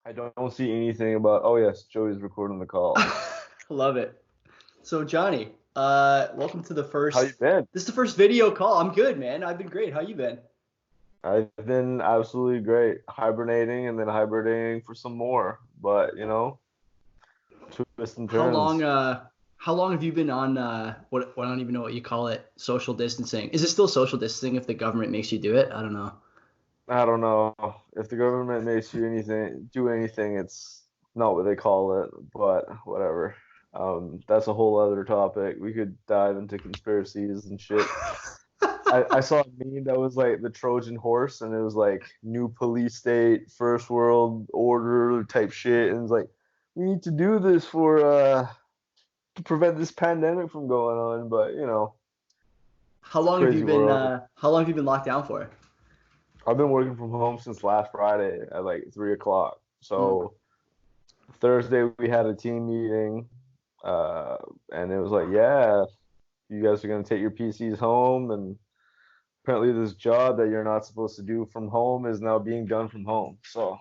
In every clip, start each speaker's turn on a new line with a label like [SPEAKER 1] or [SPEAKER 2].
[SPEAKER 1] I don't see anything about. Oh yes, Joey's recording the call.
[SPEAKER 2] Love it. So Johnny, welcome to the
[SPEAKER 1] How you
[SPEAKER 2] first.
[SPEAKER 1] been?
[SPEAKER 2] This is the first video call. I'm good, man. I've been great. How you been?
[SPEAKER 1] I've been absolutely great, hibernating and then hibernating for some more. But twists and
[SPEAKER 2] How long?
[SPEAKER 1] turns.
[SPEAKER 2] How long have you been on? What I don't even know what you call it. Social distancing. Is it still social distancing if the government makes you do it? I don't know.
[SPEAKER 1] I don't know if the government makes you do anything. It's not what they call it, but whatever. That's a whole other topic. We could dive into conspiracies and shit. I saw a meme that was like the Trojan horse, and it was like new police state, first world order type shit, and it's like we need to do this for to prevent this pandemic from going on. But
[SPEAKER 2] How
[SPEAKER 1] it's a
[SPEAKER 2] long have you
[SPEAKER 1] crazy
[SPEAKER 2] been?
[SPEAKER 1] world.
[SPEAKER 2] How long have you been locked down for?
[SPEAKER 1] I've been working from home since last Friday at like 3 o'clock.
[SPEAKER 2] Hmm.
[SPEAKER 1] So Thursday we had a team meeting, uh, and it was like, yeah, you guys are gonna take your PCs home, and apparently this job that you're not supposed to do from home is now being done from home. So,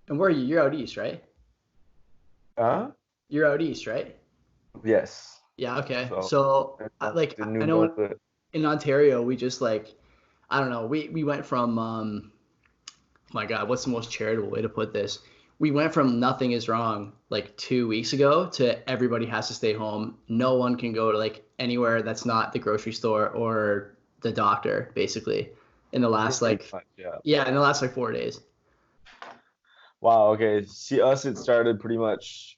[SPEAKER 2] And where are you? You're out east, right?
[SPEAKER 1] uh,
[SPEAKER 2] You're out east, right?
[SPEAKER 1] yes.
[SPEAKER 2] Yeah. Okay.
[SPEAKER 1] So,
[SPEAKER 2] So, like,
[SPEAKER 1] in
[SPEAKER 2] I
[SPEAKER 1] New
[SPEAKER 2] know
[SPEAKER 1] Brunswick.
[SPEAKER 2] in Ontario, we just like, I don't know. We went from my God, what's the most charitable way to put this? We went from nothing is wrong like 2 weeks ago to everybody has to stay home. No one can go to like anywhere that's not the grocery store or the doctor, basically, in the last
[SPEAKER 1] Pretty
[SPEAKER 2] like,
[SPEAKER 1] much, yeah.
[SPEAKER 2] yeah, in the last like 4 days.
[SPEAKER 1] Wow, okay. See, us, it started pretty much,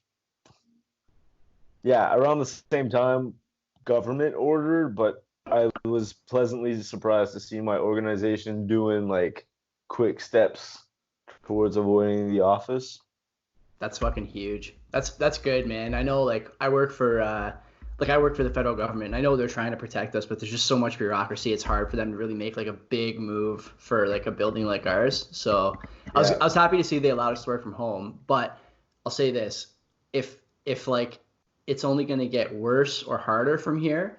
[SPEAKER 1] yeah, around the same time government ordered, but I was pleasantly surprised to see my organization doing like quick steps towards avoiding the office.
[SPEAKER 2] That's fucking huge. That's good, man. I know like I work for the federal government. And I know they're trying to protect us, but there's just so much bureaucracy. It's hard for them to really make like a big move for like a building like ours. So I was
[SPEAKER 1] Yeah.
[SPEAKER 2] I was happy to see they allowed us to work from home. But I'll say this: if like it's only gonna get worse or harder from here,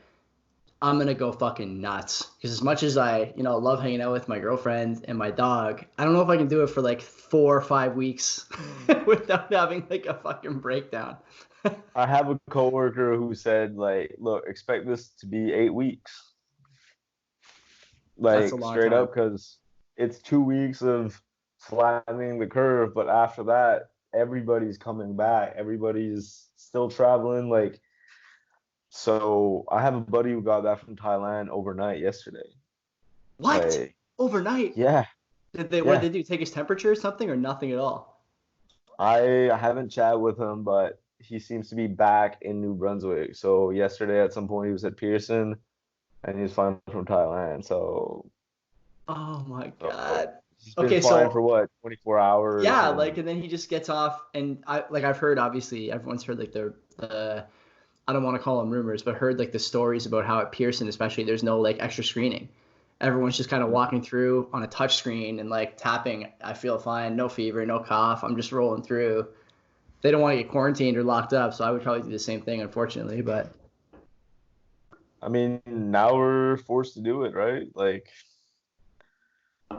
[SPEAKER 2] I'm gonna go fucking nuts. Because as much as I, love hanging out with my girlfriend and my dog, I don't know if I can do it for like 4 or 5 weeks without having like a fucking breakdown.
[SPEAKER 1] I have a coworker who said, like, look, expect this to be 8 weeks,
[SPEAKER 2] That's a
[SPEAKER 1] like
[SPEAKER 2] long
[SPEAKER 1] straight
[SPEAKER 2] time.
[SPEAKER 1] up, because it's 2 weeks of flattening the curve, but after that, everybody's coming back. Everybody's still traveling. Like, so I have a buddy who got back from Thailand overnight yesterday.
[SPEAKER 2] What?
[SPEAKER 1] Like,
[SPEAKER 2] Overnight?
[SPEAKER 1] yeah,
[SPEAKER 2] What
[SPEAKER 1] yeah.
[SPEAKER 2] did they do? Take his temperature or something, or nothing at all?
[SPEAKER 1] I haven't chatted with him, but he seems to be back in New Brunswick. So yesterday at some point he was at Pearson and he's flying from Thailand.
[SPEAKER 2] Oh my
[SPEAKER 1] So
[SPEAKER 2] God.
[SPEAKER 1] he's been
[SPEAKER 2] Okay,
[SPEAKER 1] flying for
[SPEAKER 2] so
[SPEAKER 1] what, 24 hours
[SPEAKER 2] yeah,
[SPEAKER 1] and
[SPEAKER 2] like, and then he just gets off, and I've heard, obviously everyone's heard like the I don't want to call them rumors, but heard like the stories about how at Pearson, especially, there's no like extra screening. Everyone's just kind of walking through on a touch screen and like tapping. I feel fine, no fever, no cough. I'm just rolling through. They don't want to get quarantined or locked up, so I would probably do the same thing, unfortunately. But
[SPEAKER 1] I mean now we're forced to do it, right? Like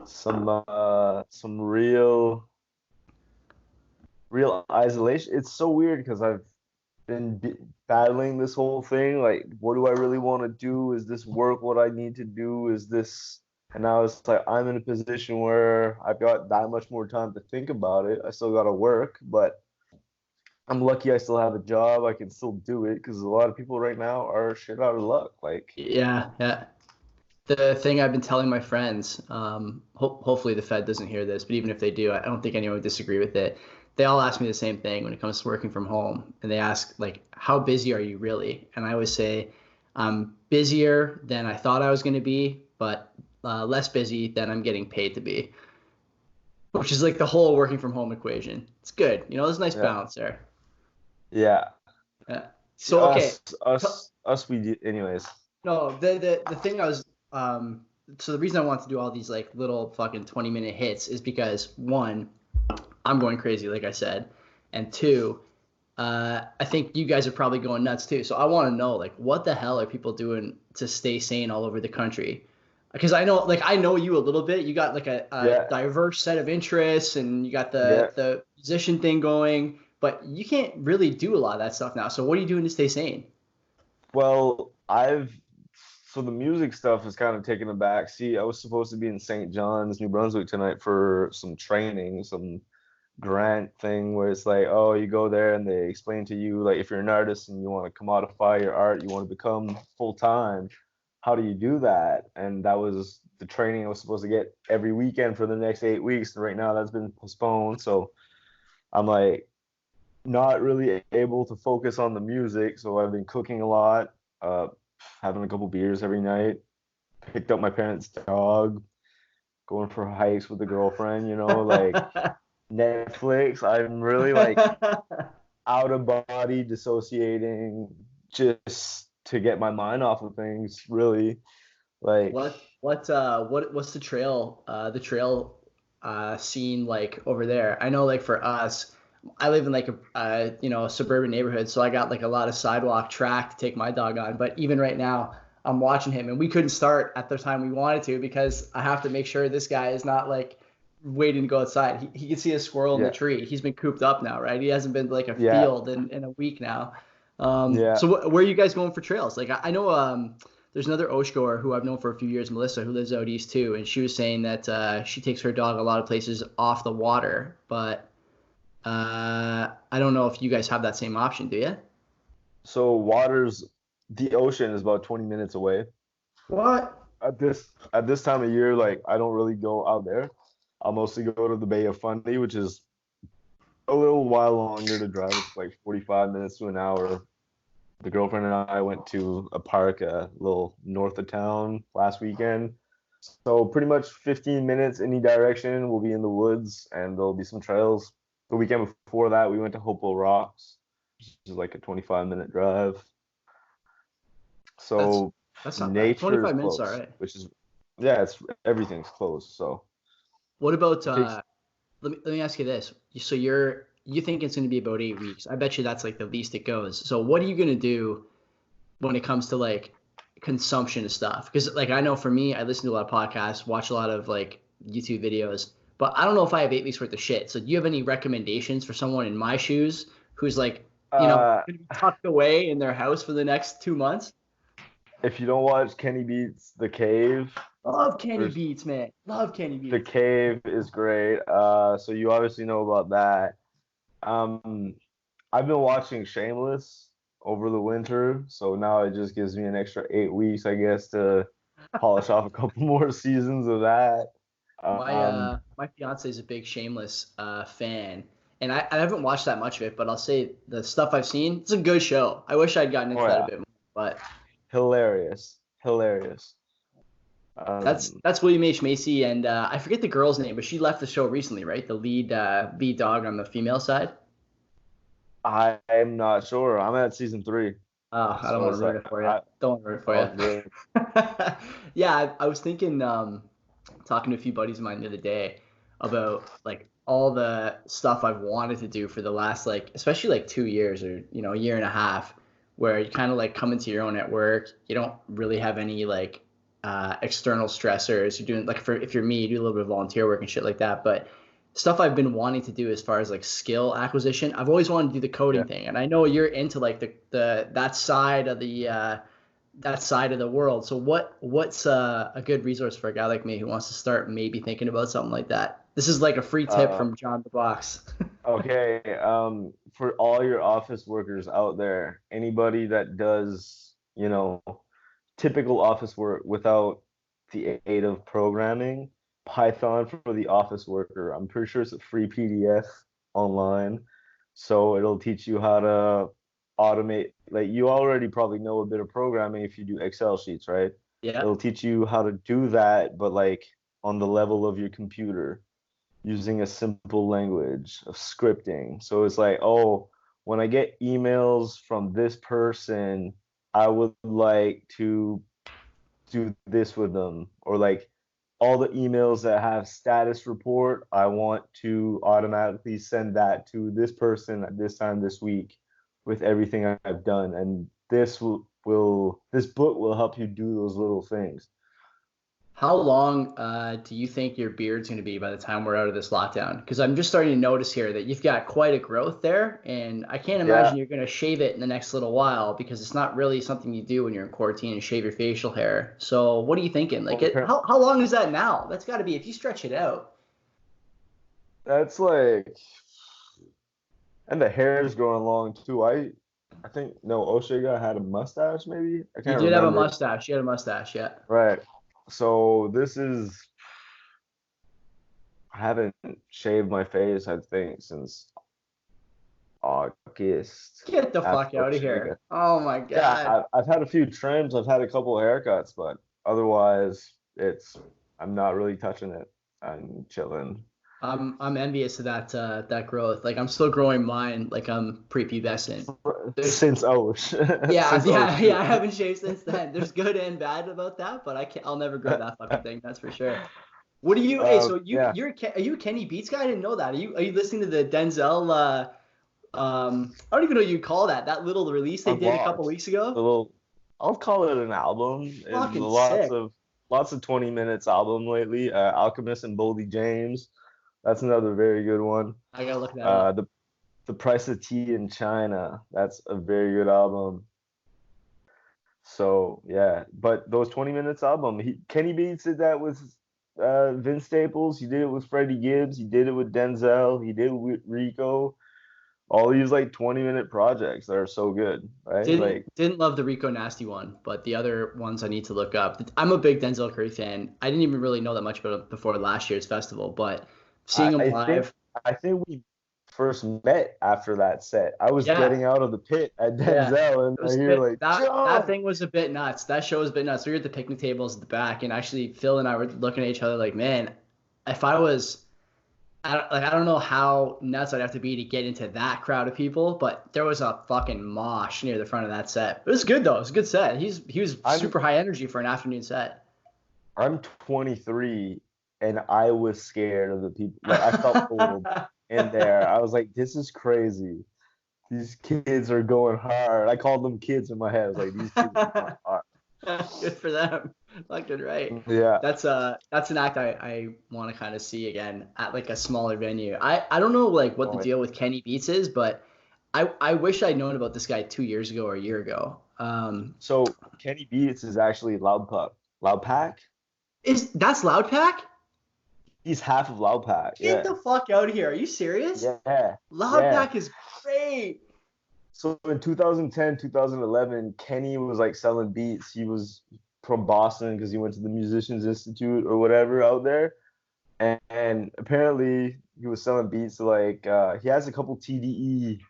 [SPEAKER 1] some real isolation. It's so weird because I've been battling this whole thing. Like, what do I really want to do? Is this work what I need to do? Is this, and now it's like I'm in a position where I've got that much more time to think about it. I still got to work, but I'm lucky I still have a job. I can still do it because a lot of people right now are shit out of luck. Like,
[SPEAKER 2] yeah, yeah. The thing I've been telling my friends, hopefully the Fed doesn't hear this, but even if they do, I don't think anyone would disagree with it. They all ask me the same thing when it comes to working from home, and they ask like, "How busy are you really?" And I always say, "I'm busier than I thought I was going to be, but less busy than I'm getting paid to be," which is like the whole working from home equation. It's good, there's a nice
[SPEAKER 1] yeah,
[SPEAKER 2] balance there.
[SPEAKER 1] yeah.
[SPEAKER 2] Yeah.
[SPEAKER 1] See,
[SPEAKER 2] So okay,
[SPEAKER 1] we do, anyways.
[SPEAKER 2] no, the thing I was so the reason I want to do all these like little fucking 20-minute hits is because one, I'm going crazy, like I said, and two, I think you guys are probably going nuts too. So I want to know like what the hell are people doing to stay sane all over the country? Because I know you a little bit. You got like a
[SPEAKER 1] Yeah,
[SPEAKER 2] diverse set of interests, and you got
[SPEAKER 1] yeah.
[SPEAKER 2] the musician thing going, but you can't really do a lot of that stuff now. So what are you doing to stay sane?
[SPEAKER 1] Well, so the music stuff is kind of taking a back. See, I was supposed to be in St. John's, New Brunswick tonight for some training, some grant thing where it's like, oh, you go there and they explain to you like if you're an artist and you want to commodify your art, you want to become full time, how do you do that? And that was the training I was supposed to get every weekend for the next 8 weeks. And right now that's been postponed. So I'm like not really able to focus on the music. So I've been cooking a lot, uh, having a couple beers every night, picked up my parents' dog, going for hikes with a girlfriend, like Netflix. I'm really like out of body dissociating just to get my mind off of things, really. Like,
[SPEAKER 2] What's the trail scene like over there? I know like for us, I live in like a suburban neighborhood, so I got like a lot of sidewalk track to take my dog on. But even right now, I'm watching him, and we couldn't start at the time we wanted to because I have to make sure this guy is not like waiting to go outside. He can see a squirrel in the
[SPEAKER 1] yeah,
[SPEAKER 2] tree. He's been cooped up now, right? He hasn't been to like a
[SPEAKER 1] yeah,
[SPEAKER 2] field in a week now.
[SPEAKER 1] yeah.
[SPEAKER 2] So where are you guys going for trails? Like I know there's another Osh goer who I've known for a few years, Melissa, who lives out east too, and she was saying that she takes her dog a lot of places off the water, but I don't know if you guys have that same option, do you?
[SPEAKER 1] So the ocean is about 20 minutes away.
[SPEAKER 2] What?
[SPEAKER 1] At this time of year, like I don't really go out there. I'll mostly go to the Bay of Fundy, which is a little while longer to drive. It's like 45 minutes to an hour. The girlfriend and I went to a park a little north of town last weekend. So pretty much 15 minutes any direction. We'll be in the woods and there'll be some trails. The weekend before that, we went to Hopewell Rocks, which is like a 25-minute drive.
[SPEAKER 2] That's
[SPEAKER 1] So
[SPEAKER 2] that's not bad.
[SPEAKER 1] nature is
[SPEAKER 2] 25 minutes, all
[SPEAKER 1] close,
[SPEAKER 2] right.
[SPEAKER 1] which is yeah, it's everything's close. So
[SPEAKER 2] What about
[SPEAKER 1] it takes
[SPEAKER 2] let me ask you this. So you think it's going to be about 8 weeks? I bet you that's like the least it goes. So what are you going to do when it comes to like consumption of stuff? Because like I know for me, I listen to a lot of podcasts, watch a lot of like YouTube videos, but I don't know if I have 8 weeks worth of shit. So do you have any recommendations for someone in my shoes who's like,
[SPEAKER 1] uh
[SPEAKER 2] gonna be tucked away in their house for the next 2 months?
[SPEAKER 1] if you don't watch Kenny Beats The Cave,
[SPEAKER 2] Love Kenny
[SPEAKER 1] there's
[SPEAKER 2] Beats, man. Love Kenny
[SPEAKER 1] The
[SPEAKER 2] Beats.
[SPEAKER 1] Cave is great. So you obviously know about that. Um, I've been watching Shameless over the winter, so now it just gives me an extra 8 weeks, I guess, to polish off a couple more seasons of that.
[SPEAKER 2] My fiance is a big Shameless fan, and I haven't watched that much of it, but I'll say the stuff I've seen, it's a good show. I wish I'd gotten into
[SPEAKER 1] Oh
[SPEAKER 2] that a
[SPEAKER 1] yeah,
[SPEAKER 2] bit more, but
[SPEAKER 1] hilarious, hilarious.
[SPEAKER 2] that's
[SPEAKER 1] Um,
[SPEAKER 2] that's William H. Macy, and I forget the girl's name, but she left the show recently, right? The lead dog on the female side.
[SPEAKER 1] I'm not sure. I'm at season 3,
[SPEAKER 2] Oh, I don't
[SPEAKER 1] so
[SPEAKER 2] want to
[SPEAKER 1] it's
[SPEAKER 2] ruin
[SPEAKER 1] like
[SPEAKER 2] it for you. Don't want to ruin it for
[SPEAKER 1] all good.
[SPEAKER 2] you. Yeah, I was thinking, talking to a few buddies of mine the other day about like all the stuff I've wanted to do for the last like, especially like 2 years or a year and a half, where you kind of like come into your own at work. You don't really have any like external stressors. You're doing like if you're me, you do a little bit of volunteer work and shit like that, but stuff I've been wanting to do as far as like skill acquisition. I've always wanted to do the
[SPEAKER 1] Yeah.
[SPEAKER 2] coding thing, and I know you're into like the that side of the world. So what's a good resource for a guy like me who wants to start maybe thinking about something like that? This is like a free tip
[SPEAKER 1] Uh,
[SPEAKER 2] from John the Box.
[SPEAKER 1] okay. For all your office workers out there, anybody that does, typical office work without the aid of programming, Python for the office worker. I'm pretty sure it's a free PDF online. So it'll teach you how to automate. Like you already probably know a bit of programming if you do Excel sheets, right?
[SPEAKER 2] Yeah.
[SPEAKER 1] It'll teach you how to do that, but like on the level of your computer using a simple language of scripting. So it's like, oh, when I get emails from this person, I would like to do this with them. Or like all the emails that have status report, I want to automatically send that to this person at this time this week with everything I've done. And this book will help you do those little things.
[SPEAKER 2] How long do you think your beard's going to be by the time we're out of this lockdown? Because I'm just starting to notice here that you've got quite a growth there, and I can't
[SPEAKER 1] Yeah.
[SPEAKER 2] imagine you're going to shave it in the next little while because it's not really something you do when you're in quarantine and shave your facial hair. So what are you thinking? Like,
[SPEAKER 1] Well,
[SPEAKER 2] how long is that now? That's got to be if you stretch it out.
[SPEAKER 1] that's like, and the hair's growing long too. I think no, Oshega had a mustache maybe. I
[SPEAKER 2] You
[SPEAKER 1] can't
[SPEAKER 2] did have a
[SPEAKER 1] remember.
[SPEAKER 2] mustache. You had a mustache, yeah.
[SPEAKER 1] Right. So this is I haven't shaved my face, I think, since August
[SPEAKER 2] Get the
[SPEAKER 1] after
[SPEAKER 2] fuck out of
[SPEAKER 1] Oshega.
[SPEAKER 2] here. Oh my
[SPEAKER 1] Yeah,
[SPEAKER 2] God.
[SPEAKER 1] I've had a few trims, I've had a couple of haircuts, but otherwise it's I'm not really touching it. I'm chilling.
[SPEAKER 2] I'm envious of that growth. Like I'm still growing mine like I'm prepubescent. There's
[SPEAKER 1] Since Osh.
[SPEAKER 2] Yeah,
[SPEAKER 1] Since
[SPEAKER 2] yeah,
[SPEAKER 1] Osh.
[SPEAKER 2] yeah. I haven't shaved since then. There's good and bad about that, but I'll never grow that fucking thing. That's for sure. What do you? Hey, so
[SPEAKER 1] Yeah.
[SPEAKER 2] are you a Kenny Beats guy? I didn't know that. Are you listening to the Denzel? I don't even know what you call that little release they
[SPEAKER 1] I've
[SPEAKER 2] did a couple
[SPEAKER 1] watched
[SPEAKER 2] weeks ago.
[SPEAKER 1] the little. I'll call it an album. It's
[SPEAKER 2] Fucking sick.
[SPEAKER 1] lots of 20 minutes album lately. Alchemist and Boldy James. That's another very good one.
[SPEAKER 2] I gotta look that
[SPEAKER 1] Uh,
[SPEAKER 2] up.
[SPEAKER 1] the the Price of Tea in China. That's a very good album. So yeah, but those 20 minutes album, Kenny Beats did that with Vince Staples. He did it with Freddie Gibbs. He did it with Denzel. He did it with Rico. All these like 20-minute projects that are so good, right? Like
[SPEAKER 2] Didn't love the Rico Nasty one, but the other ones I need to look up. I'm a big Denzel Curry fan. I didn't even really know that much about him before last year's festival, but seeing him
[SPEAKER 1] I think
[SPEAKER 2] live,
[SPEAKER 1] we first met after that set. I was
[SPEAKER 2] yeah.
[SPEAKER 1] getting out of the pit at
[SPEAKER 2] Yeah.
[SPEAKER 1] Denzel, and
[SPEAKER 2] It
[SPEAKER 1] I
[SPEAKER 2] was
[SPEAKER 1] hear like
[SPEAKER 2] that
[SPEAKER 1] jump.
[SPEAKER 2] thing was a bit nuts. That show was a bit nuts. We were at the picnic tables at the back, and actually Phil and I were looking at each other like, man, if I was, I don't know how nuts I'd have to be to get into that crowd of people, but there was a fucking mosh near the front of that set. It was good though. It was a good set. He was
[SPEAKER 1] I'm
[SPEAKER 2] super high energy for an afternoon set.
[SPEAKER 1] I'm 23, and I was scared of the people. Like I felt old in there. I was like, this is crazy. These kids are going hard. I called them kids in my head. I was like, these kids are going hard.
[SPEAKER 2] Good for them. Fucking right.
[SPEAKER 1] Yeah,
[SPEAKER 2] That's an act I want to kind of see again at like a smaller venue. I don't know like what the
[SPEAKER 1] oh,
[SPEAKER 2] deal with Kenny Beats is, but I wish I'd known about this guy 2 years ago or a year ago.
[SPEAKER 1] so Kenny Beats is actually Loud Puck. Loud Pack?
[SPEAKER 2] Is that's Loud Pack?
[SPEAKER 1] He's half of Loud Pack.
[SPEAKER 2] Get
[SPEAKER 1] Yeah.
[SPEAKER 2] the fuck out of here. Are you serious?
[SPEAKER 1] Yeah.
[SPEAKER 2] Loud
[SPEAKER 1] Yeah.
[SPEAKER 2] Pack is great.
[SPEAKER 1] So in 2010, 2011, Kenny was like selling beats. He was from Boston because he went to the Musicians Institute or whatever out there. And apparently he was selling beats to like he has a couple TDE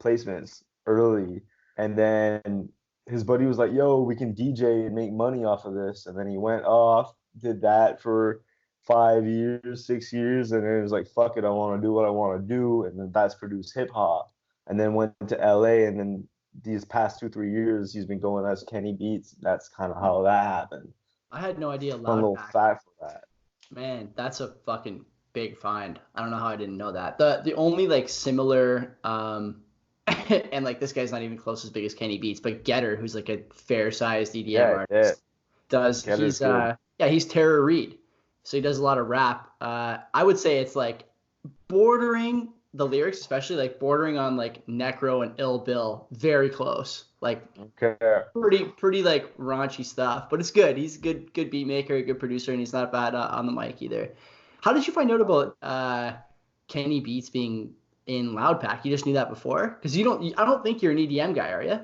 [SPEAKER 1] placements early, and then his buddy was like, "Yo, we can DJ and make money off of this." And then he went off, did that for 5 years, 6 years, and then it was like, "Fuck it, I want to do what I want to do," and then that's produced hip hop. And then went to LA, and then these past 2 3 years he's been going as Kenny Beats. That's kind of how that happened.
[SPEAKER 2] I had no idea
[SPEAKER 1] Fun
[SPEAKER 2] Loud
[SPEAKER 1] little
[SPEAKER 2] Pack.
[SPEAKER 1] fact for that.
[SPEAKER 2] Man, that's a fucking big find. I don't know how I didn't know that. The only like similar and like this guy's not even close as big as Kenny Beats, but Getter, who's like a fair sized EDM
[SPEAKER 1] Yeah, yeah.
[SPEAKER 2] artist, does
[SPEAKER 1] Getter's
[SPEAKER 2] he's
[SPEAKER 1] good.
[SPEAKER 2] yeah, he's Tara Reid. So he does a lot of rap. I would say it's like bordering the lyrics, especially like bordering on like Necro and Ill Bill, very close. Like
[SPEAKER 1] Okay.
[SPEAKER 2] pretty like raunchy stuff, but it's good. He's a good beat maker, a good producer, and he's not bad on the mic either. How did you find out about Kenny Beats being in Loud Pack? You just knew that before? Because I don't think you're an EDM guy, are you?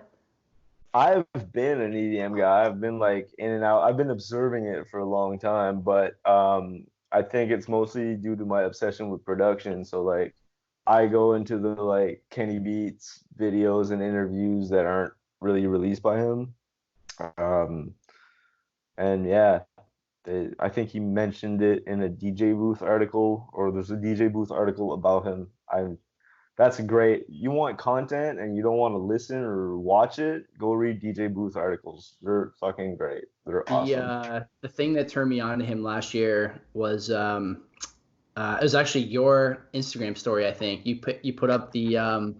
[SPEAKER 1] I've been an EDM guy. I've been like in and out. I've been observing it for a long time, but I think it's mostly due to my obsession with production. So like I go into the like Kenny Beats videos and interviews that aren't really released by him. Um, and yeah, I think he mentioned it in a DJ Booth article, or there's a DJ Booth article about him. That's great. You want content and you don't want to listen or watch it, go read DJ Booth articles. They're fucking great. They're awesome.
[SPEAKER 2] The thing that turned me on to him last year was it was actually your Instagram story. I think you put up the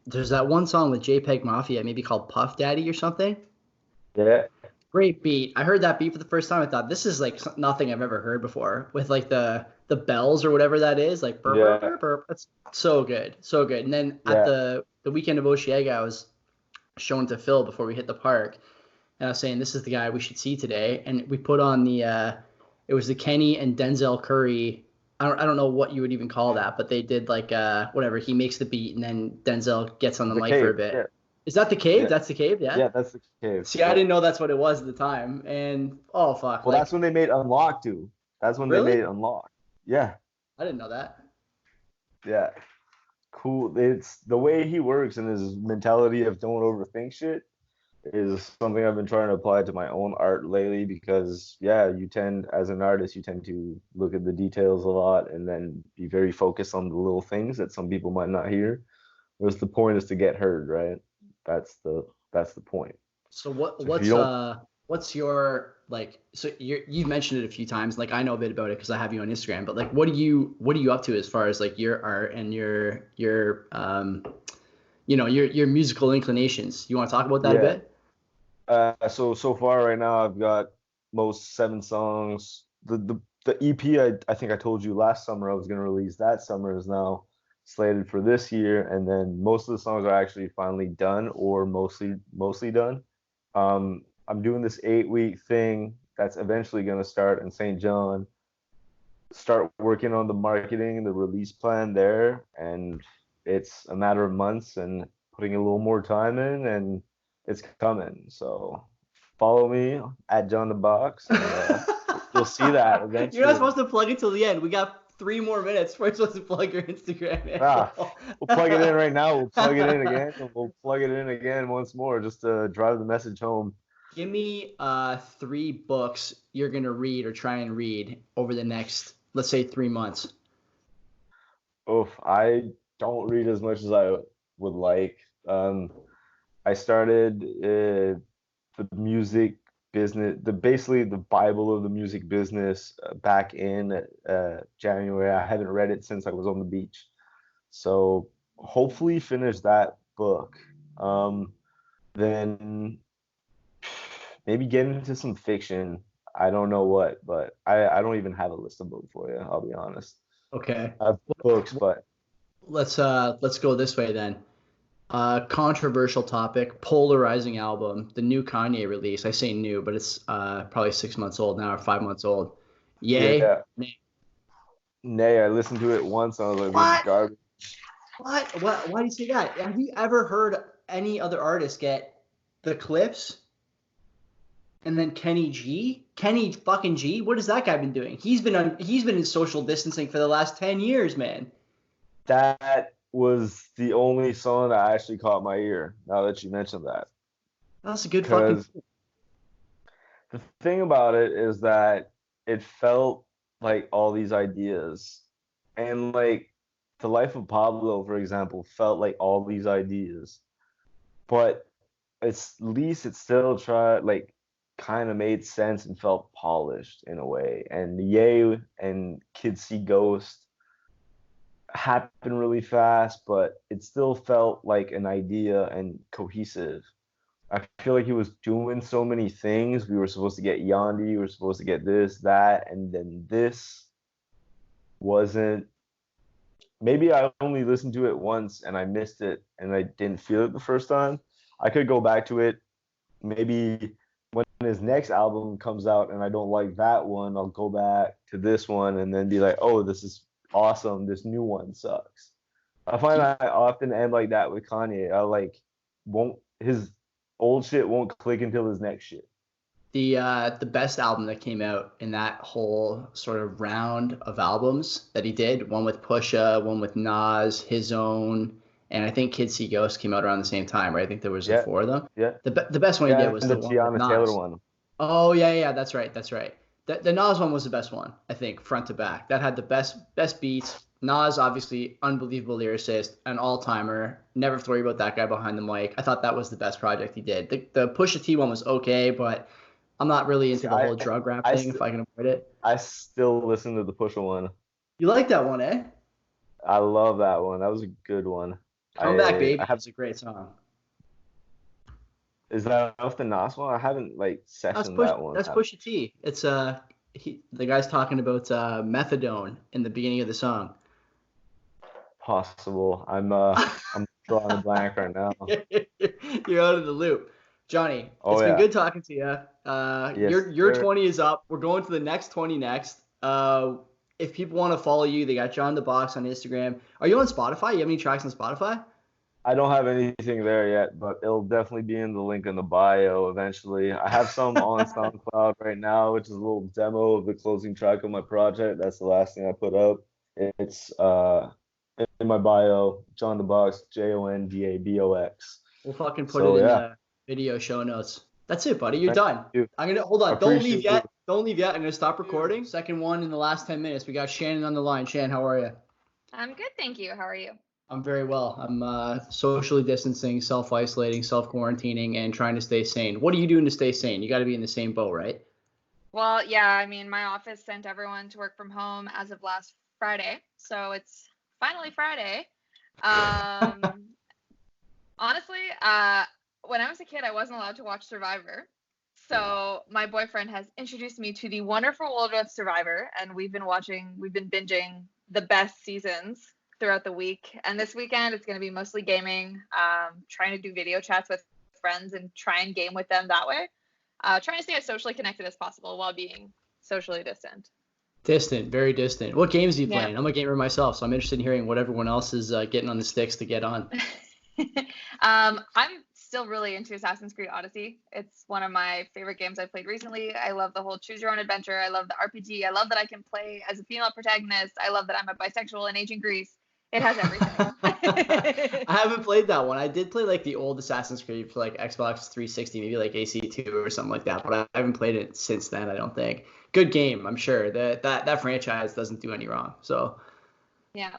[SPEAKER 2] there's that one song with JPEG Mafia, maybe called Puff Daddy or something.
[SPEAKER 1] Yeah.
[SPEAKER 2] Great beat. I heard that beat for the first time. I thought this is like nothing I've ever heard before with like the bells or whatever that is, like burp burp
[SPEAKER 1] Yeah,
[SPEAKER 2] burp burp. That's so good. So good. And then at
[SPEAKER 1] yeah.
[SPEAKER 2] the weekend of Oshiega, I was showing to Phil before we hit the park, and I was saying this is the guy we should see today. And we put on the it was the Kenny and Denzel Curry. I don't know what you would even call that, but they did like whatever. He makes the beat and then Denzel gets on the
[SPEAKER 1] The
[SPEAKER 2] mic for a
[SPEAKER 1] cave.
[SPEAKER 2] bit.
[SPEAKER 1] Yeah,
[SPEAKER 2] Is that the cave?
[SPEAKER 1] yeah,
[SPEAKER 2] That's the cave, yeah.
[SPEAKER 1] yeah. That's the cave.
[SPEAKER 2] See, I
[SPEAKER 1] Yeah.
[SPEAKER 2] didn't know that's what it was at the time. And oh fuck,
[SPEAKER 1] Well, that's
[SPEAKER 2] like
[SPEAKER 1] when they made Unlock too. That's when they
[SPEAKER 2] really?
[SPEAKER 1] made Unlock. Yeah,
[SPEAKER 2] I didn't know that.
[SPEAKER 1] yeah. Cool. It's the way he works and his mentality of don't overthink shit is something I've been trying to apply to my own art lately because yeah, you tend as an artist, you tend to look at the details a lot and then be very focused on the little things that some people might not hear. Whereas the point is to get heard, right? That's the point.
[SPEAKER 2] So what
[SPEAKER 1] So if you don't,
[SPEAKER 2] what's your like so you've mentioned it a few times, like I know a bit about it because I have you on Instagram, but like what are you up to as far as like your art and your your musical inclinations? You want to talk about that a
[SPEAKER 1] yeah.
[SPEAKER 2] bit?
[SPEAKER 1] So far right now I've got most 7 songs. The EP I think I told you last summer I was gonna release that summer is now slated for this year, and then most of the songs are actually finally done or mostly done. I'm doing this 8 week thing that's eventually gonna start in St. John. Start working on the marketing and the release plan there, and it's a matter of months and putting a little more time in, and it's coming. So follow me at John the Box, and you'll see that
[SPEAKER 2] You're not
[SPEAKER 1] eventually.
[SPEAKER 2] supposed to plug it till the end. We got 3 more minutes before you're supposed to plug your Instagram
[SPEAKER 1] Ah,
[SPEAKER 2] handle.
[SPEAKER 1] we'll plug it in right now. We'll plug it in again, and we'll plug it in again once more just to drive the message home.
[SPEAKER 2] Give me 3 books you're gonna read or try and read over the next, let's say, 3 months.
[SPEAKER 1] Oof, I don't read as much as I would like. I started the music business, the basically the Bible of the music business back in January. I haven't read it since I was on the beach. So hopefully finish that book. Um, then maybe get into some fiction. I don't know what, but I don't even have a list of books for you. I'll be honest.
[SPEAKER 2] Okay.
[SPEAKER 1] I have books, but
[SPEAKER 2] Let's go this way then. Controversial topic, polarizing album, the new Kanye release. I say new, but it's probably 6 months old now or 5 months old. Yay?
[SPEAKER 1] yeah.
[SPEAKER 2] Nay.
[SPEAKER 1] Nay, I listened to it once. I was like, this is
[SPEAKER 2] What?
[SPEAKER 1] garbage.
[SPEAKER 2] What? What? Why do you say that? Have you ever heard any other artist get the clips and then Kenny G? Kenny fucking G? What has that guy been doing? He's been in social distancing for the last 10 years, man.
[SPEAKER 1] That was the only song that actually caught my ear. Now that you mentioned that,
[SPEAKER 2] That's a good fucking.
[SPEAKER 1] because the thing about it is that it felt like all these ideas, and like the life of Pablo, for example, felt like all these ideas, but it's at least it still tried like kind of made sense and felt polished in a way. And Ye and Kids See Ghost happened really fast, but it still felt like an idea and cohesive. I feel like he was doing so many things. We were supposed to get Yandi, we were supposed to get this, that, and then this wasn't. Maybe I only listened to it once and I missed it and I didn't feel it the first time. I could go back to it maybe when his next album comes out and I don't like that one, I'll go back to this one and then be like, oh, this is awesome. This new one sucks. I find I often end like that with Kanye. I like won't his old shit won't click until his next shit.
[SPEAKER 2] The best album that came out in that whole sort of round of albums that he did, one with Pusha, one with Nas, his own, and I think Kids See Ghost came out around the same time, right? I think there was the
[SPEAKER 1] Yeah,
[SPEAKER 2] four of them.
[SPEAKER 1] yeah,
[SPEAKER 2] The best one he did
[SPEAKER 1] yeah.
[SPEAKER 2] was
[SPEAKER 1] And
[SPEAKER 2] the
[SPEAKER 1] the
[SPEAKER 2] one with
[SPEAKER 1] Tiana Taylor
[SPEAKER 2] Nas.
[SPEAKER 1] one.
[SPEAKER 2] Oh yeah, that's right, that's right. The Nas one was the best one, I think, front to back. That had the best beats. Nas, obviously, unbelievable lyricist, an all timer. Never have to worry about that guy behind the mic. I thought that was the best project he did. The Pusha T one was okay, but I'm not really
[SPEAKER 1] See,
[SPEAKER 2] into the whole drug rap
[SPEAKER 1] I,
[SPEAKER 2] thing
[SPEAKER 1] st-
[SPEAKER 2] if I can avoid it.
[SPEAKER 1] I still listen to the Pusha one.
[SPEAKER 2] You like that one, eh?
[SPEAKER 1] I love that one. That was a good one.
[SPEAKER 2] Come Back
[SPEAKER 1] I
[SPEAKER 2] Baby
[SPEAKER 1] have
[SPEAKER 2] is a great song.
[SPEAKER 1] Is that off the Nas one? I haven't like sessioned that one.
[SPEAKER 2] That's Pusha T. It's the guy's talking about methadone in the beginning of the song.
[SPEAKER 1] Possible. I'm drawing a blank right now.
[SPEAKER 2] You're out of the loop. Johnny,
[SPEAKER 1] Oh
[SPEAKER 2] it's been
[SPEAKER 1] yeah.
[SPEAKER 2] good talking to you.
[SPEAKER 1] Yes,
[SPEAKER 2] Your
[SPEAKER 1] sir.
[SPEAKER 2] 20 is up. We're going to the next 20 next. If people want to follow you, they got John the Box on Instagram. Are you on Spotify? You have any tracks on Spotify?
[SPEAKER 1] I don't have anything there yet, but it'll definitely be in the link in the bio eventually. I have some on SoundCloud right now, which is a little demo of the closing track of my project. That's the last thing I put up. It's in my bio, John the Box, JONDABOX.
[SPEAKER 2] We'll fucking put it
[SPEAKER 1] So
[SPEAKER 2] in
[SPEAKER 1] yeah,
[SPEAKER 2] the video show notes. That's it, buddy. You're
[SPEAKER 1] thank
[SPEAKER 2] done.
[SPEAKER 1] you.
[SPEAKER 2] I'm gonna hold on. Don't leave
[SPEAKER 1] Appreciate it.
[SPEAKER 2] yet. Don't leave yet. I'm gonna stop recording. Second one in the last 10 minutes. We got Shannon on the line. Shan, how are you?
[SPEAKER 3] I'm good, thank you. How are you?
[SPEAKER 2] I'm very well. I'm socially distancing, self-isolating, self-quarantining, and trying to stay sane. What are you doing to stay sane? You got to be in the same boat, right?
[SPEAKER 3] Well, yeah, I mean, my office sent everyone to work from home as of last Friday, so it's finally Friday. Honestly, when I was a kid, I wasn't allowed to watch Survivor. So my boyfriend has introduced me to the wonderful world of Survivor, and we've been binging the best seasons throughout the week. And this weekend, it's going to be mostly gaming, trying to do video chats with friends and try and game with them that way. Trying to stay as socially connected as possible while being socially distant.
[SPEAKER 2] Distant, very distant. What games are you
[SPEAKER 3] Yeah.
[SPEAKER 2] playing? I'm a gamer myself, so I'm interested in hearing what everyone else is getting on the sticks to get on.
[SPEAKER 3] I'm still really into Assassin's Creed Odyssey. It's one of my favorite games I've played recently. I love the whole choose your own adventure. I love the RPG. I love that I can play as a female protagonist. I love that I'm a bisexual in ancient Greece. It has everything.
[SPEAKER 2] I haven't played that one. I did play like the old Assassin's Creed for like Xbox 360, maybe like AC2 or something like that, but I haven't played it since then, I don't think. Good game, I'm sure. That franchise doesn't do any wrong. So
[SPEAKER 3] Yeah.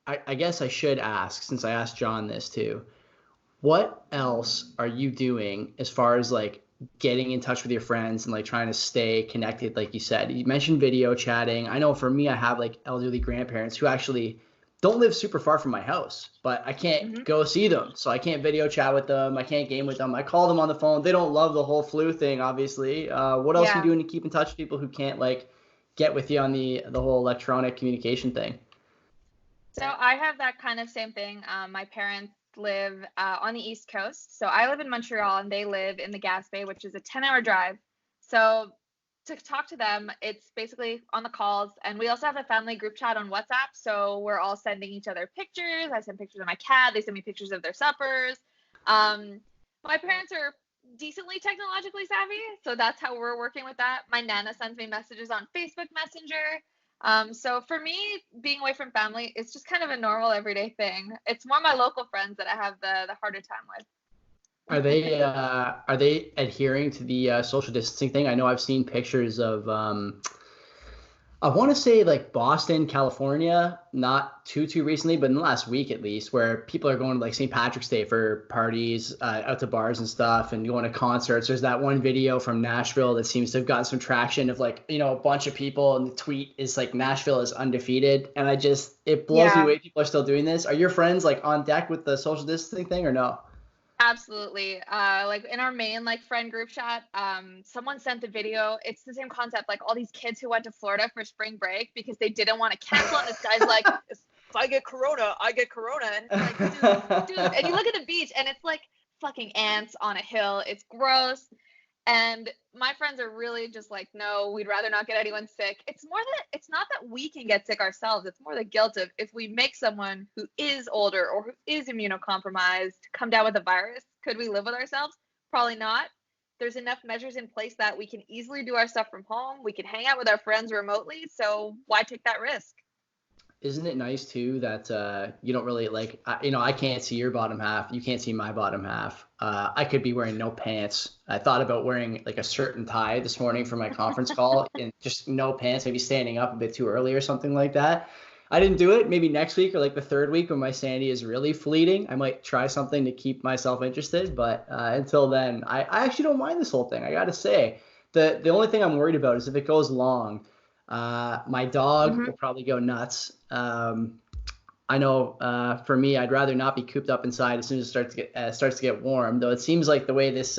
[SPEAKER 2] I guess I should ask, since I asked John this too. What else are you doing as far as like getting in touch with your friends and like trying to stay connected? Like you said, you mentioned video chatting. I know for me, I have like elderly grandparents who actually don't live super far from my house, but I can't go see them. So I can't video chat with them. I can't game with them. I call them on the phone. They don't love the whole flu thing, obviously. What else are you doing to keep in touch with people who can't like get with you on the whole electronic communication thing?
[SPEAKER 3] So I have that kind of same thing. My parents live on the East Coast. So I live in Montreal and they live in the Gaspé, which is a 10-hour drive. So to talk to them, it's basically on the calls. And we also have a family group chat on WhatsApp. So we're all sending each other pictures. I send pictures of my cat. They send me pictures of their suppers. My parents are decently technologically savvy. So that's how we're working with that. My Nana sends me messages on Facebook Messenger. So for me, being away from family, it's just kind of a normal everyday thing. It's more my local friends that I have the harder time with.
[SPEAKER 2] Are they adhering to the social distancing thing? I know I've seen pictures of I want to say like Boston, California, not too recently, but in the last week at least, where people are going to like St. Patrick's Day for parties, out to bars and stuff, and going to concerts. There's that one video from Nashville that seems to have gotten some traction of like, you know, a bunch of people, and the tweet is like Nashville is undefeated, and it blows me away people are still doing this. Are your friends like on deck with the social distancing thing or no?
[SPEAKER 3] Absolutely. Like in our main like friend group chat, someone sent the video. It's the same concept, like all these kids who went to Florida for spring break because they didn't want to cancel. And this guy's like, if I get corona, I get corona. And it's like, dude. And you look at the beach and it's like fucking ants on a hill. It's gross. And my friends are really just like, no, we'd rather not get anyone sick. It's not that we can get sick ourselves. It's more the guilt of if we make someone who is older or who is immunocompromised come down with a virus, could we live with ourselves? Probably not. There's enough measures in place that we can easily do our stuff from home. We can hang out with our friends remotely. So why take that risk?
[SPEAKER 2] Isn't it nice too that you don't really like, I can't see your bottom half. You can't see my bottom half. I could be wearing no pants. I thought about wearing like a shirt and tie this morning for my conference call and just no pants, maybe standing up a bit too early or something like that. I didn't do it. Maybe next week or like the third week when my sanity is really fleeting, I might try something to keep myself interested. But until then, I actually don't mind this whole thing. I got to say, the only thing I'm worried about is if it goes long, my dog will probably go nuts. I know for me, I'd rather not be cooped up inside as soon as it starts to get warm. Though it seems like the way this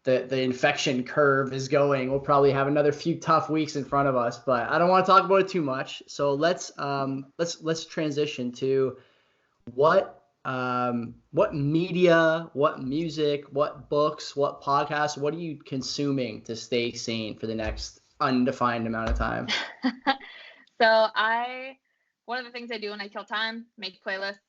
[SPEAKER 2] the infection curve is going, we'll probably have another few tough weeks in front of us. But I don't want to talk about it too much. So let's transition to what media, what music, what books, what podcasts, what are you consuming to stay sane for the next undefined amount of time?
[SPEAKER 3] So one of the things I do when I kill time, make playlists.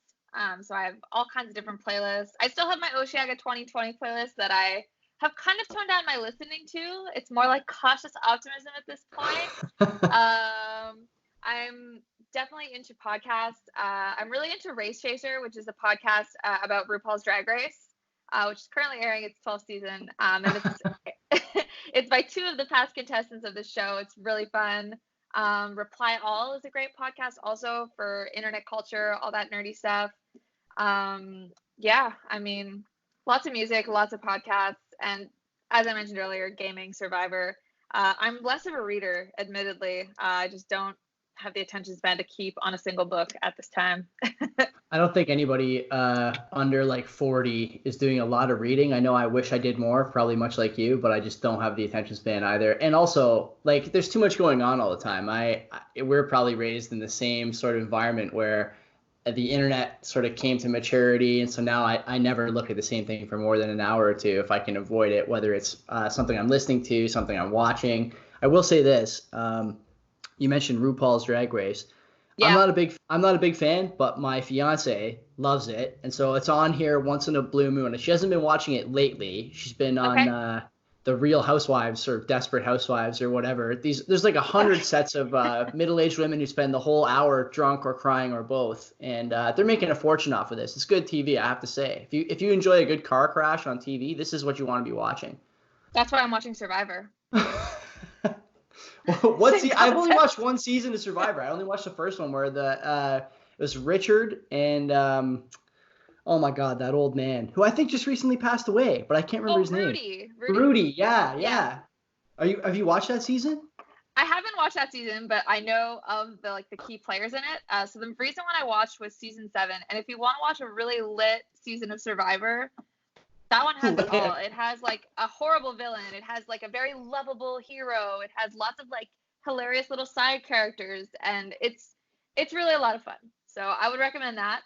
[SPEAKER 3] So I have all kinds of different playlists. I still have my Oshiaga 2020 playlist that I have kind of toned down my listening to. It's more like cautious optimism at this point. I'm definitely into podcasts. I'm really into Race Chaser, which is a podcast about RuPaul's Drag Race, which is currently airing its 12th season. And it's by two of the past contestants of the show. It's really fun. Reply All is a great podcast also for internet culture, all that nerdy stuff. Yeah, I mean, lots of music, lots of podcasts, and as I mentioned earlier, gaming, Survivor. I'm less of a reader, admittedly. I just don't have the attention span to keep on a single book at this time.
[SPEAKER 2] I don't think anybody under like 40 is doing a lot of reading. I know I wish I did more, probably much like you, but I just don't have the attention span either. And also, like, there's too much going on all the time. We're probably raised in the same sort of environment where the internet sort of came to maturity, and so now I never look at the same thing for more than an hour or two if I can avoid it, whether it's something I'm listening to, something I'm watching. I will say this. You mentioned RuPaul's Drag Race. Yeah. I'm not a big fan, but my fiance loves it, and so it's on here once in a blue moon. She hasn't been watching it lately. She's been on the Real Housewives or Desperate Housewives or whatever. There's like 100 sets of middle-aged women who spend the whole hour drunk or crying or both, and they're making a fortune off of this. It's good TV, I have to say. If you enjoy a good car crash on TV, this is what you want to be watching.
[SPEAKER 3] That's why I'm watching Survivor.
[SPEAKER 2] I've only watched one season of Survivor. I only watched the first one where it was Richard and oh my God, that old man who I think just recently passed away, but I can't remember his name. Rudy. Yeah. Have you watched that season?
[SPEAKER 3] I haven't watched that season, but I know of the key players in it. So the recent one I watched was season 7, and if you want to watch a really lit season of Survivor, that one has it all. It has like a horrible villain. It has like a very lovable hero. It has lots of like hilarious little side characters, and it's really a lot of fun. So I would recommend that.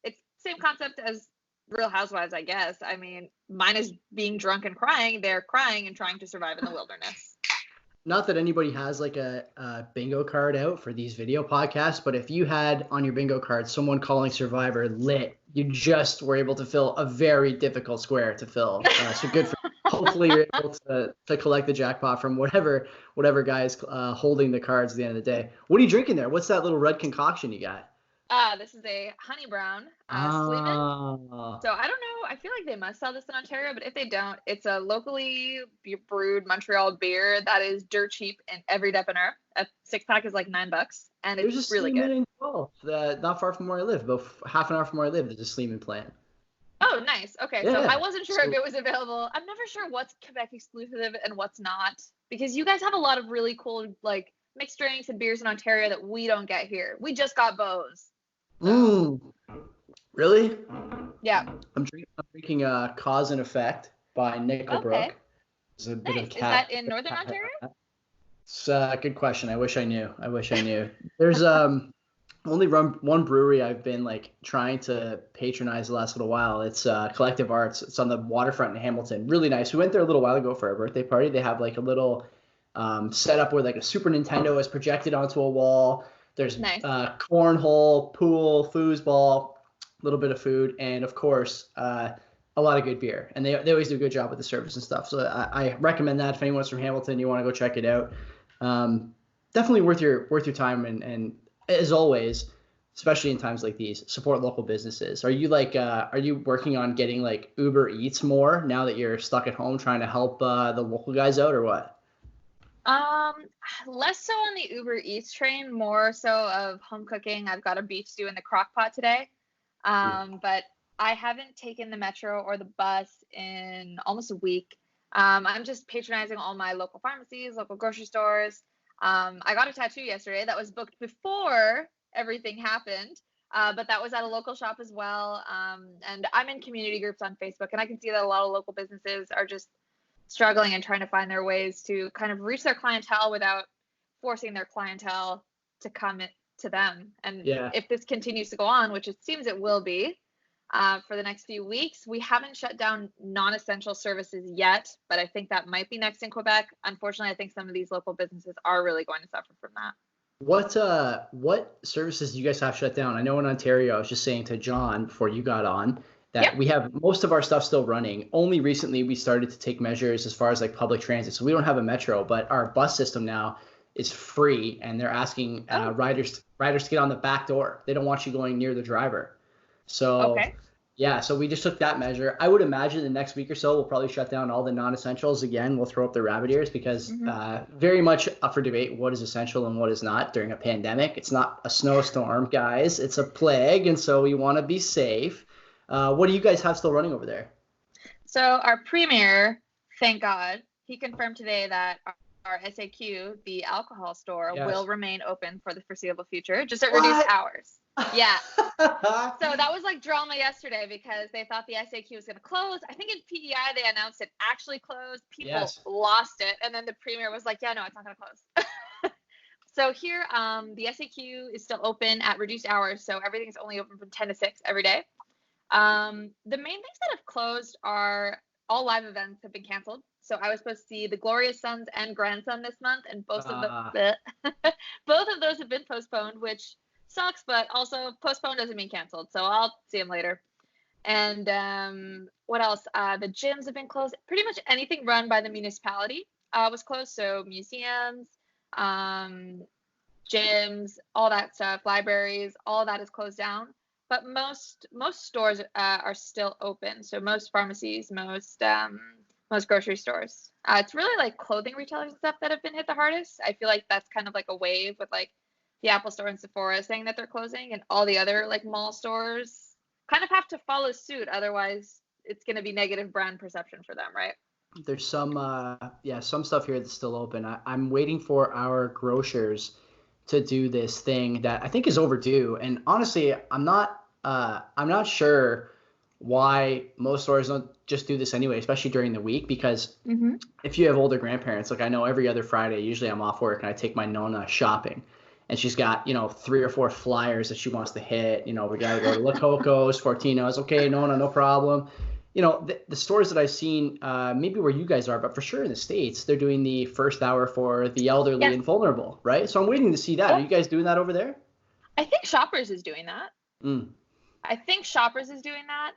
[SPEAKER 3] It's the same concept as Real Housewives, I guess. I mean, mine is being drunk and crying. They're crying and trying to survive in the wilderness.
[SPEAKER 2] Not that anybody has like a bingo card out for these video podcasts, but if you had on your bingo card someone calling Survivor lit, you just were able to fill a very difficult square to fill. So good for you. Hopefully you're able to collect the jackpot from whatever guy is holding the cards at the end of the day. What are you drinking there? What's that little red concoction you got?
[SPEAKER 3] This is a honey brown Sleeman. So I don't know. I feel like they must sell this in Ontario, but if they don't, it's a locally brewed Montreal beer that is dirt cheap in every depanneur. A 6-pack is like $9, and it's really good.
[SPEAKER 2] Not far from where I live, about half an hour from where I live. There's a Sleeman plant.
[SPEAKER 3] Oh, nice. Okay, yeah. So I wasn't sure if it was available. I'm never sure what's Quebec exclusive and what's not, because you guys have a lot of really cool like mixed drinks and beers in Ontario that we don't get here. We just got Bose.
[SPEAKER 2] So. Really?
[SPEAKER 3] Yeah.
[SPEAKER 2] I'm drinking Cause and Effect by Nickelbrook.
[SPEAKER 3] Okay.
[SPEAKER 2] It's a bit of
[SPEAKER 3] Is that in Northern Ontario?
[SPEAKER 2] It's a good question. I wish I knew. There's only one brewery I've been like trying to patronize the last little while. It's Collective Arts. It's on the waterfront in Hamilton. Really nice. We went there a little while ago for our birthday party. They have like a little setup where like a Super Nintendo is projected onto a wall. There's cornhole, pool, foosball, a little bit of food, and of course, a lot of good beer. And they always do a good job with the service and stuff. So I recommend that if anyone's from Hamilton, you want to go check it out. Definitely worth your time. And as always, especially in times like these, support local businesses. Are you working on getting like Uber Eats more now that you're stuck at home trying to help the local guys out, or what?
[SPEAKER 3] Less so on the Uber Eats train, more so of home cooking. I've got a beef stew in the crock pot today. But I haven't taken the metro or the bus in almost a week. I'm just patronizing all my local pharmacies, local grocery stores. I got a tattoo yesterday that was booked before everything happened. But that was at a local shop as well. And I'm in community groups on Facebook, and I can see that a lot of local businesses are just struggling and trying to find their ways to kind of reach their clientele without forcing their clientele to come to them. And if this continues to go on, which it seems it will be for the next few weeks, we haven't shut down non-essential services yet, but I think that might be next in Quebec. Unfortunately, I think some of these local businesses are really going to suffer from that.
[SPEAKER 2] What services do you guys have shut down? I know in Ontario, I was just saying to John before you got on that we have most of our stuff still running. Only recently we started to take measures as far as like public transit. So we don't have a metro, but our bus system now is free, and they're asking riders to get on the back door. They don't want you going near the driver. So so we just took that measure. I would imagine the next week or so we'll probably shut down all the non-essentials again. We'll throw up the rabbit ears because very much up for debate what is essential and what is not during a pandemic. It's not a snowstorm, guys. It's a plague, and so we want to be safe. What do you guys have still running over there?
[SPEAKER 3] So our premier, thank God, he confirmed today that our SAQ, the alcohol store, will remain open for the foreseeable future, just at reduced hours. Yeah. So that was like drama yesterday because they thought the SAQ was going to close. I think in PEI they announced it actually closed. People lost it. And then the premier was like, yeah, no, it's not going to close. So here, the SAQ is still open at reduced hours. So everything's only open from 10 to 6 every day. The main things that have closed are all live events have been canceled. So I was supposed to see the Glorious Sons and Grandson this month, and both of those have been postponed, which sucks, but also postponed doesn't mean canceled. So I'll see them later. And what else? The gyms have been closed. Pretty much anything run by the municipality was closed. So museums, gyms, all that stuff, libraries, all that is closed down. But most stores are still open. So most pharmacies, most grocery stores. It's really like clothing retailers and stuff that have been hit the hardest. I feel like that's kind of like a wave with like the Apple Store and Sephora saying that they're closing, and all the other like mall stores kind of have to follow suit. Otherwise, it's going to be negative brand perception for them, right?
[SPEAKER 2] There's some stuff here that's still open. I'm waiting for our grocers to do this thing that I think is overdue. And honestly, I'm not sure why most stores don't just do this anyway, especially during the week, because if you have older grandparents, like I know every other Friday, usually I'm off work and I take my Nona shopping, and she's got, 3 or 4 flyers that she wants to hit. We got to go to La Coco's, Fortino's. Okay, Nona, no problem. The stores that I've seen, maybe where you guys are, but for sure in the States, they're doing the first hour for the elderly and vulnerable, right? So I'm waiting to see that. Are you guys doing that over there?
[SPEAKER 3] I think Shoppers is doing that. I think Shoppers is doing that.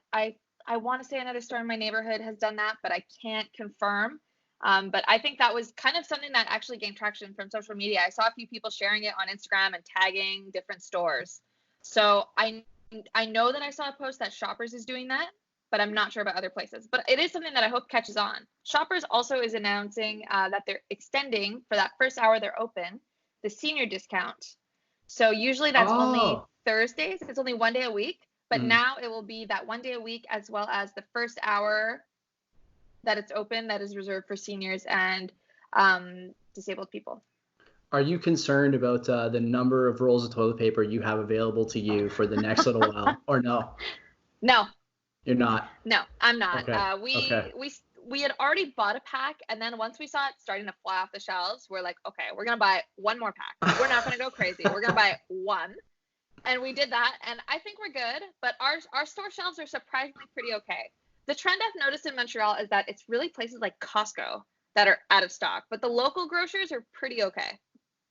[SPEAKER 3] I want to say another store in my neighborhood has done that, but I can't confirm. But I think that was kind of something that actually gained traction from social media. I saw a few people sharing it on Instagram and tagging different stores. So I know that I saw a post that Shoppers is doing that, but I'm not sure about other places. But it is something that I hope catches on. Shoppers also is announcing that they're extending, for that first hour they're open, the senior discount. So usually that's only Thursdays. It's only one day a week. But now it will be that one day a week, as well as the first hour that it's open that is reserved for seniors and disabled people.
[SPEAKER 2] Are you concerned about the number of rolls of toilet paper you have available to you for the next little while, or no?
[SPEAKER 3] No.
[SPEAKER 2] You're not?
[SPEAKER 3] No, I'm not.
[SPEAKER 2] Okay.
[SPEAKER 3] We had already bought a pack, and then once we saw it starting to fly off the shelves, we're like, okay, we're going to buy one more pack. We're not going to go crazy. We're going to buy one. And we did that, and I think we're good, but our store shelves are surprisingly pretty okay. The trend I've noticed in Montreal is that it's really places like Costco that are out of stock, but the local grocers are pretty okay.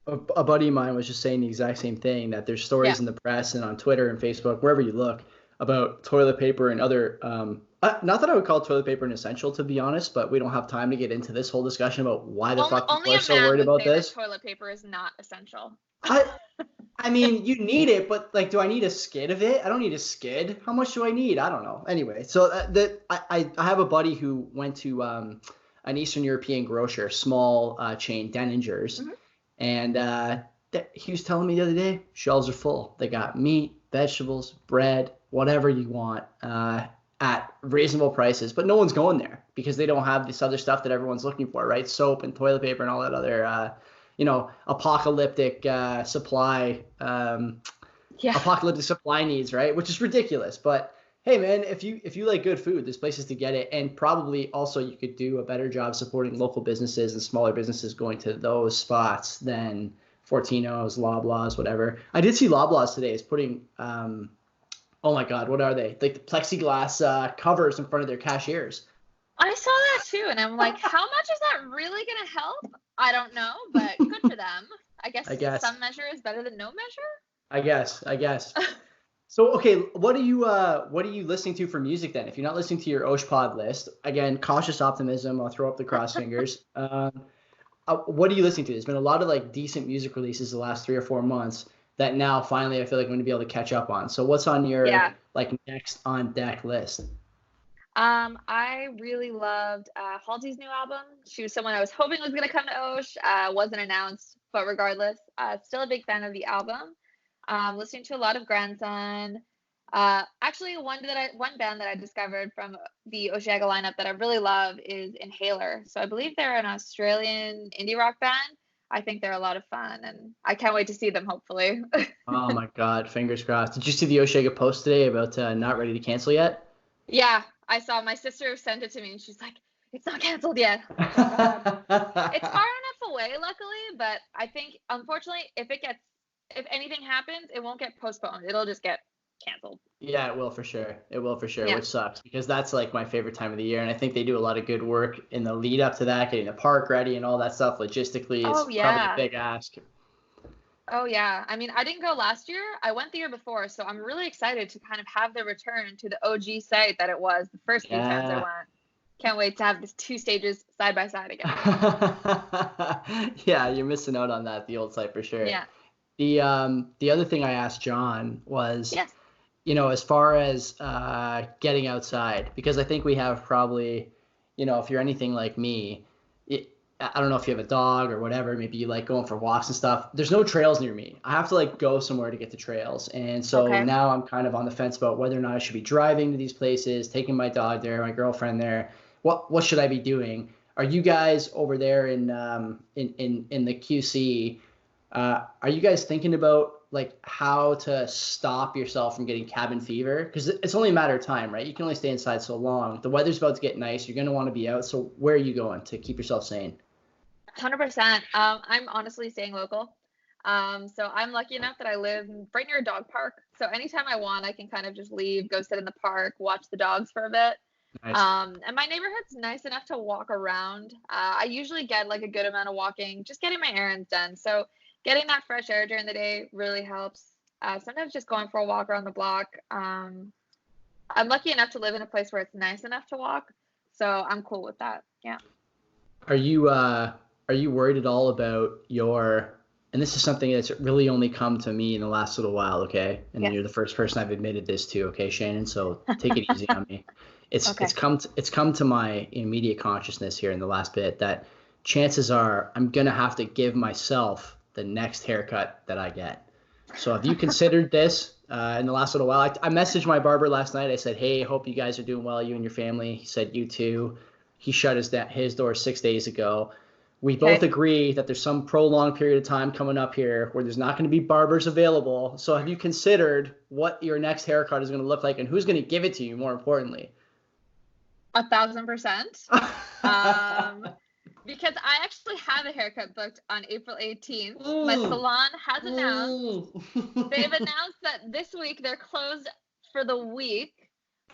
[SPEAKER 2] A buddy of mine was just saying the exact same thing, that there's stories in the press and on Twitter and Facebook, wherever you look, about toilet paper and other not that I would call toilet paper an essential, to be honest, but we don't have time to get into this whole discussion about why the fuck people are so worried about this.
[SPEAKER 3] Toilet paper is not essential.
[SPEAKER 2] I mean, you need it, but like, do I need a skid of it? I don't need a skid. How much do I need? I don't know. Anyway, so I have a buddy who went to an Eastern European grocer, small chain, Denninger's, and he was telling me the other day, shelves are full. They got meat, vegetables, bread, whatever you want, at reasonable prices, but no one's going there because they don't have this other stuff that everyone's looking for, right? Soap and toilet paper and all that other apocalyptic supply
[SPEAKER 3] Yeah.
[SPEAKER 2] apocalyptic supply needs, right? Which is ridiculous. But hey, man, if you like good food, there's places to get it, and probably also you could do a better job supporting local businesses and smaller businesses going to those spots than Fortino's, Loblaws, whatever. I did see Loblaws today is putting, oh my God, what are they? Like the plexiglass covers in front of their cashiers.
[SPEAKER 3] I saw that too, and I'm like, how much is that really gonna help? I don't know, but good for them. I guess
[SPEAKER 2] I guess.
[SPEAKER 3] some measure is better than no measure.
[SPEAKER 2] I guess. So okay, what are you listening to for music then? If you're not listening to your Osh Pod list, again, cautious optimism. I'll throw up the cross fingers. What are you listening to? There's been a lot of like decent music releases the last 3 or 4 months that now finally I feel like I'm going to be able to catch up on. So what's on your like next on deck list?
[SPEAKER 3] I really loved Halsey's new album. She was someone I was hoping was gonna come to Osh. Wasn't announced, but regardless, still a big fan of the album. Listening to a lot of Grandson. Actually, one band that I discovered from the Osheaga lineup that I really love is Inhaler. So I believe they're an Australian indie rock band. I think they're a lot of fun, and I can't wait to see them, hopefully.
[SPEAKER 2] Oh my God, fingers crossed. Did you see the Osheaga post today about not ready to cancel yet?
[SPEAKER 3] Yeah, I saw. My sister sent it to me, and she's like, "It's not canceled yet." It's far enough away, luckily, but I think, unfortunately, if anything happens, it won't get postponed. It'll just get canceled.
[SPEAKER 2] Yeah, it will for sure.
[SPEAKER 3] Yeah.
[SPEAKER 2] Which sucks because that's like my favorite time of the year, and I think they do a lot of good work in the lead up to that, getting the park ready and all that stuff. Logistically, it's probably a big ask.
[SPEAKER 3] Oh yeah, I mean, I didn't go last year. I went the year before, so I'm really excited to kind of have the return to the OG site that it was the first few times I went. Can't wait to have the 2 stages side by side again.
[SPEAKER 2] Yeah, you're missing out on that, the old site for sure.
[SPEAKER 3] Yeah.
[SPEAKER 2] The other thing I asked John was,
[SPEAKER 3] Yes.
[SPEAKER 2] As far as getting outside, because I think we have probably, if you're anything like me, I don't know if you have a dog or whatever, maybe you like going for walks and stuff. There's no trails near me. I have to like go somewhere to get to trails. And so now I'm kind of on the fence about whether or not I should be driving to these places, taking my dog there, my girlfriend there. What should I be doing? Are you guys over there in the QC? Are you guys thinking about like how to stop yourself from getting cabin fever? Because it's only a matter of time, right? You can only stay inside so long. The weather's about to get nice. You're going to want to be out. So where are you going to keep yourself sane?
[SPEAKER 3] 100%. I'm honestly staying local. So I'm lucky enough that I live right near a dog park. So anytime I want, I can kind of just leave, go sit in the park, watch the dogs for a bit. Nice. And my neighborhood's nice enough to walk around. I usually get like a good amount of walking, just getting my errands done. So getting that fresh air during the day really helps. Sometimes just going for a walk around the block. I'm lucky enough to live in a place where it's nice enough to walk. So I'm cool with that. Yeah.
[SPEAKER 2] Are you worried at all about and this is something that's really only come to me in the last little while, okay? And You're the first person I've admitted this to, okay, Shannon? So take it easy on me. It's come to my immediate consciousness here in the last bit that chances are I'm gonna have to give myself the next haircut that I get. So have you considered this in the last little while? I messaged my barber last night. I said, hey, hope you guys are doing well, you and your family. He said, you too. He shut his door 6 days ago. We both agree that there's some prolonged period of time coming up here where there's not going to be barbers available. So have you considered what your next haircut is going to look like and who's going to give it to you, more importantly?
[SPEAKER 3] 1,000%. Because I actually have a haircut booked on April 18th. My salon has announced. They've announced that this week they're closed for the week,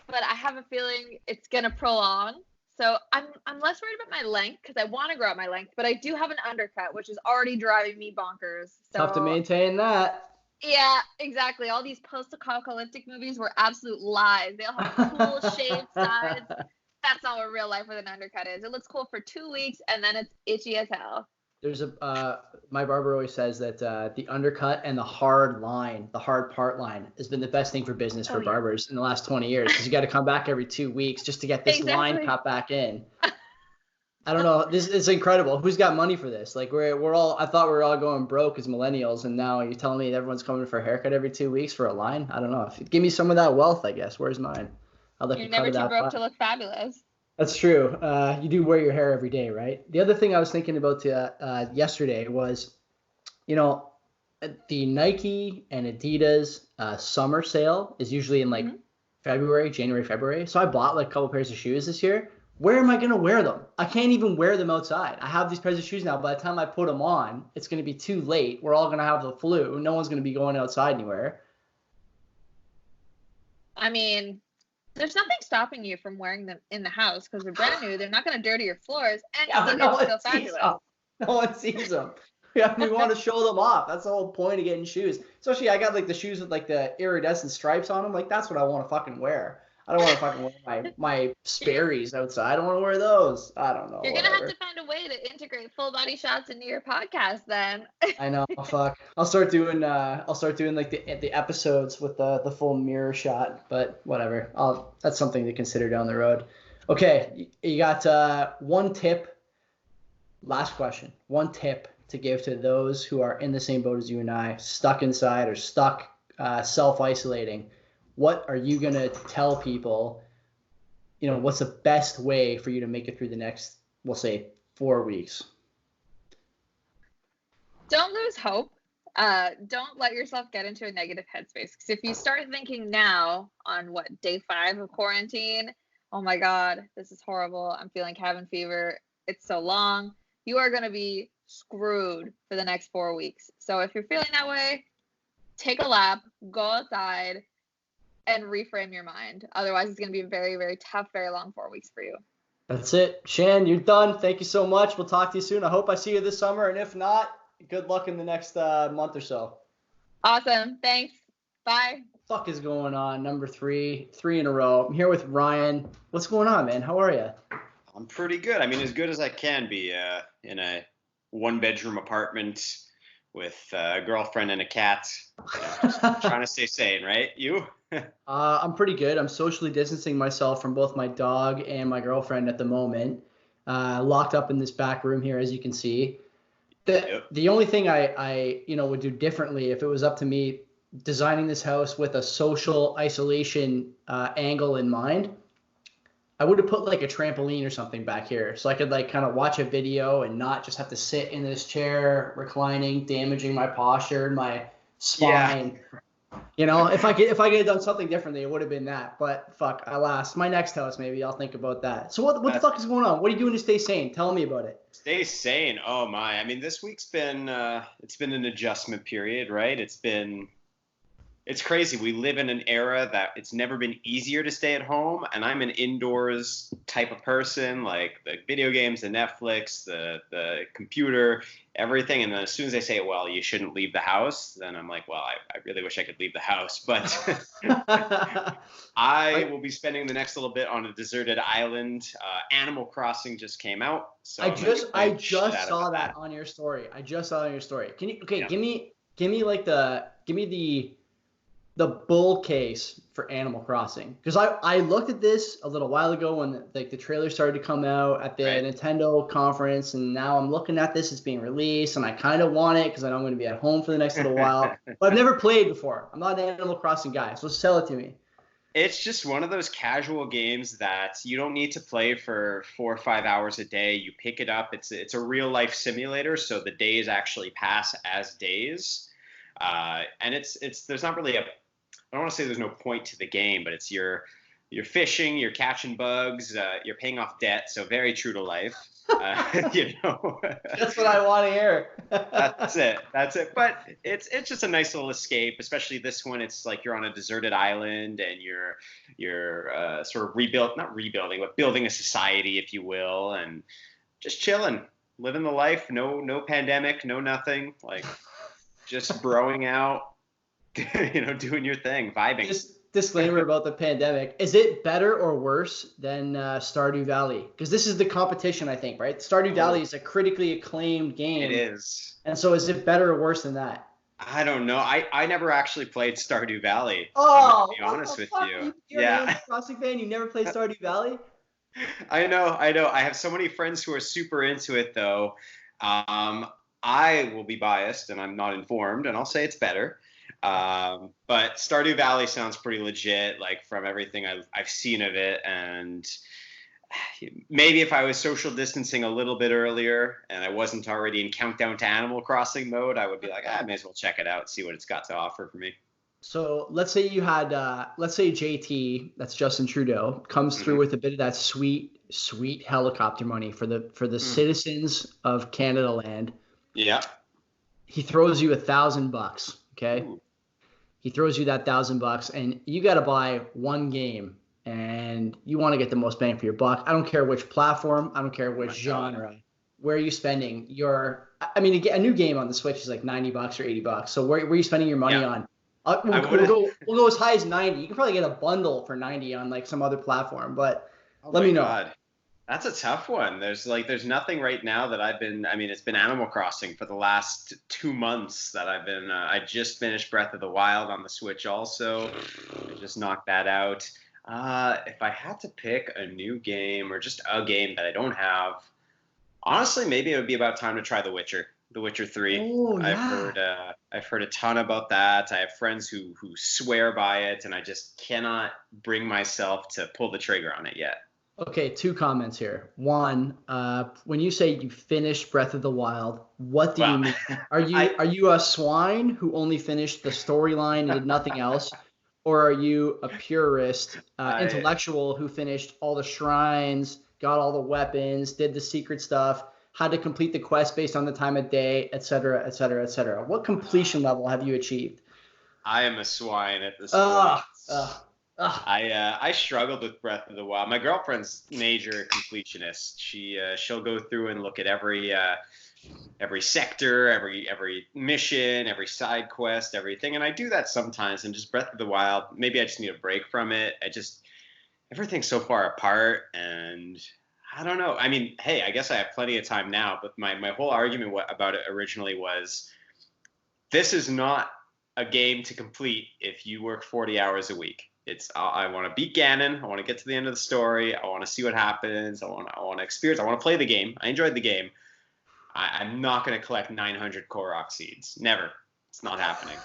[SPEAKER 3] but I have a feeling it's going to prolong. So I'm less worried about my length because I want to grow out my length, but I do have an undercut, which is already driving me bonkers. So,
[SPEAKER 2] tough to maintain that.
[SPEAKER 3] Yeah, exactly. All these post-apocalyptic movies were absolute lies. They all have cool shaved sides. That's not what real life with an undercut is. It looks cool for 2 weeks and then it's itchy as hell.
[SPEAKER 2] There's my barber always says that the undercut and the hard part line has been the best thing for business for barbers in the last 20 years because you got to come back every 2 weeks just to get this line cut back in. I don't know. This is incredible. Who's got money for this? Like I thought we were all going broke as millennials, and now you're telling me everyone's coming for a haircut every 2 weeks for a line? I don't know. Give me some of that wealth, I guess. Where's mine?
[SPEAKER 3] You're never too broke to look fabulous.
[SPEAKER 2] That's true. You do wear your hair every day, right? The other thing I was thinking about yesterday was, the Nike and Adidas summer sale is usually in like January, February. So I bought like a couple pairs of shoes this year. Where am I going to wear them? I can't even wear them outside. I have these pairs of shoes now. By the time I put them on, it's going to be too late. We're all going to have the flu. No one's going to be going outside anywhere.
[SPEAKER 3] I mean, there's nothing stopping you from wearing them in the house because they're brand new. They're not going to dirty your floors, and
[SPEAKER 2] Yeah, but
[SPEAKER 3] you're going to feel fabulous.
[SPEAKER 2] No one sees them. Yeah, we want to show them off. That's the whole point of getting shoes. Especially, I got like the shoes with like the iridescent stripes on them. Like that's what I want to fucking wear. I don't want to fucking wear my Sperry's outside. I don't want to wear those. I don't know.
[SPEAKER 3] You're gonna have to find a way to integrate full body shots into your podcast then.
[SPEAKER 2] I know. Fuck. I'll start doing like the episodes with the full mirror shot. But whatever. That's something to consider down the road. Okay, you got one tip. Last question. One tip to give to those who are in the same boat as you and I, stuck inside or stuck self-isolating. What are you going to tell people, what's the best way for you to make it through the next, we'll say, 4 weeks?
[SPEAKER 3] Don't lose hope. Don't let yourself get into a negative headspace. Because if you start thinking now on day 5 of quarantine, oh my God, this is horrible. I'm feeling cabin fever. It's so long. You are going to be screwed for the next 4 weeks. So if you're feeling that way, take a lap, go outside, and reframe your mind. Otherwise, it's going to be a very, very tough, very long 4 weeks for you.
[SPEAKER 2] That's it. Shan, you're done. Thank you so much. We'll talk to you soon. I hope I see you this summer. And if not, good luck in the next month or so.
[SPEAKER 3] Awesome. Thanks. Bye.
[SPEAKER 2] What the fuck is going on? Number 3 in a row. I'm here with Ryan. What's going on, man? How are you?
[SPEAKER 4] I'm pretty good. I mean, as good as I can be in a 1-bedroom apartment with a girlfriend and a cat. Just trying to stay sane, right? You?
[SPEAKER 2] I'm pretty good. I'm socially distancing myself from both my dog and my girlfriend at the moment. Locked up in this back room here, as you can see. The only thing I would do differently if it was up to me, designing this house with a social isolation angle in mind, I would have put like a trampoline or something back here so I could like kind of watch a video and not just have to sit in this chair reclining, damaging my posture and my spine. Yeah. If I could have done something differently, it would have been that. But fuck, alas, my next house maybe I'll think about that. So what the fuck is going on? What are you doing to stay sane? Tell me about it.
[SPEAKER 4] Stay sane. Oh my! I mean, this week's been it's been an adjustment period, right? It's crazy. We live in an era that it's never been easier to stay at home, and I'm an indoors type of person, like the video games, the Netflix, the computer, everything. And then as soon as they say, well, you shouldn't leave the house, then I'm like, well, I really wish I could leave the house. But I will be spending the next little bit on a deserted island. Animal Crossing just came out. So
[SPEAKER 2] I just saw that on your story. Can you give me the bull case for Animal Crossing, because I looked at this a little while ago when the trailer started to come out at the Nintendo conference, and now I'm looking at this, it's being released, and I kind of want it because I know I'm going to be at home for the next little while, but I've never played before. I'm not an Animal Crossing guy, so sell it to me.
[SPEAKER 4] It's just one of those casual games that you don't need to play for 4 or 5 hours a day. You pick it up. It's a real life simulator, so the days actually pass as days, and there's not really I don't want to say there's no point to the game, but it's you're fishing, you're catching bugs, you're paying off debt, so very true to life.
[SPEAKER 2] That's what I want to hear.
[SPEAKER 4] That's it. But it's just a nice little escape, especially this one. It's like you're on a deserted island and you're sort of not rebuilding, but building a society, if you will, and just chilling, living the life. No pandemic, no nothing. Like just broing out. Doing your thing, vibing.
[SPEAKER 2] Just disclaimer about the pandemic. Is it better or worse than Stardew Valley? Because this is the competition, I think, right? Stardew Valley is a critically acclaimed game.
[SPEAKER 4] It is.
[SPEAKER 2] And so is it better or worse than that?
[SPEAKER 4] I don't know. I never actually played Stardew Valley.
[SPEAKER 2] Oh,
[SPEAKER 4] to be honest with you.
[SPEAKER 2] You're an Animal Crossing fan? You never played Stardew Valley?
[SPEAKER 4] I know. I have so many friends who are super into it, though. I will be biased, and I'm not informed, and I'll say it's better. But Stardew Valley sounds pretty legit, like from everything I've seen of it, and maybe if I was social distancing a little bit earlier and I wasn't already in countdown to Animal Crossing mode, I would be like, I may as well check it out, see what it's got to offer for me.
[SPEAKER 2] So let's say you had, let's say JT, that's Justin Trudeau, comes through with a bit of that sweet, sweet helicopter money for the citizens of Canada land.
[SPEAKER 4] Yeah.
[SPEAKER 2] He throws you $1,000. Okay. Ooh. He throws you that $1,000, and you got to buy one game, and you want to get the most bang for your buck. I don't care which platform. I don't care which genre. God. Where are you spending your? I mean, a new game on the Switch is like $90 or $80. So where are you spending your money on? We'll go as high as 90. You can probably get a bundle for 90 on like some other platform, but let me know.
[SPEAKER 4] God. That's a tough one. There's nothing right now that it's been Animal Crossing for the last 2 months that I've been, I just finished Breath of the Wild on the Switch also. I just knocked that out. If I had to pick a new game or just a game that I don't have, honestly, maybe it would be about time to try The Witcher 3.
[SPEAKER 2] Oh, yeah.
[SPEAKER 4] I've heard a ton about that. I have friends who swear by it, and I just cannot bring myself to pull the trigger on it yet.
[SPEAKER 2] Okay, 2 comments here. One, when you say you finished Breath of the Wild, what do you mean? Are you a swine who only finished the storyline and did nothing else? Or are you a purist, intellectual who finished all the shrines, got all the weapons, did the secret stuff, had to complete the quest based on the time of day, et cetera, et cetera, et cetera? What completion level have you achieved?
[SPEAKER 4] I am a swine at this point. I struggled with Breath of the Wild. My girlfriend's major completionist. She'll go through and look at every sector, every mission, every side quest, everything. And I do that sometimes. And just Breath of the Wild, maybe I just need a break from it. Everything's so far apart, and I don't know. I mean, hey, I guess I have plenty of time now. But my whole argument about it originally was, this is not a game to complete if you work 40 hours a week. I want to beat Ganon. I want to get to the end of the story. I want to see what happens. I want to experience. I want to play the game. I enjoyed the game. I'm not going to collect 900 Korok seeds. Never. It's not happening.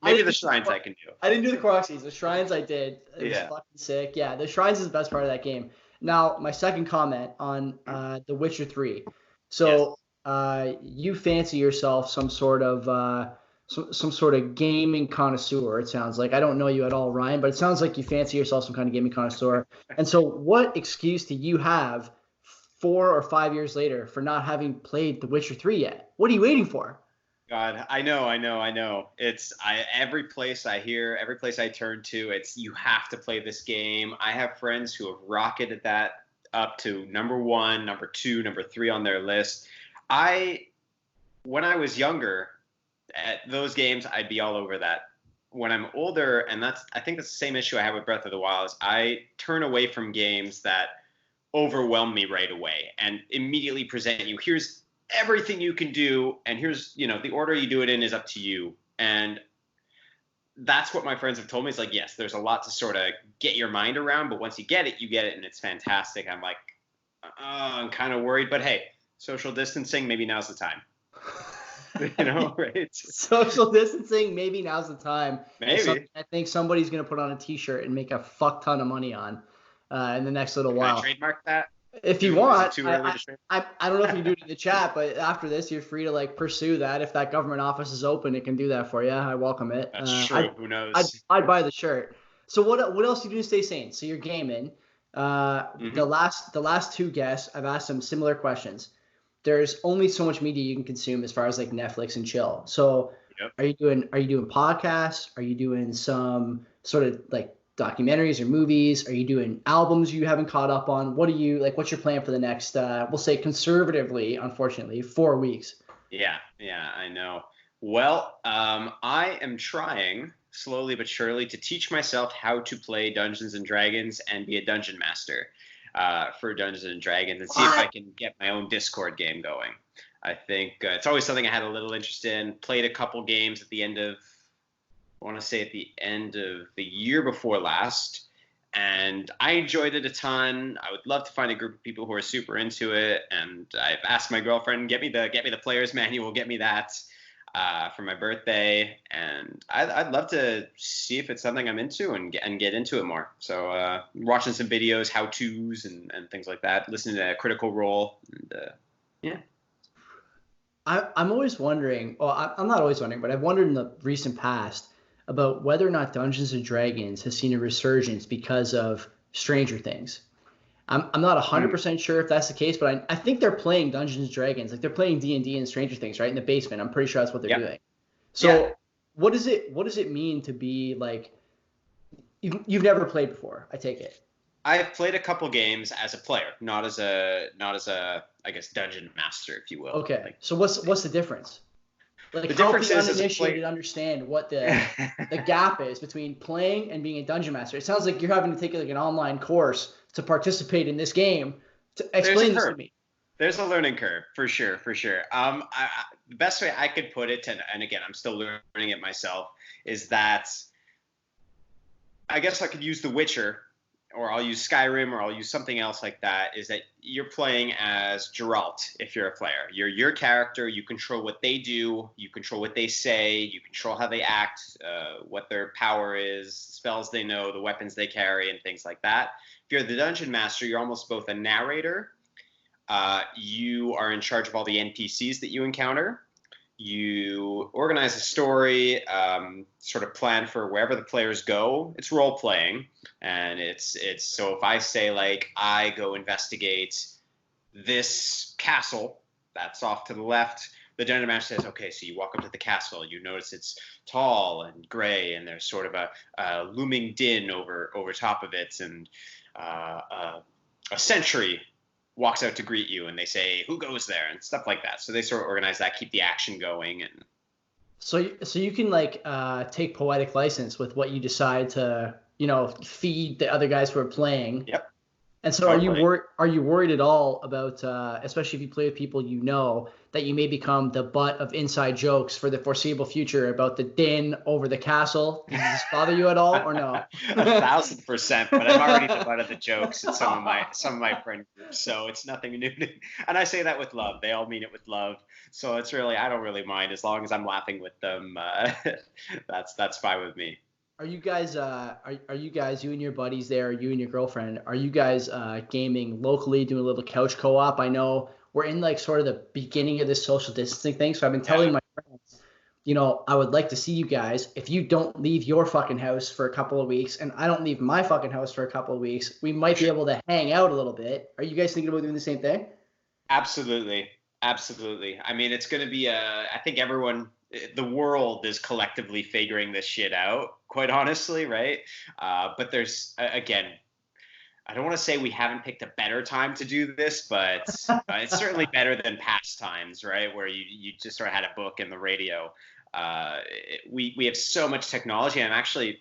[SPEAKER 4] Maybe the shrines I can do.
[SPEAKER 2] I didn't do the Korok seeds. The shrines I did. It was fucking sick. Yeah, the shrines is the best part of that game. Now, my second comment on The Witcher 3. So you fancy yourself some sort of gaming connoisseur, it sounds like. I don't know you at all, Ryan, but it sounds like you fancy yourself some kind of gaming connoisseur. And so what excuse do you have 4 or 5 years later for not having played The Witcher 3 yet? What are you waiting for?
[SPEAKER 4] God, I know. Every place I hear, every place I turn to, it's you have to play this game. I have friends who have rocketed that up to number 1, number 2, number 3 on their list. When I was younger, at those games, I'd be all over that. When I'm older, and I think that's the same issue I have with Breath of the Wild, is I turn away from games that overwhelm me right away and immediately present you, here's everything you can do, and here's, the order you do it in is up to you. And that's what my friends have told me. It's like, yes, there's a lot to sort of get your mind around, but once you get it, and it's fantastic. I'm like, I'm kind of worried, but hey, social distancing, maybe now's the time. Right?
[SPEAKER 2] Social distancing, maybe now's the time.
[SPEAKER 4] Maybe.
[SPEAKER 2] I think somebody's going to put on a T-shirt and make a fuck ton of money on in the next little while.
[SPEAKER 4] Can I trademark that?
[SPEAKER 2] If you want, I don't know if you can do it in the chat, but after this, you're free to pursue that. If that government office is open, it can do that for you. I welcome it.
[SPEAKER 4] That's true. Who knows?
[SPEAKER 2] I'd buy the shirt. So what else do you do to stay sane? So you're gaming. The last 2 guests, I've asked them similar questions. There's only so much media you can consume as far as Netflix and chill. So Are you doing podcasts? Are you doing some sort of documentaries or movies? Are you doing albums you haven't caught up on? What are you what's your plan for the next we'll say conservatively, unfortunately, 4 weeks?
[SPEAKER 4] Yeah, I know. Well, I am trying slowly but surely to teach myself how to play Dungeons and Dragons and be a dungeon master. For Dungeons and Dragons, and see if I can get my own Discord game going. I think it's always something I had a little interest in. Played a couple games at the end of the year before last, and I enjoyed it a ton. I would love to find a group of people who are super into it, and I've asked my girlfriend, get me the player's manual, get me that. for my birthday, and I'd love to see if it's something I'm into and get into it more. So watching some videos, how-tos, and things like that, listening to Critical Role, and yeah.
[SPEAKER 2] I'm always wondering, well, I'm not always wondering, but I've wondered in the recent past about whether or not Dungeons and Dragons has seen a resurgence because of Stranger Things. I'm not 100% sure if that's the case, but I think they're playing Dungeons and Dragons. Like they're playing D&D and Stranger Things, right? In the basement. I'm pretty sure that's what they're doing. So what does it mean to be like, you've never played before, I take it.
[SPEAKER 4] I've played a couple games as a player, not as a I guess dungeon master, if you will.
[SPEAKER 2] Okay.
[SPEAKER 4] Like,
[SPEAKER 2] so what's the difference? Like,
[SPEAKER 4] the
[SPEAKER 2] help
[SPEAKER 4] difference
[SPEAKER 2] the
[SPEAKER 4] is
[SPEAKER 2] uninitiated understand what the gap is between playing and being a dungeon master. It sounds like you're having to take like an online course to participate in this game. To explain this to me.
[SPEAKER 4] There's a learning curve for sure. The best way I could put it, and again, I'm still learning it myself, is that I guess I could use The Witcher, or I'll use Skyrim, or I'll use something else like that, is that you're playing as Geralt if you're a player. You're your character. You control what they do. You control what they say. You control how they act, what their power is, spells they know, the weapons they carry, and things like that. If you're the dungeon master, you're almost both a narrator. You are in charge of all the NPCs that you encounter. You organize a story, sort of plan for wherever the players go. It's role playing, and it's so if I say like I go investigate this castle that's off to the left, the dungeon master says, okay, so you walk up to the castle, you notice it's tall and gray, and there's sort of a looming din over top of it, and a sentry walks out to greet you, and they say, who goes there, and stuff like that. So they sort of organize that, keep the action going. And
[SPEAKER 2] so you can like take poetic license with what you decide to, feed the other guys who are playing.
[SPEAKER 4] Yep.
[SPEAKER 2] And so are you worried at all about, especially if you play with people that you may become the butt of inside jokes for the foreseeable future about the din over the castle? Does this bother you at all, or no?
[SPEAKER 4] 1,000%. But I'm already the butt of the jokes in some of my friend groups, so it's nothing new. And I say that with love. They all mean it with love. So it's really, I don't really mind as long as I'm laughing with them. That's fine with me.
[SPEAKER 2] Are you guys, you and your buddies there, you and your girlfriend, are you guys gaming locally, doing a little couch co-op? I know we're in like sort of the beginning of this social distancing thing, so I've been telling my friends, I would like to see you guys. If you don't leave your fucking house for a couple of weeks, and I don't leave my fucking house for a couple of weeks, we might be able to hang out a little bit. Are you guys thinking about doing the same thing?
[SPEAKER 4] Absolutely. I mean, it's going to be I think the world is collectively figuring this shit out, quite honestly, right? But there's, again, I don't want to say we haven't picked a better time to do this, but it's certainly better than past times, right? Where you just sort of had a book and the radio. We have so much technology. I'm actually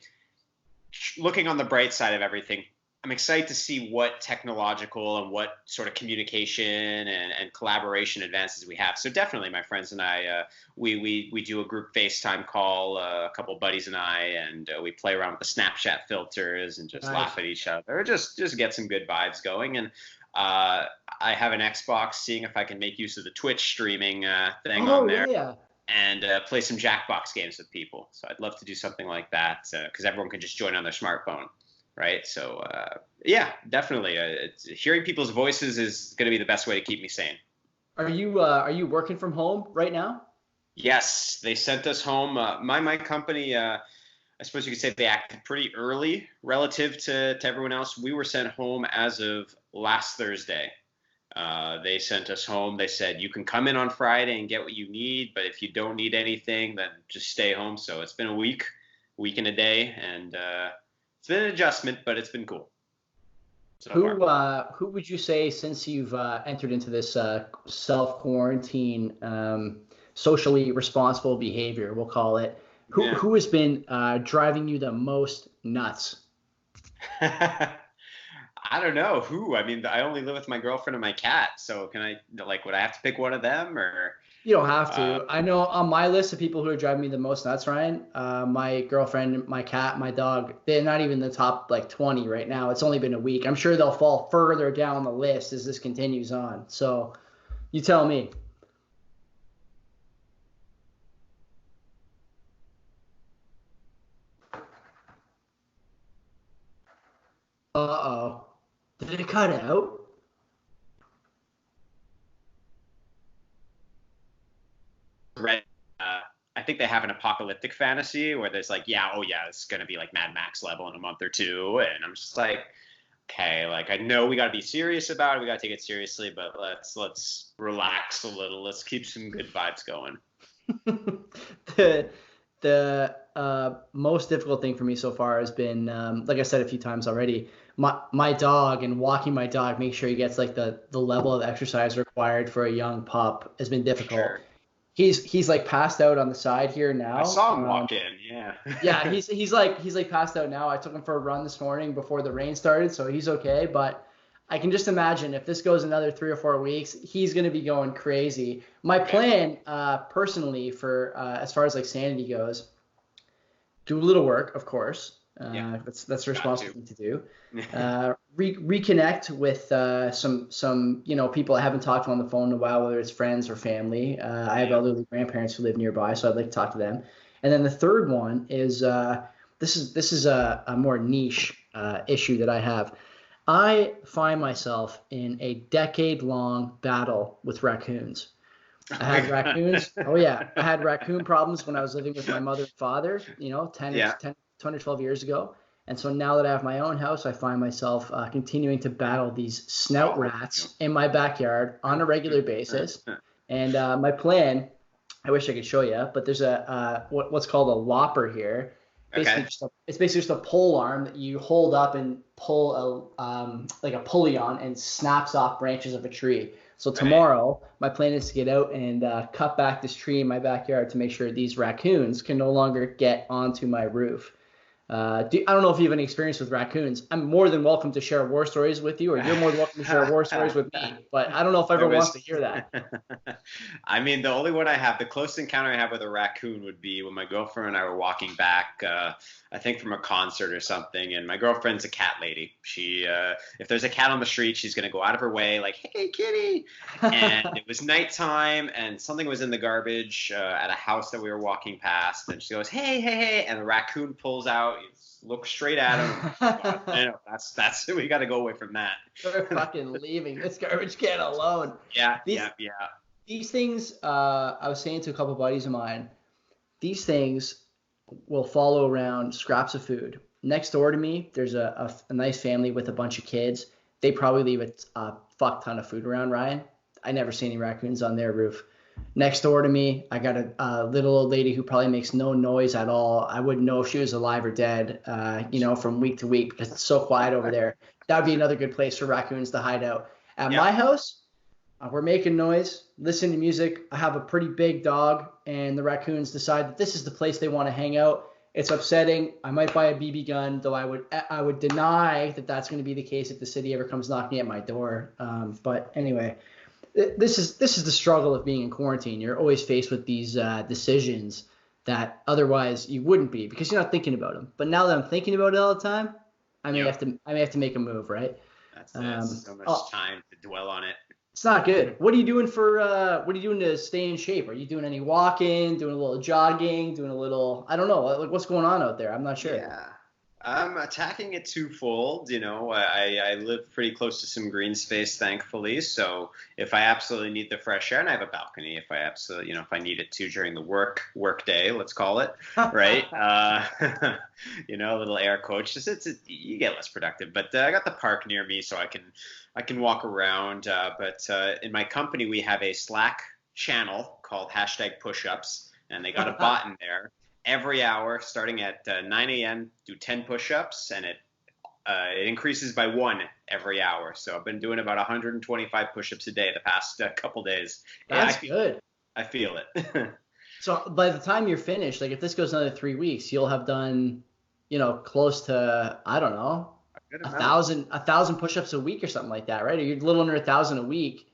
[SPEAKER 4] looking on the bright side of everything. I'm excited to see what technological and what sort of communication and collaboration advances we have. So definitely, my friends and I, we do a group FaceTime call, a couple of buddies and I, and we play around with the Snapchat filters and just laugh at each other, just get some good vibes going. And I have an Xbox, seeing if I can make use of the Twitch streaming thing on there.
[SPEAKER 2] Yeah.
[SPEAKER 4] And play some Jackbox games with people. So I'd love to do something like that because everyone can just join on their smartphone. Right. So, yeah, definitely. Hearing people's voices is going to be the best way to keep me sane.
[SPEAKER 2] Are you working from home right now?
[SPEAKER 4] Yes, they sent us home. My company, I suppose you could say they acted pretty early relative to everyone else. We were sent home as of last Thursday. They sent us home. They said, you can come in on Friday and get what you need, but if you don't need anything, then just stay home. So it's been a week and a day, and it's been an adjustment, but it's been cool.
[SPEAKER 2] Who would you say, since you've entered into this self-quarantine, socially responsible behavior, we'll call it, who has been driving you the most nuts?
[SPEAKER 4] I don't know who. I mean, I only live with my girlfriend and my cat, so would I have to pick one of them, or?
[SPEAKER 2] You don't have to. I know on my list of people who are driving me the most nuts, Ryan, my girlfriend, my cat, my dog, they're not even in the top 20 right now. It's only been a week. I'm sure they'll fall further down the list as this continues on. So you tell me. Uh-oh. Did it cut out?
[SPEAKER 4] Read, I think they have an apocalyptic fantasy where there's like, yeah, oh yeah, it's gonna be like Mad Max level in a month or two, and I'm just like, okay, like I know we got to be serious about it, we got to take it seriously, but let's relax a little, let's keep some good vibes going.
[SPEAKER 2] The most difficult thing for me so far has been, like I said a few times already, my dog and walking my dog, make sure he gets like the level of exercise required for a young pup has been difficult.
[SPEAKER 4] Sure.
[SPEAKER 2] He's like passed out on the side here now.
[SPEAKER 4] I saw him walk in, yeah.
[SPEAKER 2] Yeah, he's like passed out now. I took him for a run this morning before the rain started, so he's okay. But I can just imagine if this goes another 3 or 4 weeks, he's gonna be going crazy. My plan, personally, for as far as like sanity goes, do a little work, of course. That's the responsible thing to do. Reconnect with some people I haven't talked to on the phone in a while, whether it's friends or family. I have elderly grandparents who live nearby, so I'd like to talk to them. And then the third one is this is a more niche issue that I have. I find myself in a decade-long battle with raccoons. I had raccoons. Oh yeah, I had raccoon problems when I was living with my mother and father. 10 or 12 years ago. And so now that I have my own house, I find myself continuing to battle these snout rats in my backyard on a regular basis. And my plan, I wish I could show you, but there's what's called a lopper here. Basically it's basically just a pole arm that you hold up and pull like a pulley on and snaps off branches of a tree. So tomorrow, my plan is to get out and cut back this tree in my backyard to make sure these raccoons can no longer get onto my roof. I don't know if you have any experience with raccoons. I'm more than welcome to share war stories with you, or you're more than welcome to share war stories with me. But I don't know if everyone wants to hear that.
[SPEAKER 4] I mean, the only one I have, the closest encounter I have with a raccoon would be when my girlfriend and I were walking back, I think from a concert or something. And my girlfriend's a cat lady. She, if there's a cat on the street, she's going to go out of her way like, hey, kitty. And it was nighttime and something was in the garbage at a house that we were walking past. And she goes, hey. And the raccoon pulls out. Look straight at him. I know, that's we got to go away from that.
[SPEAKER 2] We're fucking leaving this garbage can alone.
[SPEAKER 4] Yeah.
[SPEAKER 2] These things, I was saying to a couple of buddies of mine, these things will follow around scraps of food. Next door to me, there's a nice family with a bunch of kids. They probably leave a fuck ton of food around, Ryan. I never see any raccoons on their roof. Next door to me, I got a little old lady who probably makes no noise at all. I wouldn't know if she was alive or dead, from week to week because it's so quiet over there. That would be another good place for raccoons to hide out. At my house, we're making noise, listening to music. I have a pretty big dog, and the raccoons decide that this is the place they want to hang out. It's upsetting. I might buy a BB gun, though I would deny that that's going to be the case if the city ever comes knocking at my door. But anyway. This is the struggle of being in quarantine. You're always faced with these decisions that otherwise you wouldn't be because you're not thinking about them. But now that I'm thinking about it all the time, I may have to make a move, right?
[SPEAKER 4] That's so much time to dwell on it.
[SPEAKER 2] It's not good. What are you doing to stay in shape? Are you doing any walking, doing a little jogging, doing a little, I don't know, like what's going on out there? I'm not sure.
[SPEAKER 4] Yeah. I'm attacking it twofold. I live pretty close to some green space, thankfully. So if I absolutely need the fresh air, and I have a balcony, if I need it to during the work day, let's call it, right? A little air coach. You get less productive, but I got the park near me, so I can walk around. But in my company, we have a Slack channel called #pushups, and they got a bot in there. Every hour, starting at 9 a.m., do 10 push-ups, and it increases by 1 every hour. So I've been doing about 125 push-ups a day the past couple days.
[SPEAKER 2] That's good.
[SPEAKER 4] I feel it.
[SPEAKER 2] So by the time you're finished, like if this goes another 3 weeks, you'll have done, close to, I don't know, 1,000 push-ups a week or something like that, right? Or you're a little under 1,000 a week.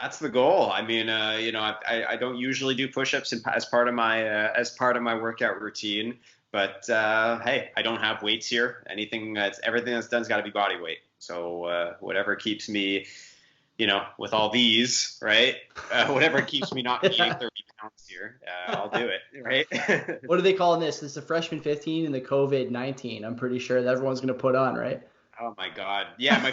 [SPEAKER 4] That's the goal. I mean, I don't usually do push-ups as part of my workout routine, but hey, I don't have weights here. Everything that's done's got to be body weight. So whatever keeps me, with all these, right? Whatever keeps me not gaining 30 pounds here, I'll do it, right?
[SPEAKER 2] What are they calling this? This is the freshman 15 and the COVID-19. I'm pretty sure that everyone's going to put on, right?
[SPEAKER 4] Oh my God. Yeah, my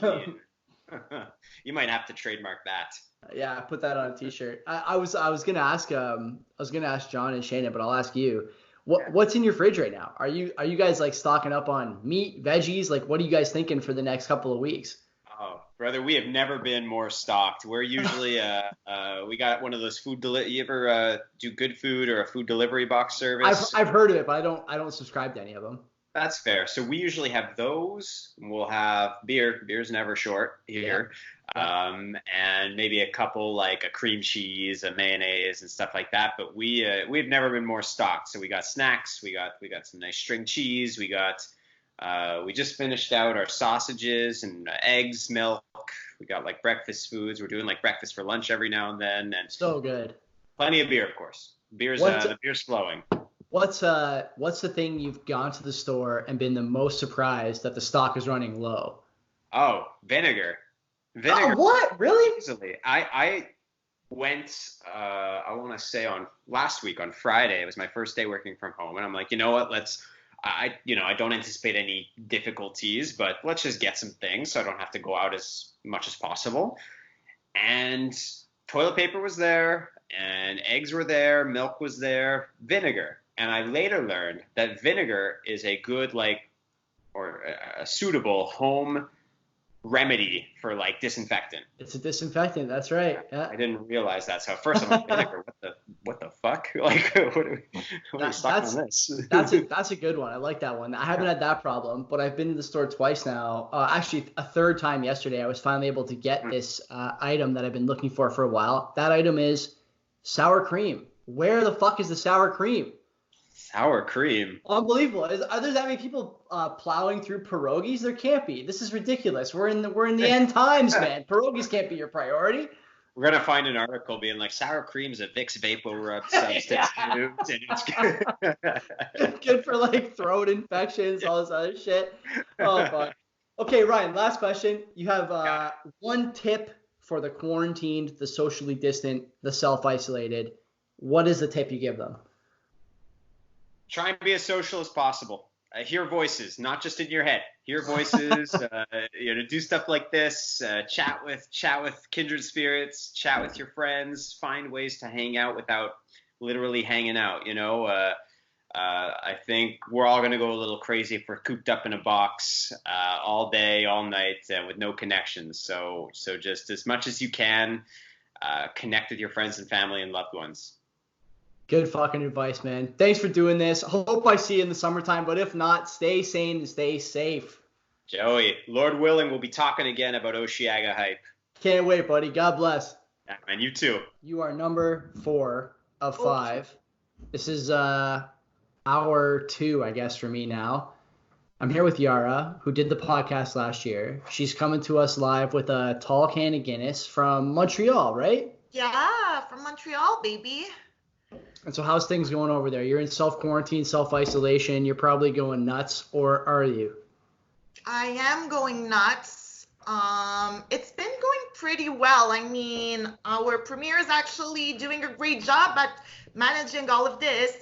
[SPEAKER 4] COVID-19. You might have to trademark that.
[SPEAKER 2] Yeah, put that on a t-shirt. I was gonna ask John and Shayna, but I'll ask you. What's in your fridge right now? Are you guys like stocking up on meat, veggies? Like, what are you guys thinking for the next couple of weeks?
[SPEAKER 4] Oh, brother, we have never been more stocked. We're usually we got one of those you ever do Good Food or a food delivery box service?
[SPEAKER 2] I've heard of it, but I don't subscribe to any of them.
[SPEAKER 4] That's fair. So we usually have those. We'll have beer. Beer's never short here. Yeah. And maybe a couple like a cream cheese, a mayonnaise, and stuff like that. But we've never been more stocked. So we got snacks. We got some nice string cheese. We just finished out our sausages and eggs, milk. We got like breakfast foods. We're doing like breakfast for lunch every now and then. And
[SPEAKER 2] so good.
[SPEAKER 4] Plenty of beer, of course. The beer's flowing.
[SPEAKER 2] What's the thing you've gone to the store and been the most surprised that the stock is running low?
[SPEAKER 4] Oh, vinegar.
[SPEAKER 2] Oh, what? Really?
[SPEAKER 4] Easily. I went, I want to say on last week on Friday. It was my first day working from home. And I'm like, you know what? I don't anticipate any difficulties, but let's just get some things so I don't have to go out as much as possible. And toilet paper was there, and eggs were there, milk was there, vinegar. And I later learned that vinegar is a good, or a suitable home remedy for disinfectant.
[SPEAKER 2] It's a disinfectant. That's right. Yeah.
[SPEAKER 4] I didn't realize that. So at first I'm like, vinegar, what the fuck? What are we stuck on this?
[SPEAKER 2] That's a good one. I like that one. I haven't had that problem, but I've been to the store twice now. Actually, a third time yesterday. I was finally able to get this item that I've been looking for a while. That item is sour cream. Where the fuck is the sour cream?
[SPEAKER 4] Sour cream.
[SPEAKER 2] Unbelievable. Are there that many people plowing through pierogies? There can't be. This is ridiculous. We're in the end times, man. Pierogies can't be your priority.
[SPEAKER 4] We're gonna find an article being like sour cream is a Vicks Vapor Rub substitute, and it's good.
[SPEAKER 2] Good for throat infections, all this other shit. Oh fuck. Okay, Ryan. Last question. You have one tip for the quarantined, the socially distant, the self-isolated. What is the tip you give them?
[SPEAKER 4] Try and be as social as possible. Hear voices, not just in your head. Hear voices. Do stuff like this. Chat with kindred spirits. Chat with your friends. Find ways to hang out without literally hanging out. I think we're all gonna go a little crazy if we're cooped up in a box all day, all night, with no connections. So just as much as you can, connect with your friends and family and loved ones.
[SPEAKER 2] Good fucking advice, man. Thanks for doing this. Hope I see you in the summertime, but if not, stay sane and stay safe.
[SPEAKER 4] Joey, Lord willing, we'll be talking again about Osheaga Hype.
[SPEAKER 2] Can't wait, buddy. God bless.
[SPEAKER 4] Yeah, man, you too.
[SPEAKER 2] You are number 4 of 5. This is hour 2, I guess, for me now. I'm here with Yara, who did the podcast last year. She's coming to us live with a tall can of Guinness from Montreal, right?
[SPEAKER 5] Yeah, from Montreal, baby.
[SPEAKER 2] And so how's things going over there? You're in self-quarantine, self-isolation. You're probably going nuts, or are you?
[SPEAKER 5] I am going nuts. It's been going pretty well. I mean, our premier is actually doing a great job at managing all of this.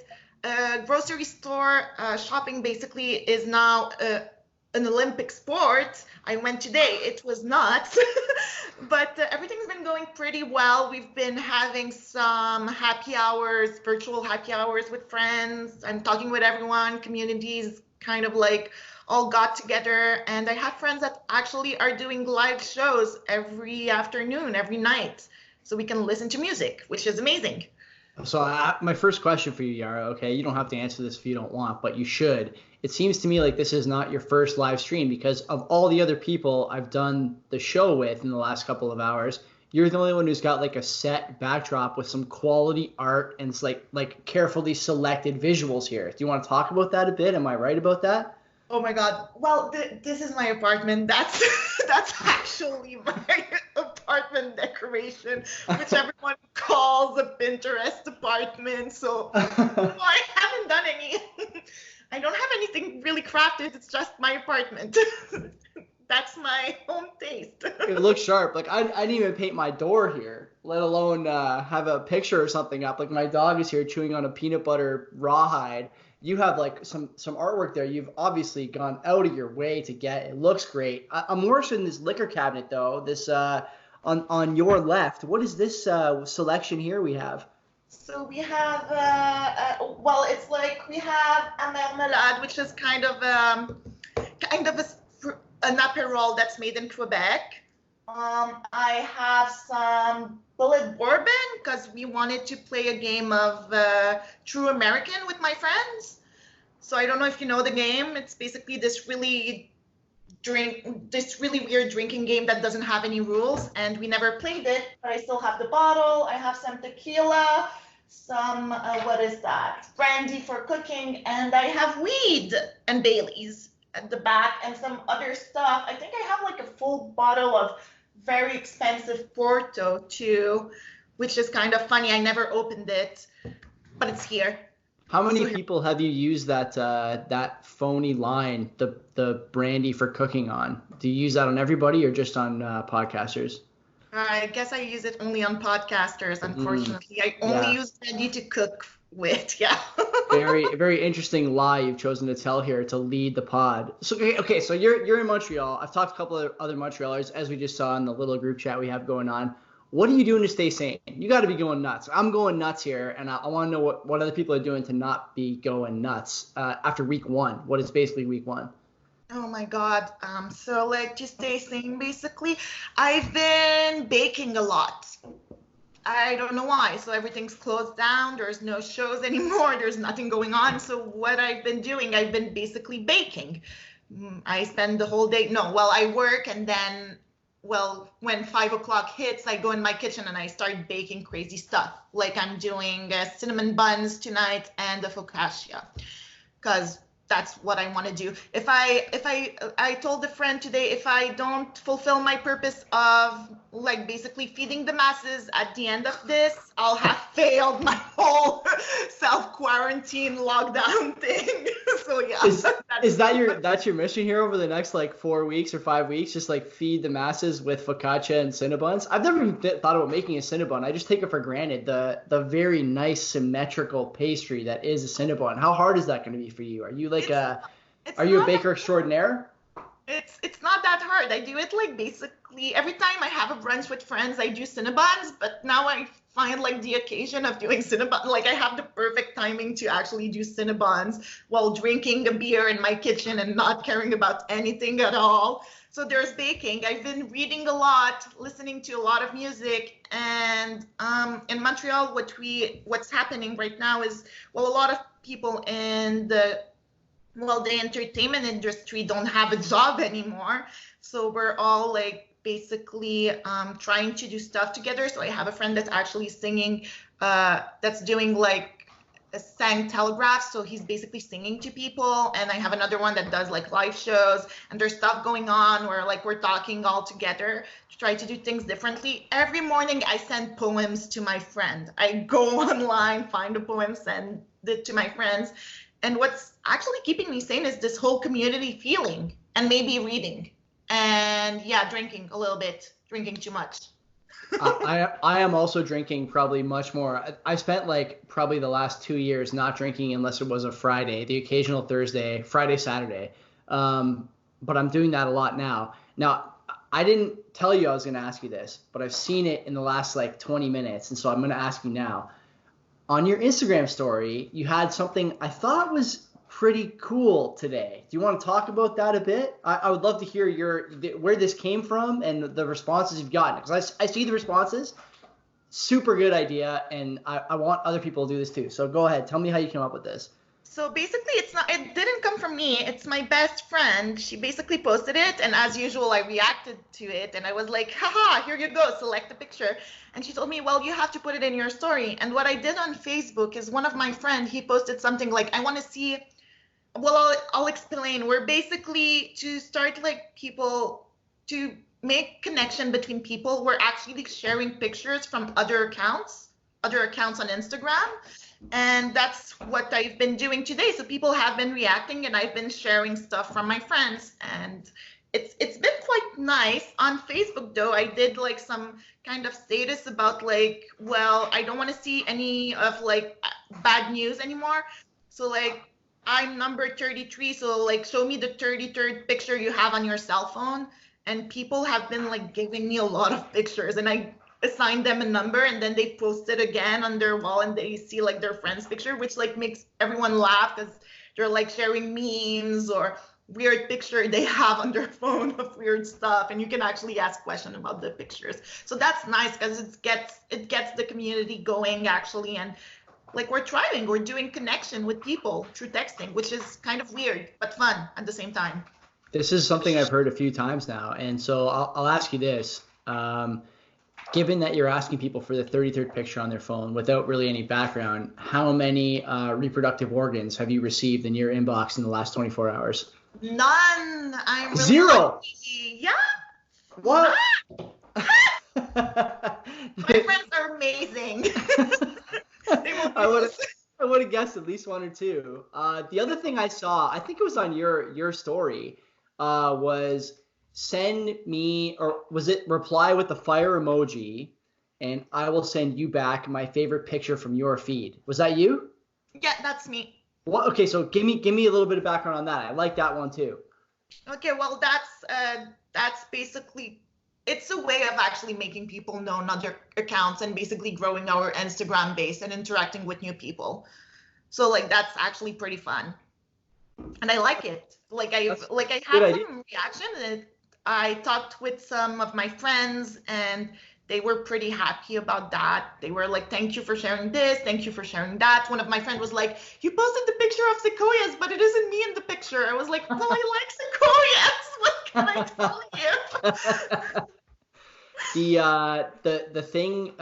[SPEAKER 5] Grocery store shopping basically is now an Olympic sport. I went today. It was nuts. But everything's been going pretty well. We've been having some happy hours, virtual happy hours with friends. I'm talking with everyone. Communities kind of all got together. And I have friends that actually are doing live shows every afternoon, every night. So we can listen to music, which is amazing.
[SPEAKER 2] So my first question for you, Yara, okay, you don't have to answer this if you don't want, but you should. It seems to me like this is not your first live stream because of all the other people I've done the show with in the last couple of hours, you're the only one who's got a set backdrop with some quality art and it's like carefully selected visuals here. Do you want to talk about that a bit? Am I right about that?
[SPEAKER 5] Oh my God. Well, this is my apartment. That's actually my apartment decoration, which everyone calls a Pinterest apartment. So I haven't done any. I don't have anything really crafted. It's just my apartment. That's my home taste.
[SPEAKER 2] It looks sharp. I didn't even paint my door here, let alone have a picture or something up. My dog is here chewing on a peanut butter rawhide. you have like some artwork there. You've obviously gone out of your way to get. It looks great. I'm more interested in this liquor cabinet though. This on your left. What is this selection here we have?
[SPEAKER 5] So we have, well, it's like we have a marmelade, which is kind of an aperol that's made in Quebec. I have some bullet bourbon because we wanted to play a game of True American with my friends. So I don't know if you know the game. It's basically this really weird drinking game that doesn't have any rules, and we never played it, but I still have the bottle. I have some tequila, some what is that, brandy for cooking, and I have weed and Baileys at the back and some other stuff. I think I have like a full bottle of very expensive Porto too, which is kind of funny. I never opened it, but it's here.
[SPEAKER 2] How many people have you used that phony line, the brandy for cooking on? Do you use that on everybody or just on podcasters?
[SPEAKER 5] I guess I use it only on podcasters, unfortunately. I only use brandy to cook with, yeah.
[SPEAKER 2] Very interesting lie you've chosen to tell here to lead the pod. So okay, so you're in Montreal. I've talked to a couple of other Montrealers, as we just saw in the little group chat we have going on. What are you doing to stay sane? You got to be going nuts. I'm going nuts here, and I want to know what other people are doing to not be going nuts after week one. What is basically week one?
[SPEAKER 5] Oh my God. So like to stay sane, basically, I've been baking a lot. I don't know why. So everything's closed down. There's no shows anymore. There's nothing going on. So what I've been doing, I've been basically baking. I spend the whole day. No, well, I work and then, well, when 5 o'clock hits, I go in my kitchen and I start baking crazy stuff. Like I'm doing cinnamon buns tonight and a focaccia, because that's what I want to do. If I told a friend today, if I don't fulfill my purpose of like basically feeding the masses at the end of this, I'll have failed my whole self-quarantine lockdown thing. So yeah.
[SPEAKER 2] Is that's your mission here over the next like 4 weeks or 5 weeks? Just like feed the masses with focaccia and Cinnabons? I've never even thought about making a Cinnabon. I just take it for granted, the very nice symmetrical pastry that is a Cinnabon. How hard is that going to be for you? Are you like are you a baker extraordinaire?
[SPEAKER 5] It's not that hard. I do it like basically every time I have a brunch with friends, I do Cinnabons, but now I find like the occasion of doing Cinnabon, like I have the perfect timing to actually do Cinnabons while drinking a beer in my kitchen and not caring about anything at all. So there's baking. I've been reading a lot, listening to a lot of music, and in Montreal, what's happening right now is, well, a lot of people in the entertainment industry don't have a job anymore. So we're all like basically trying to do stuff together. So I have a friend that's actually singing, that's doing like a sang telegraph. So he's basically singing to people. And I have another one that does like live shows, and there's stuff going on where like we're talking all together to try to do things differently. Every morning I send poems to my friend. I go online, find a poem, send it to my friends. And what's actually keeping me sane is this whole community feeling, and maybe reading, and yeah, drinking a little bit, drinking too much.
[SPEAKER 2] I am also drinking probably much more. I spent like probably the last 2 years not drinking unless it was a Friday, the occasional Thursday, Friday, Saturday. But I'm doing that a lot now. Now, I didn't tell you I was going to ask you this, but I've seen it in the last like 20 minutes. And so I'm going to ask you now. On your Instagram story, you had something I thought was pretty cool today. Do you want to talk about that a bit? I would love to hear where this came from and the responses you've gotten. Because I see the responses. Super good idea, and I want other people to do this too. So go ahead. Tell me how you came up with this.
[SPEAKER 5] So basically, it didn't come from me. It's my best friend. She basically posted it, and as usual, I reacted to it, and I was like, haha, here you go, select the picture. And she told me, well, you have to put it in your story. And what I did on Facebook is one of my friends, he posted something like, I want to see, well, I'll explain. We're basically to start like people to make connection between people. We're actually sharing pictures from other accounts on Instagram. And that's what I've been doing today. So people have been reacting, and I've been sharing stuff from my friends, and it's been quite nice. On Facebook though, I did like some kind of status about like, well, I don't want to see any of like bad news anymore. So like I'm number 33, so like show me the 33rd picture you have on your cell phone. And people have been like giving me a lot of pictures, and I assigned them a number, and then they post it again on their wall, and they see like their friend's picture, which like makes everyone laugh because they're like sharing memes or weird picture they have on their phone of weird stuff, and you can actually ask questions about the pictures. So that's nice because it gets the community going actually, and like we're thriving, we're doing connection with people through texting, which is kind of weird but fun at the same time.
[SPEAKER 2] This is something I've heard a few times now, and so I'll ask you this. Given that you're asking people for the 33rd picture on their phone without really any background, how many reproductive organs have you received in your inbox in the last 24 hours?
[SPEAKER 5] None. I'm really
[SPEAKER 2] 0.
[SPEAKER 5] lucky. Yeah.
[SPEAKER 2] What?
[SPEAKER 5] My friends are amazing. They won't
[SPEAKER 2] I would have guessed at least 1 or 2. The other thing I saw, I think it was on your story, was send me, or was it reply with the fire emoji, and I will send you back my favorite picture from your feed. Was that you?
[SPEAKER 5] Yeah, that's me.
[SPEAKER 2] What? Okay, so give me a little bit of background on that. I like that one too.
[SPEAKER 5] Okay, well that's basically, it's a way of actually making people know other accounts and basically growing our Instagram base and interacting with new people. So like that's actually pretty fun, and I like it. I had some reaction. And I talked with some of my friends, and they were pretty happy about that. They were like, "Thank you for sharing this. Thank you for sharing that." One of my friends was like, "You posted the picture of sequoias, but it isn't me in the picture." I was like, "Well, I like sequoias. What can I tell you?"
[SPEAKER 2] The thing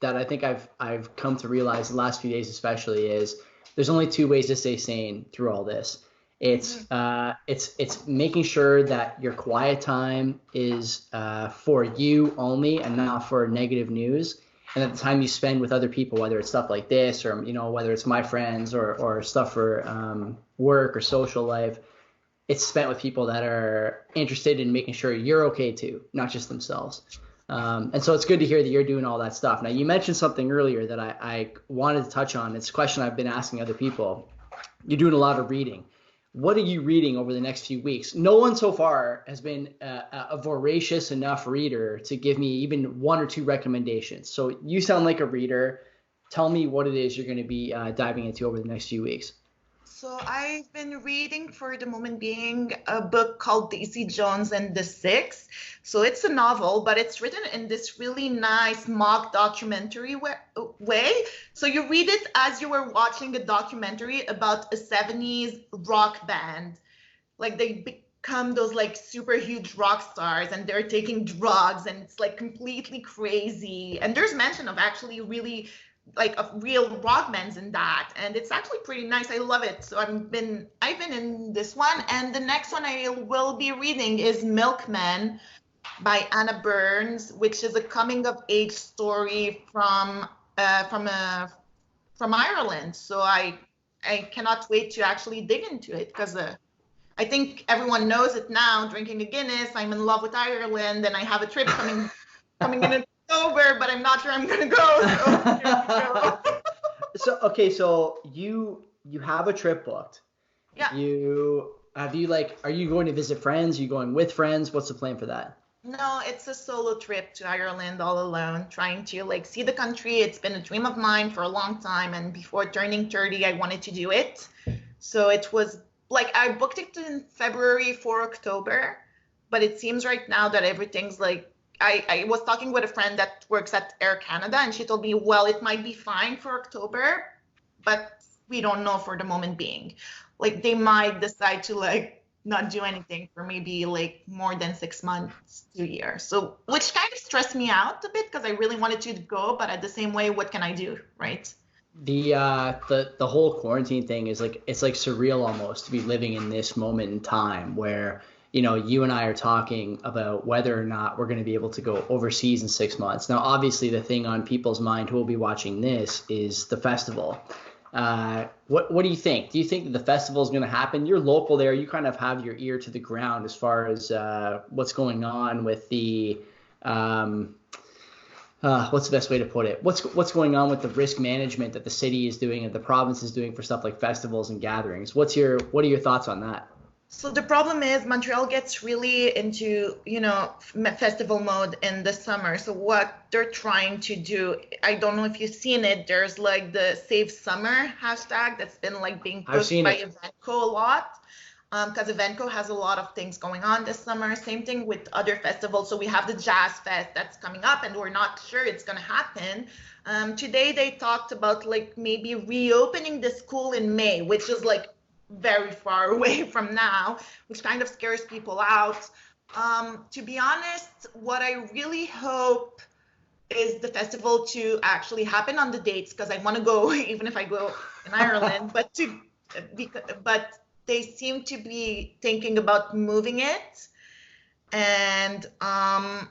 [SPEAKER 2] that I think I've come to realize the last few days especially is there's only 2 ways to stay sane through all this. It's making sure that your quiet time is for you only and not for negative news. And at the time you spend with other people, whether it's stuff like this or whether it's my friends or stuff for work or social life, it's spent with people that are interested in making sure you're okay too, not just themselves. And so it's good to hear that you're doing all that stuff. Now, you mentioned something earlier that I wanted to touch on. It's a question I've been asking other people. You're doing a lot of reading. What are you reading over the next few weeks? No one so far has been a voracious enough reader to give me even 1 or 2 recommendations. So you sound like a reader. Tell me what it is you're going to be diving into over the next few weeks.
[SPEAKER 5] So I've been reading for the moment being a book called Daisy Jones and the Six. So it's a novel, but it's written in this really nice mock documentary way. So you read it as you were watching a documentary about a 70s rock band. Like they become those like super huge rock stars, and they're taking drugs, and it's like completely crazy. And there's mention of actually really like of real rock bands in that, and it's actually pretty nice. I love it. So I've been in this one, and the next one I will be reading is Milkman by Anna Burns, which is a coming of age story from Ireland. So I cannot wait to actually dig into it, because I think everyone knows it now. Drinking a Guinness, I'm in love with Ireland, and I have a trip coming in October, but I'm not sure I'm gonna go. So here we go.
[SPEAKER 2] So you have a trip booked.
[SPEAKER 5] Yeah.
[SPEAKER 2] Are you going to visit friends? Are you going with friends? What's the plan for that?
[SPEAKER 5] No, it's a solo trip to Ireland all alone, trying to like see the country. It's been a dream of mine for a long time, and before turning 30, I wanted to do it. So it was like I booked it in February for October, but it seems right now that everything's like, I was talking with a friend that works at Air Canada, and she told me, well, it might be fine for October, but we don't know for the moment being. Like they might decide to like not do anything for maybe like more than 6 months to a year. So which kind of stressed me out a bit, because I really wanted to go, but at the same way, what can I do, right?
[SPEAKER 2] The whole quarantine thing is like, it's like surreal almost to be living in this moment in time where you and I are talking about whether or not we're going to be able to go overseas in 6 months. Now, obviously, the thing on people's mind who will be watching this is the festival. What do you think? Do you think that the festival is going to happen? You're local there. You kind of have your ear to the ground as far as what's going on with the what's the best way to put it? What's going on with the risk management that the city is doing and the province is doing for stuff like festivals and gatherings? What are your thoughts on that?
[SPEAKER 5] So the problem is Montreal gets really into, festival mode in the summer. So what they're trying to do, I don't know if you've seen it, there's like the Save Summer hashtag that's been like being pushed by Evenco a lot. Because Evenco has a lot of things going on this summer. Same thing with other festivals. So we have the Jazz Fest that's coming up and we're not sure it's going to happen. Today they talked about like maybe reopening the school in May, which is like very far away from now, which kind of scares people out. To be honest, what I really hope is the festival to actually happen on the dates, because I want to go even if I go in Ireland, but they seem to be thinking about moving it. And I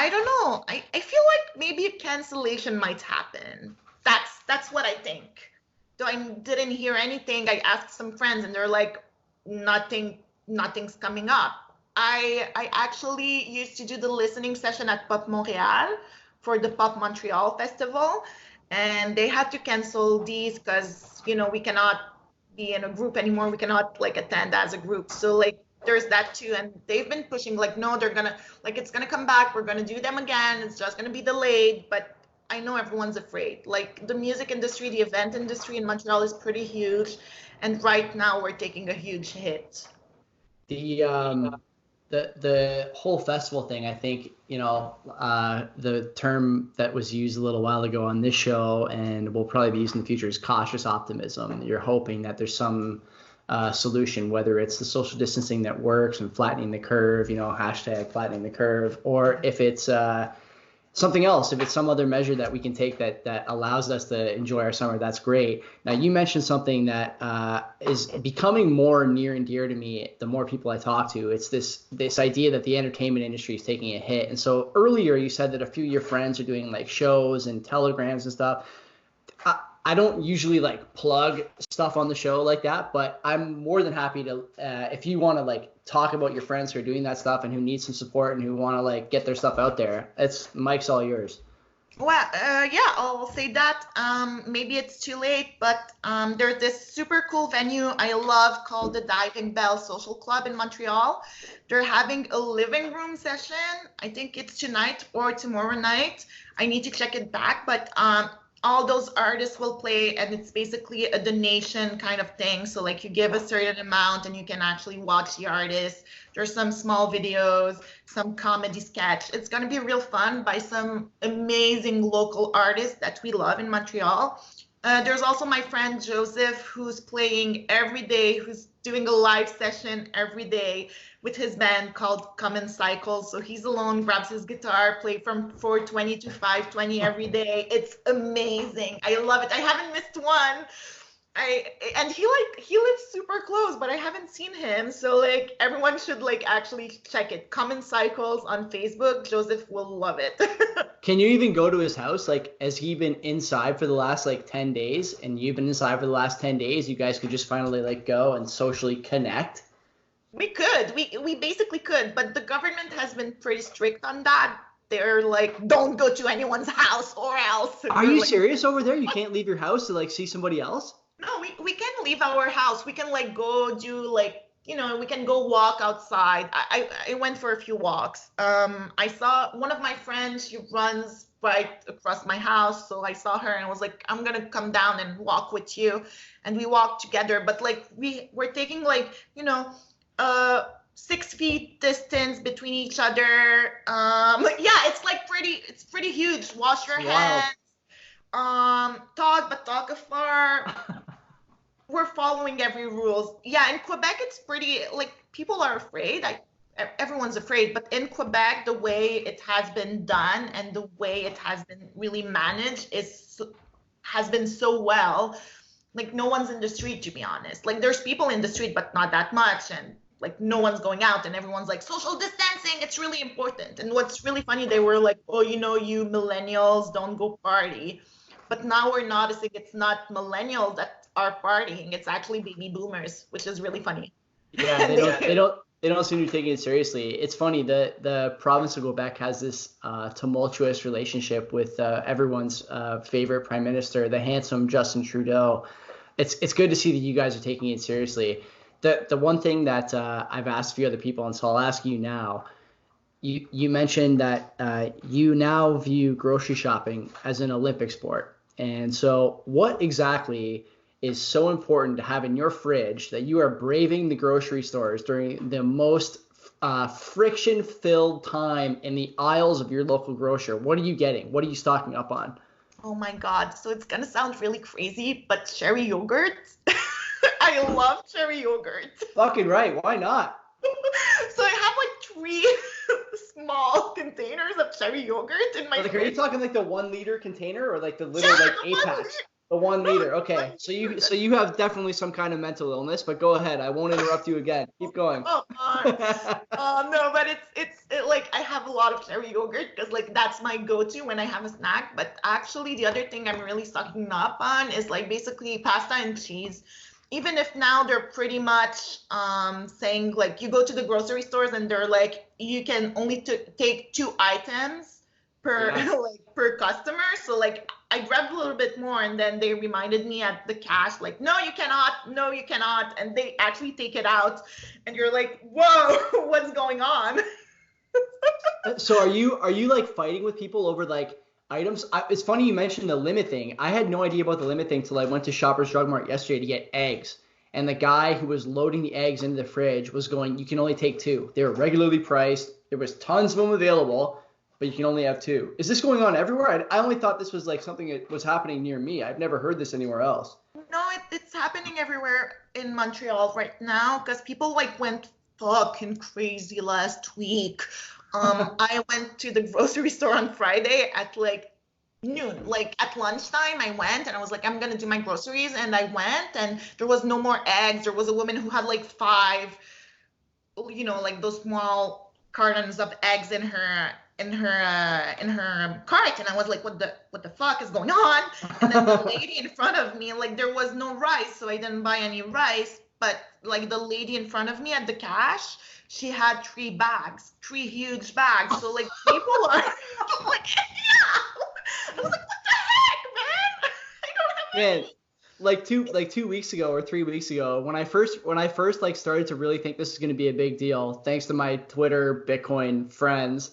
[SPEAKER 5] don't know. I feel like maybe a cancellation might happen. That's what I think. Though I didn't hear anything. I asked some friends and they're like, nothing's coming up. I actually used to do the listening session at Pop Montréal for the Pop Montreal Festival. And they had to cancel these because, we cannot be in a group anymore. We cannot like attend as a group. So like there's that too. And they've been pushing like, no, they're gonna like, it's gonna come back. We're gonna do them again. It's just gonna be delayed. But I know everyone's afraid. Like the music industry, the event industry in Montreal is pretty huge. And right now we're taking a huge hit.
[SPEAKER 2] The whole festival thing, I think, the term that was used a little while ago on this show and will probably be used in the future is cautious optimism. You're hoping that there's some solution, whether it's the social distancing that works and flattening the curve, hashtag flattening the curve, or if it's something else, if it's some other measure that we can take that allows us to enjoy our summer, that's great. Now, you mentioned something that is becoming more near and dear to me the more people I talk to. It's this idea that the entertainment industry is taking a hit. And so earlier you said that a few of your friends are doing like shows and telegrams and stuff. I don't usually like plug stuff on the show like that, but I'm more than happy to, if you want to like talk about your friends who are doing that stuff and who need some support and who want to like get their stuff out there, Mike's all yours.
[SPEAKER 5] Well, yeah, I'll say that. Maybe it's too late, but there's this super cool venue I love called the Diving Bell Social Club in Montreal. They're having a living room session. I think it's tonight or tomorrow night. I need to check it back, but all those artists will play, and it's basically a donation kind of thing. So like you give a certain amount and you can actually watch the artist. There's some small videos, some comedy sketch. It's going to be real fun by some amazing local artists that we love in Montreal. There's also my friend Joseph, who's playing every day, who's doing a live session every day with his band called Common Cycles. So he's alone, grabs his guitar, play from 4:20 to 5:20 every day. It's amazing. I love it. I haven't missed one. And he lives super close, but I haven't seen him. So like everyone should like actually check it. Common Cycles on Facebook. Joseph will love it.
[SPEAKER 2] Can you even go to his house? Like, has he been inside for the last like 10 days and you've been inside for the last 10 days? You guys could just finally like go and socially connect?
[SPEAKER 5] We could. We basically could, but the government has been pretty strict on that. They're like, don't go to anyone's house or else.
[SPEAKER 2] Are you serious over there? You can't leave your house to like see somebody else?
[SPEAKER 5] No, we can leave our house. We can like go do like, we can go walk outside. I went for a few walks. I saw one of my friends, she runs right across my house. So I saw her and I was like, I'm going to come down and walk with you. And we walked together. But like we're taking like, 6 feet distance between each other. Yeah, it's pretty huge. Wash your hands. Talk afar. We're following every rules. Yeah, in Quebec, it's pretty, like, people are afraid. Everyone's afraid. But in Quebec, the way it has been done and the way it has been really managed has been so well. Like, no one's in the street, to be honest. Like, there's people in the street, but not that much. And, like, no one's going out. And everyone's like, social distancing, it's really important. And what's really funny, they were like, oh, you millennials don't go party. But now we're noticing it's not millennials that are partying. It's actually baby boomers, which is really funny.
[SPEAKER 2] Yeah, they They don't seem to be taking it seriously. It's funny, the province of Quebec has this tumultuous relationship with everyone's favorite prime minister, the handsome Justin Trudeau. It's good to see that you guys are taking it seriously. The one thing that I've asked a few other people, and so I'll ask you now. You mentioned that you now view grocery shopping as an Olympic sport. And so what exactly is so important to have in your fridge that you are braving the grocery stores during the most friction-filled time in the aisles of your local grocer? What are you getting? What are you stocking up on?
[SPEAKER 5] Oh my God. So it's going to sound really crazy, but cherry yogurt. I love cherry yogurt.
[SPEAKER 2] Fucking right. Why not?
[SPEAKER 5] So I have like 3 small containers of cherry yogurt in my
[SPEAKER 2] Are
[SPEAKER 5] fridge.
[SPEAKER 2] you talking like the 1 liter container or like the little like 8-packs? The 1 liter. Okay. So you have definitely some kind of mental illness, but go ahead. I won't interrupt you again. Keep going.
[SPEAKER 5] Oh, no, but it's like I have a lot of cherry yogurt because like that's my go-to when I have a snack. But actually, the other thing I'm really stocking up on is like basically pasta and cheese. Even if now they're pretty much saying like you go to the grocery stores and they're like you can only take 2 items per like per customer. So like I grabbed a little bit more and then they reminded me at the cash like no you cannot, and they actually take it out and you're like whoa what's going on?
[SPEAKER 2] So are you like fighting with people over like items? It's funny you mentioned the limit thing. I had no idea about the limit thing till I went to Shoppers Drug Mart yesterday to get eggs. And the guy who was loading the eggs into the fridge was going, you can only take 2. They were regularly priced. There was tons of them available, but you can only have 2. Is this going on everywhere? I only thought this was like something that was happening near me. I've never heard this anywhere else.
[SPEAKER 5] No, it's happening everywhere in Montreal right now because people like went fucking crazy last week. I went to the grocery store on Friday at like noon, like at lunchtime I went and I was like, I'm gonna do my groceries, and I went and there was no more eggs. There was a woman who had like 5, like those small cartons of eggs in her cart, and I was like, what the fuck is going on? And then the lady in front of me, like there was no rice, so I didn't buy any rice, but like the lady in front of me at the cash, she had 3 huge bags. So like people are like, yeah. I was like, what the heck, man? I don't have any.
[SPEAKER 2] Man, like 2 weeks ago or 3 weeks ago, when I first like started to really think this is going to be a big deal, thanks to my Twitter Bitcoin friends,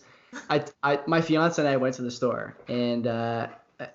[SPEAKER 2] my fiance and I went to the store, and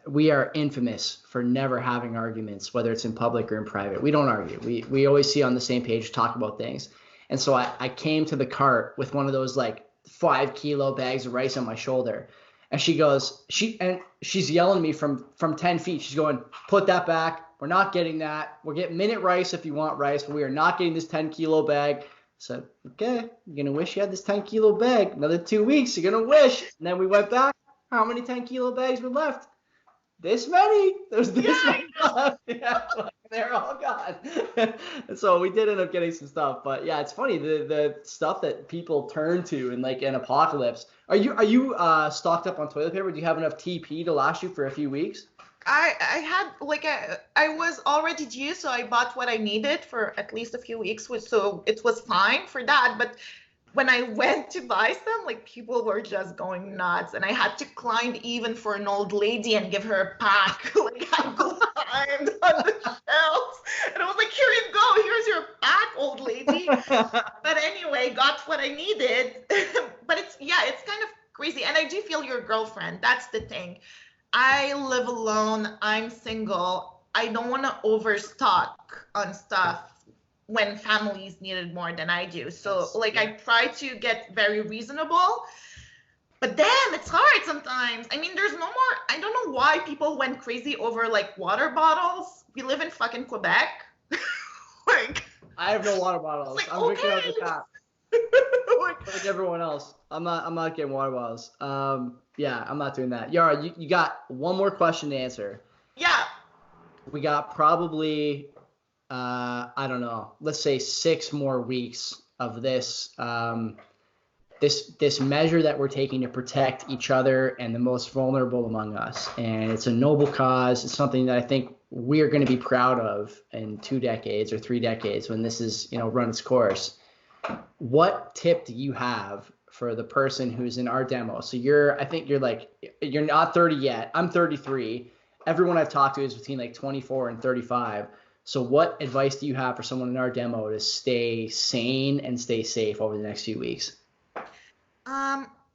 [SPEAKER 2] we are infamous for never having arguments, whether it's in public or in private. We don't argue. We always see on the same page, talk about things. And so I came to the cart with one of those like 5 kilo bags of rice on my shoulder. And she goes, she's yelling at me from 10 feet. She's going, put that back. We're not getting that. We'll get minute rice if you want rice, but we are not getting this 10 kilo bag. I said, okay, you're going to wish you had this 10 kilo bag. Another 2 weeks, you're going to wish. And then we went back. How many 10 kilo bags were left? This many. There's this many left. Yeah, they're all gone. And so we did end up getting some stuff. But yeah, it's funny the stuff that people turn to in like an apocalypse. Are you stocked up on toilet paper? Do you have enough TP to last you for a few weeks?
[SPEAKER 5] I had like I was already due, so I bought what I needed for at least a few weeks, so it was fine for that. But when I went to buy some, like people were just going nuts, and I had to climb even for an old lady and give her a pack. Like I climbed on the shelves, and I was like, "Here you go, here's your pack, old lady." But anyway, got what I needed. But it's kind of crazy, and I do feel your girlfriend. That's the thing. I live alone. I'm single. I don't want to overstock on stuff when families need it more than I do. So I try to get very reasonable, but damn, it's hard sometimes. I mean, there's no more, I don't know why people went crazy over like water bottles. We live in fucking Quebec.
[SPEAKER 2] I have no water bottles.
[SPEAKER 5] Like,
[SPEAKER 2] I'm drinking out of the tap. Like everyone else. I'm not getting water bottles. Yeah, I'm not doing that. Yara, you got one more question to answer.
[SPEAKER 5] Yeah.
[SPEAKER 2] We got probably I don't know, let's say 6 more weeks of this this measure that we're taking to protect each other and the most vulnerable among us. And it's a noble cause. It's something that I think we're going to be proud of in 2 decades or 3 decades when this is, run its course. what tip do you have for the person who's in our demo? So I think you're not 30 yet. I'm 33. Everyone I've talked to is between like 24 and 35. So what advice do you have for someone in our demo to stay sane and stay safe over the next few weeks?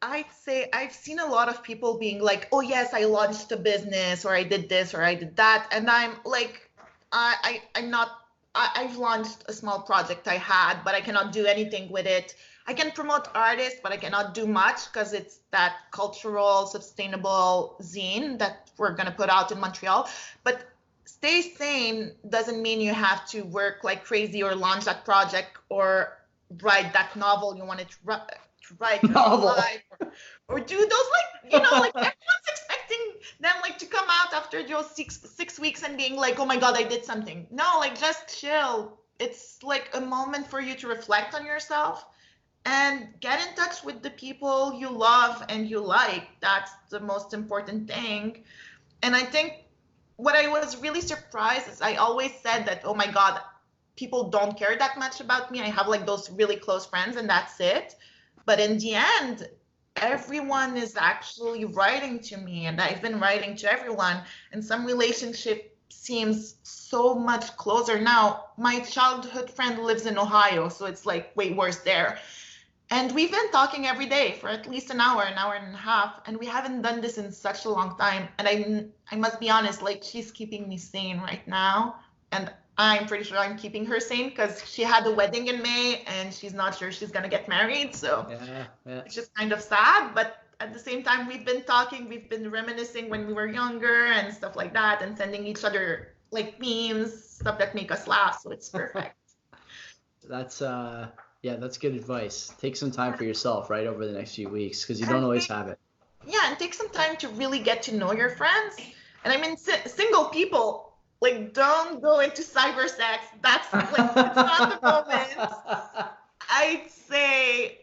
[SPEAKER 5] I'd say I've seen a lot of people being like, oh yes, I launched a business, or I did this, or I did that. And I'm like, I've launched a small project I had, but I cannot do anything with it. I can promote artists, but I cannot do much because it's that cultural, sustainable zine that we're going to put out in Montreal. But stay sane doesn't mean you have to work like crazy or launch that project or write that novel you wanted to write in real life, or do those, like, like everyone's expecting them like to come out after those six weeks and being like, oh my God, I did something. No, like just chill. It's like a moment for you to reflect on yourself and get in touch with the people you love and you like. That's the most important thing. And I think what I was really surprised is I always said that, oh my God, people don't care that much about me. I have like those really close friends and that's it. But in the end, everyone is actually writing to me, and I've been writing to everyone, and some relationship seems so much closer now. My childhood friend lives in Ohio, so it's like way worse there. And we've been talking every day for at least an hour and a half, and we haven't done this in such a long time. And I must be honest, like, she's keeping me sane right now, and I'm pretty sure I'm keeping her sane because she had a wedding in May and she's not sure she's going to get married. So it's just kind of sad. But at the same time, we've been talking, we've been reminiscing when we were younger and stuff like that, and sending each other like memes, stuff that make us laugh. So it's perfect.
[SPEAKER 2] That's good advice. Take some time for yourself right over the next few weeks because you don't always have it.
[SPEAKER 5] Yeah, and take some time to really get to know your friends. And I mean, single people, like, don't go into cyber sex. That's like, it's not the moment. I'd say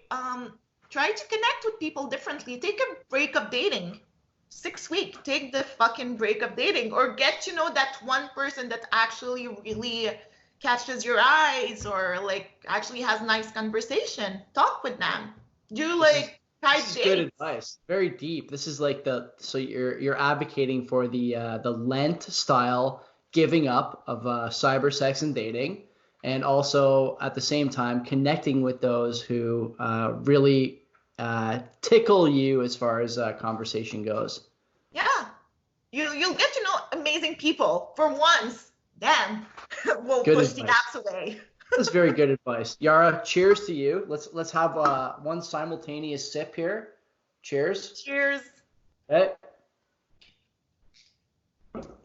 [SPEAKER 5] try to connect with people differently. Take a break of dating. 6 weeks. Take the fucking break of dating, or get to know that one person that actually really catches your eyes, or like actually has nice conversation. Talk with them. Do like type dates.
[SPEAKER 2] Good advice. Very deep. This is like so you're advocating for the Lent style giving up of cyber sex and dating, and also at the same time connecting with those who really tickle you as far as conversation goes.
[SPEAKER 5] Yeah, you'll get to know amazing people for once. Then we'll
[SPEAKER 2] good
[SPEAKER 5] push
[SPEAKER 2] advice.
[SPEAKER 5] the apps away.
[SPEAKER 2] That's very good advice. Yara, cheers to you. Let's have one simultaneous sip here. Cheers.
[SPEAKER 5] Cheers.
[SPEAKER 2] Okay.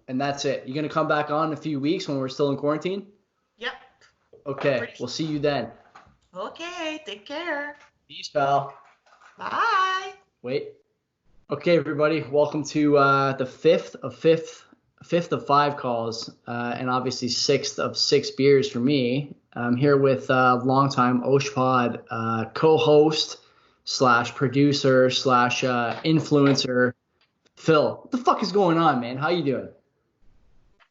[SPEAKER 2] And that's it. You're going to come back on in a few weeks when we're still in quarantine?
[SPEAKER 5] Yep.
[SPEAKER 2] Okay. We'll see you then.
[SPEAKER 5] Okay. Take care.
[SPEAKER 2] Peace, pal.
[SPEAKER 5] Bye.
[SPEAKER 2] Wait. Okay, everybody. Welcome to the fifth of 5 calls, and obviously 6th of 6 beers for me. I'm here with longtime Osh Pod co-host / producer / influencer, Phil. What the fuck is going on, man? How you doing?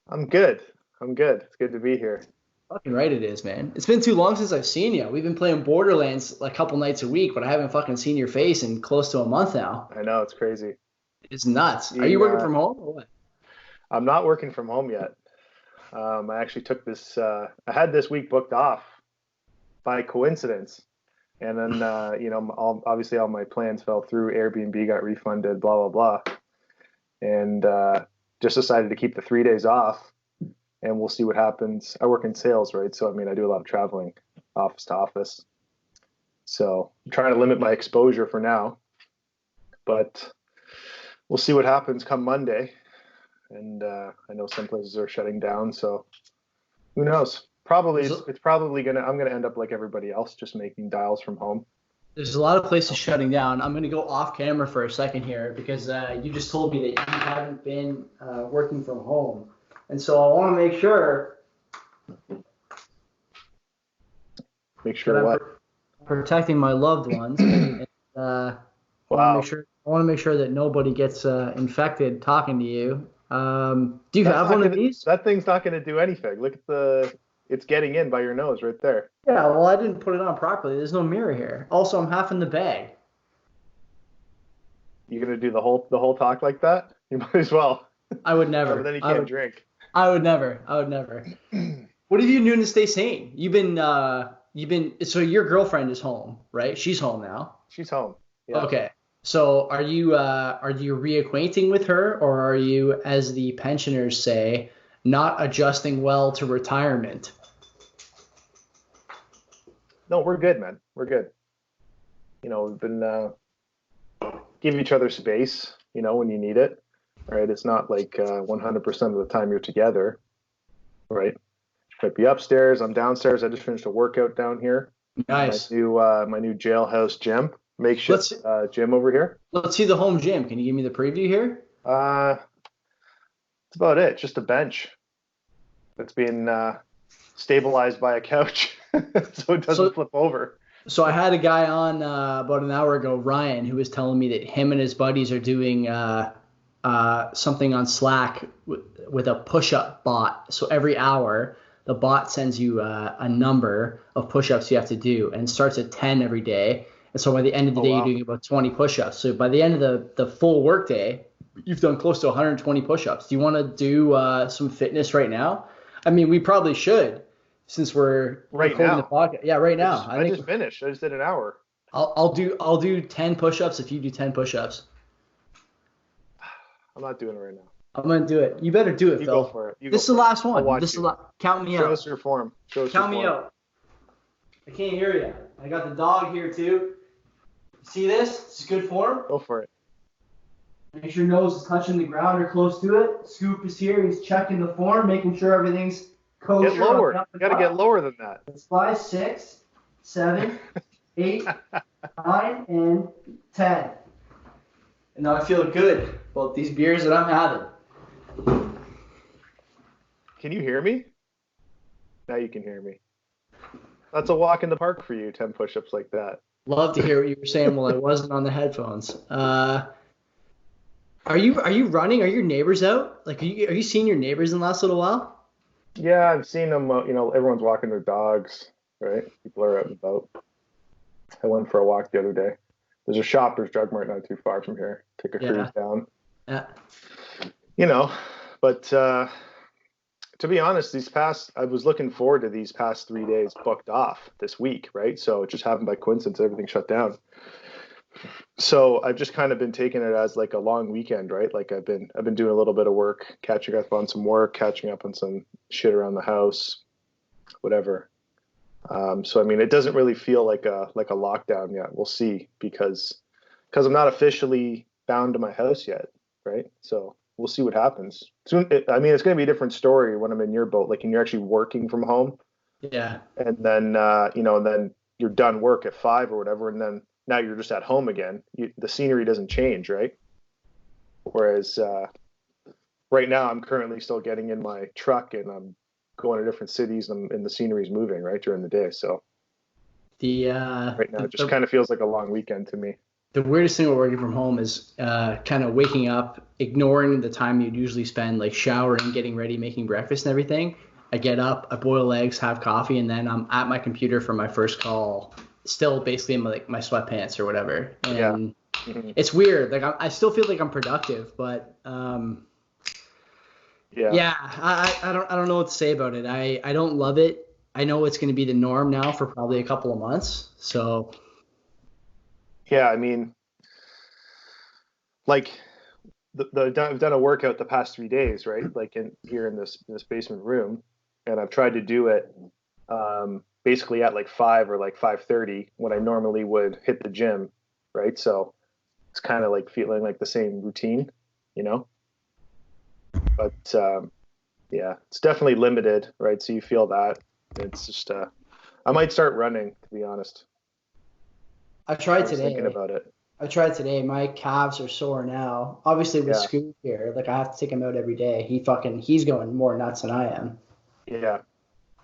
[SPEAKER 6] I'm good. It's good to be here.
[SPEAKER 2] Fucking right it is, man. It's been too long since I've seen you. We've been playing Borderlands like a couple nights a week, but I haven't fucking seen your face in close to a month now.
[SPEAKER 6] I know, it's crazy.
[SPEAKER 2] It's nuts. Are you working from home or what?
[SPEAKER 6] I'm not working from home yet. I actually took this, I had this week booked off by coincidence. And then, obviously all my plans fell through. Airbnb got refunded, blah, blah, blah. And just decided to keep the 3 days off, and we'll see what happens. I work in sales, right? So, I mean, I do a lot of traveling office to office. So I'm trying to limit my exposure for now. But we'll see what happens come Monday. And I know some places are shutting down, so who knows? It's probably I'm gonna end up like everybody else, just making dials from home.
[SPEAKER 2] There's a lot of places shutting down. I'm gonna go off camera for a second here because you just told me that you haven't been working from home, and so I want to make sure.
[SPEAKER 6] Make sure what?
[SPEAKER 2] Protecting my loved ones. And,
[SPEAKER 6] wow.
[SPEAKER 2] I want to make sure that nobody gets infected talking to you. Do you have one of these?
[SPEAKER 6] That thing's not going to do anything. Look at the It's getting in by your nose right there.
[SPEAKER 2] Yeah, well, I didn't put it on properly. There's no mirror here. Also, I'm half in the bag.
[SPEAKER 6] You gonna do the whole talk like that? You might as well.
[SPEAKER 2] I would
[SPEAKER 6] Oh,
[SPEAKER 2] never.
[SPEAKER 6] but then you can't drink.
[SPEAKER 2] I would never. What have you been doing to stay sane? You've been so your girlfriend is home, right? She's home now.
[SPEAKER 6] She's home. Yeah.
[SPEAKER 2] Okay. So are you reacquainting with her, or are you, as the pensioners say, not adjusting well to retirement?
[SPEAKER 6] No, we're good, man. We're good. We've been give each other space, when you need it, right? It's not like 100% of the time you're together, right? Might be upstairs. I'm downstairs. I just finished a workout down here.
[SPEAKER 2] Nice.
[SPEAKER 6] My new jailhouse gym, makeshift gym over here.
[SPEAKER 2] Let's see the home gym. Can you give me the preview here?
[SPEAKER 6] That's about it. Just a bench that's being stabilized by a couch so it doesn't flip over.
[SPEAKER 2] So I had a guy on about an hour ago, Ryan, who was telling me that him and his buddies are doing something on Slack with a push-up bot. So every hour, the bot sends you a number of push-ups you have to do, and it starts at 10 every day. And so by the end of the day, You're doing about 20 push-ups. So by the end of the full workday, you've done close to 120 push-ups. Do you want to do some fitness right now? I mean, we probably should, since we're recording the podcast. Yeah, right now.
[SPEAKER 6] I just finished. I just did an hour.
[SPEAKER 2] I'll do 10 push-ups if you do 10 push-ups.
[SPEAKER 6] I'm not doing it right now.
[SPEAKER 2] I'm gonna do it. You better do it,
[SPEAKER 6] you
[SPEAKER 2] Phil.
[SPEAKER 6] Go for it.
[SPEAKER 2] This is the last one. Count me out.
[SPEAKER 6] Show us your form.
[SPEAKER 2] Count me out. I can't hear you. I got the dog here too. See this? This is good form.
[SPEAKER 6] Go for it.
[SPEAKER 2] Make sure your nose is touching the ground or close to it. Scoop is here. He's checking the form, making sure everything's kosher.
[SPEAKER 6] Get lower. You got to get lower than that.
[SPEAKER 2] It's 5, 6, 7, 8, 9, and 10. And now I feel good about these beers that I'm having.
[SPEAKER 6] Can you hear me? Now you can hear me. That's a walk in the park for you, 10 push-ups like that.
[SPEAKER 2] Love to hear what you were saying while I wasn't on the headphones. Are you running? Are your neighbors out? Like, are you seeing your neighbors in the last little while?
[SPEAKER 6] Yeah, I've seen them. Everyone's walking their dogs, right? People are out and about. I went for a walk the other day. There's a Shoppers Drug Mart not too far from here. Take a cruise down.
[SPEAKER 2] Yeah.
[SPEAKER 6] But to be honest, I was looking forward to these past 3 days booked off this week, right? So it just happened by coincidence, everything shut down. So I've just kind of been taking it as like a long weekend, right? Like I've been doing a little bit of work, catching up on some work, catching up on some shit around the house, whatever. So I mean, it doesn't really feel like a lockdown yet. We'll see because I'm not officially bound to my house yet, right? So we'll see what happens. Soon, it's going to be a different story when I'm in your boat, like, and you're actually working from home.
[SPEAKER 2] Yeah.
[SPEAKER 6] And then, and then you're done work at 5 or whatever, and then now you're just at home again. The scenery doesn't change, right? Whereas right now, I'm currently still getting in my truck and I'm going to different cities and the scenery's moving right during the day. So right now, it just kind of feels like a long weekend to me.
[SPEAKER 2] The weirdest thing about working from home is kind of waking up, ignoring the time you'd usually spend like showering, getting ready, making breakfast and everything. I get up, I boil eggs, have coffee, and then I'm at my computer for my first call, still basically in my sweatpants or whatever. And it's weird. Like I still feel like I'm productive, but I don't know what to say about it. I don't love it. I know it's going to be the norm now for probably a couple of months. So
[SPEAKER 6] yeah, I mean, like I've done a workout the past 3 days, right? Like here in this basement room, and I've tried to do it basically at like 5 or like 5:30 when I normally would hit the gym, right? So it's kind of like feeling like the same routine, But it's definitely limited, right? So you feel that. It's just I might start running, to be honest.
[SPEAKER 2] I tried today.
[SPEAKER 6] Thinking about it.
[SPEAKER 2] I tried today. My calves are sore now. Obviously with Scoop here, like I have to take him out every day. He's going more nuts than I am.
[SPEAKER 6] Yeah.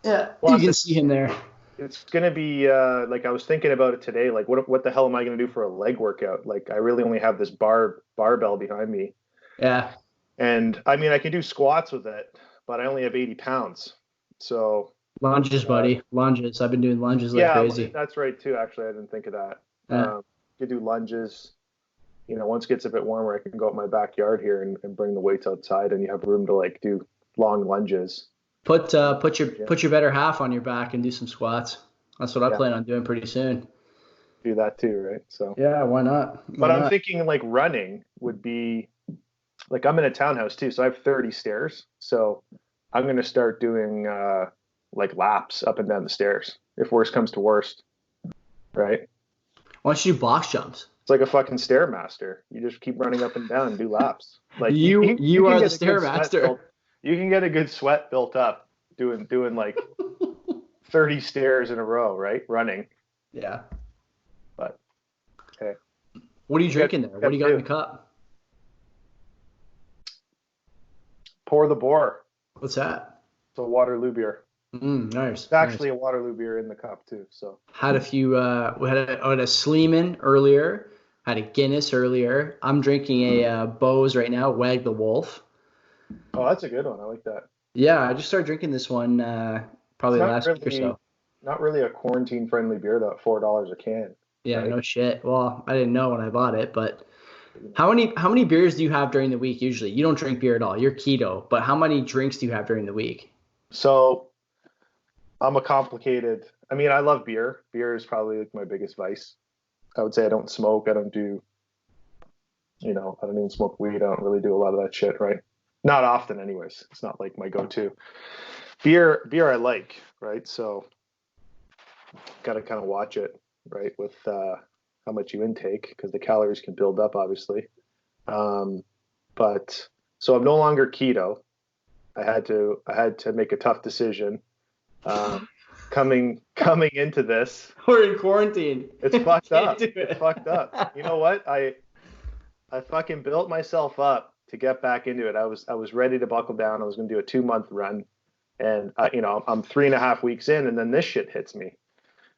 [SPEAKER 2] Yeah.
[SPEAKER 6] Well,
[SPEAKER 2] you can see him there.
[SPEAKER 6] It's gonna be like I was thinking about it today. Like what the hell am I gonna do for a leg workout? Like I really only have this barbell behind me.
[SPEAKER 2] Yeah.
[SPEAKER 6] And I mean I can do squats with it, but I only have 80 pounds. So
[SPEAKER 2] Lunges, buddy. Lunges. I've been doing lunges like crazy.
[SPEAKER 6] That's right too. Actually, I didn't think of that.
[SPEAKER 2] Yeah.
[SPEAKER 6] You do lunges. Once it gets a bit warmer, I can go out my backyard here and bring the weights outside, and you have room to like do long lunges.
[SPEAKER 2] Put your better half on your back and do some squats. That's what I plan on doing pretty soon.
[SPEAKER 6] Do that too, right? So
[SPEAKER 2] yeah, why not?
[SPEAKER 6] But I'm thinking like running would be like, I'm in a townhouse too, so I have 30 stairs. So I'm gonna start doing like laps up and down the stairs if worst comes to worst, right?
[SPEAKER 2] Why don't you do box jumps?
[SPEAKER 6] It's like a fucking stairmaster. You just keep running up and down and do laps. Like
[SPEAKER 2] you are the
[SPEAKER 6] stairmaster. You can get a good sweat built up doing like 30 stairs in a row, right? Running.
[SPEAKER 2] Yeah.
[SPEAKER 6] But okay.
[SPEAKER 2] What are you drinking there? What do you got in the cup?
[SPEAKER 6] Pour the Boar.
[SPEAKER 2] What's that?
[SPEAKER 6] It's a Waterloo beer.
[SPEAKER 2] Nice.
[SPEAKER 6] It's actually a Waterloo beer in the cup too. So
[SPEAKER 2] had a few. We had a Sleeman earlier. Had a Guinness earlier. I'm drinking a Bose right now. Wag the Wolf.
[SPEAKER 6] Oh, that's a good one. I like that.
[SPEAKER 2] Yeah, I just started drinking this one probably last week or so.
[SPEAKER 6] Not really a quarantine-friendly beer though. $4 a can.
[SPEAKER 2] Yeah, right? No shit. Well, I didn't know when I bought it, but how many beers do you have during the week usually? You don't drink beer at all. You're keto, but how many drinks do you have during the week?
[SPEAKER 6] So I'm a complicated. I mean, I love beer. Beer is probably like my biggest vice. I would say I don't smoke. I don't do. I don't even smoke weed. I don't really do a lot of that shit, right? Not often, anyways. It's not like my go-to. Beer I like, right? So got to kind of watch it, right, with how much you intake, because the calories can build up, obviously. But so I'm no longer keto. I had to make a tough decision. Coming into this,
[SPEAKER 2] we're in quarantine.
[SPEAKER 6] It's fucked up. It's fucked up. You know what? I fucking built myself up to get back into it. I was ready to buckle down. I was going to do a 2-month run, and I'm 3.5 weeks in, and then this shit hits me,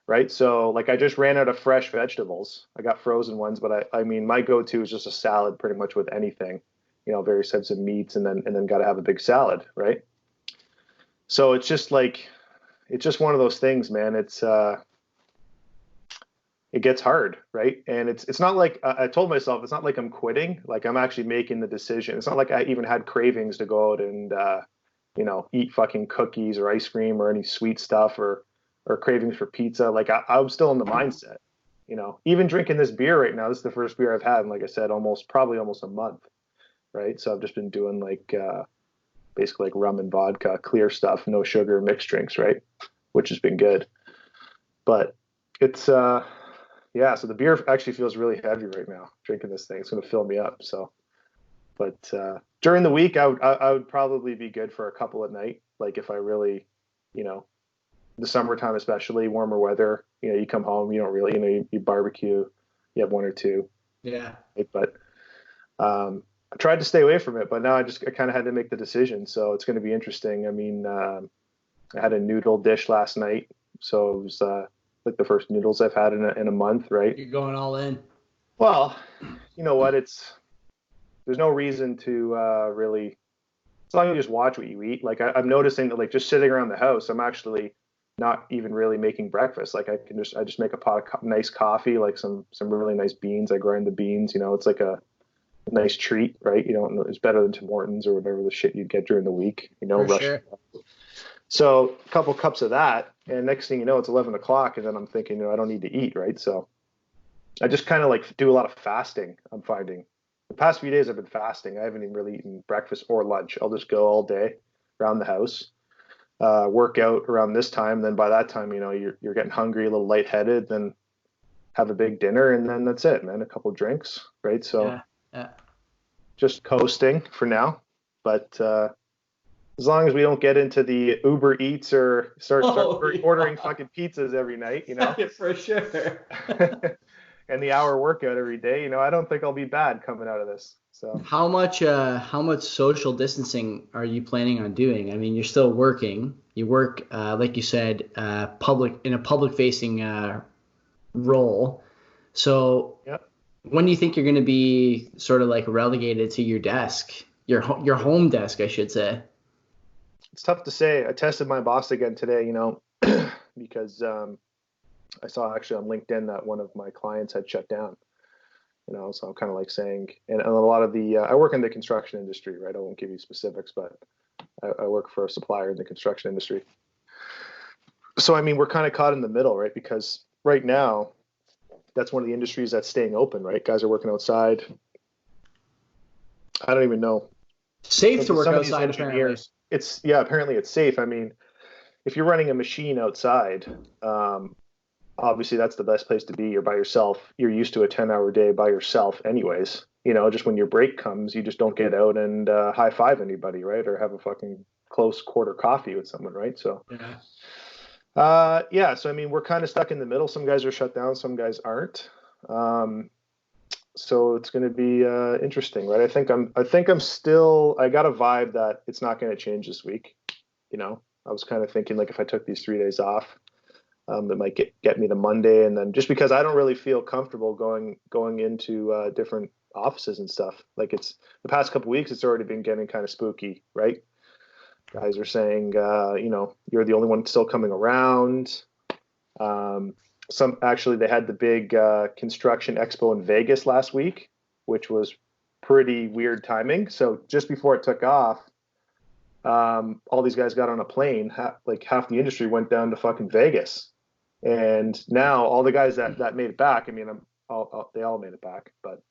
[SPEAKER 6] right? So like I just ran out of fresh vegetables. I got frozen ones, but I mean my go-to is just a salad, pretty much with anything, various types of meats, and then got to have a big salad, right? So it's just one of those things, man. It gets hard, right? And it's not like I told myself, it's not like I'm quitting. Like I'm actually making the decision. It's not like I even had cravings to go out and eat fucking cookies or ice cream or any sweet stuff or cravings for pizza. Like I'm still in the mindset. Even drinking this beer right now. This is the first beer I've had in, like I said, probably almost a month, right? So I've just been doing like basically like rum and vodka, clear stuff, no sugar, mixed drinks, right? Which has been good. But it's so the beer actually feels really heavy right now, drinking this thing. It's going to fill me up. So, but during the week, I would probably be good for a couple at night. Like if I really, the summertime, especially warmer weather, you come home, you don't really, you barbecue, you have one or two.
[SPEAKER 2] Yeah.
[SPEAKER 6] But I tried to stay away from it, but now I kind of had to make the decision. So it's going to be interesting. I mean, I had a noodle dish last night, so it was like the first noodles I've had in a month, right?
[SPEAKER 2] You're going all in.
[SPEAKER 6] Well, you know what? There's no reason to really, as long as you just watch what you eat. Like I'm noticing that like just sitting around the house, I'm actually not even really making breakfast. Like I just make a pot of nice coffee, like some really nice beans. I grind the beans, it's like a nice treat, right? It's better than Tim Hortons or whatever the shit you'd get during the week,
[SPEAKER 2] For sure.
[SPEAKER 6] So a couple cups of that, and next thing you know, it's 11 o'clock, and then I'm thinking, I don't need to eat, right? So I just kind of like do a lot of fasting. I'm finding the past few days I've been fasting. I haven't even really eaten breakfast or lunch. I'll just go all day around the house, work out around this time. Then by that time, you're getting hungry, a little lightheaded, then have a big dinner, and then that's it, man. A couple drinks, right? So
[SPEAKER 2] yeah.
[SPEAKER 6] Just coasting for now, but as long as we don't get into the Uber Eats or start ordering fucking pizzas every night,
[SPEAKER 2] For sure.
[SPEAKER 6] And the hour workout every day, I don't think I'll be bad coming out of this. So
[SPEAKER 2] how much social distancing are you planning on doing? I mean, you're still working. You work, like you said, in a public facing role. So
[SPEAKER 6] yep.
[SPEAKER 2] When do you think you're going to be sort of like relegated to your desk, your home desk, I should say?
[SPEAKER 6] it's tough to say. I tested my boss again today, because I saw actually on LinkedIn that one of my clients had shut down. So I'm kind of like saying, and a lot of I work in the construction industry, right? I won't give you specifics, but I work for a supplier in the construction industry. So, I mean, we're kind of caught in the middle, right? Because right now, that's one of the industries that's staying open, right? Guys are working outside. I don't even know.
[SPEAKER 2] Safe to work outside, apparently.
[SPEAKER 6] Apparently it's safe. I mean, if you're running a machine outside, obviously that's the best place to be. You're by yourself. You're used to a 10-hour day by yourself anyways. Just when your break comes, you just don't get out and high five anybody, right? Or have a fucking close quarter coffee with someone, right? So, so I mean, we're kind of stuck in the middle. Some guys are shut down, some guys aren't. So it's going to be interesting, right? I think I'm still. I got a vibe that it's not going to change this week. I was kind of thinking like if I took these 3 days off, it might get me to Monday, and then just because I don't really feel comfortable going into different offices and stuff. Like it's the past couple weeks, it's already been getting kind of spooky, right? Guys are saying, you're the only one still coming around. They had the big construction expo in Vegas last week, which was pretty weird timing. So just before it took off, all these guys got on a plane. Half the industry went down to fucking Vegas, and now all the guys that made it back. I mean, they all made it back, but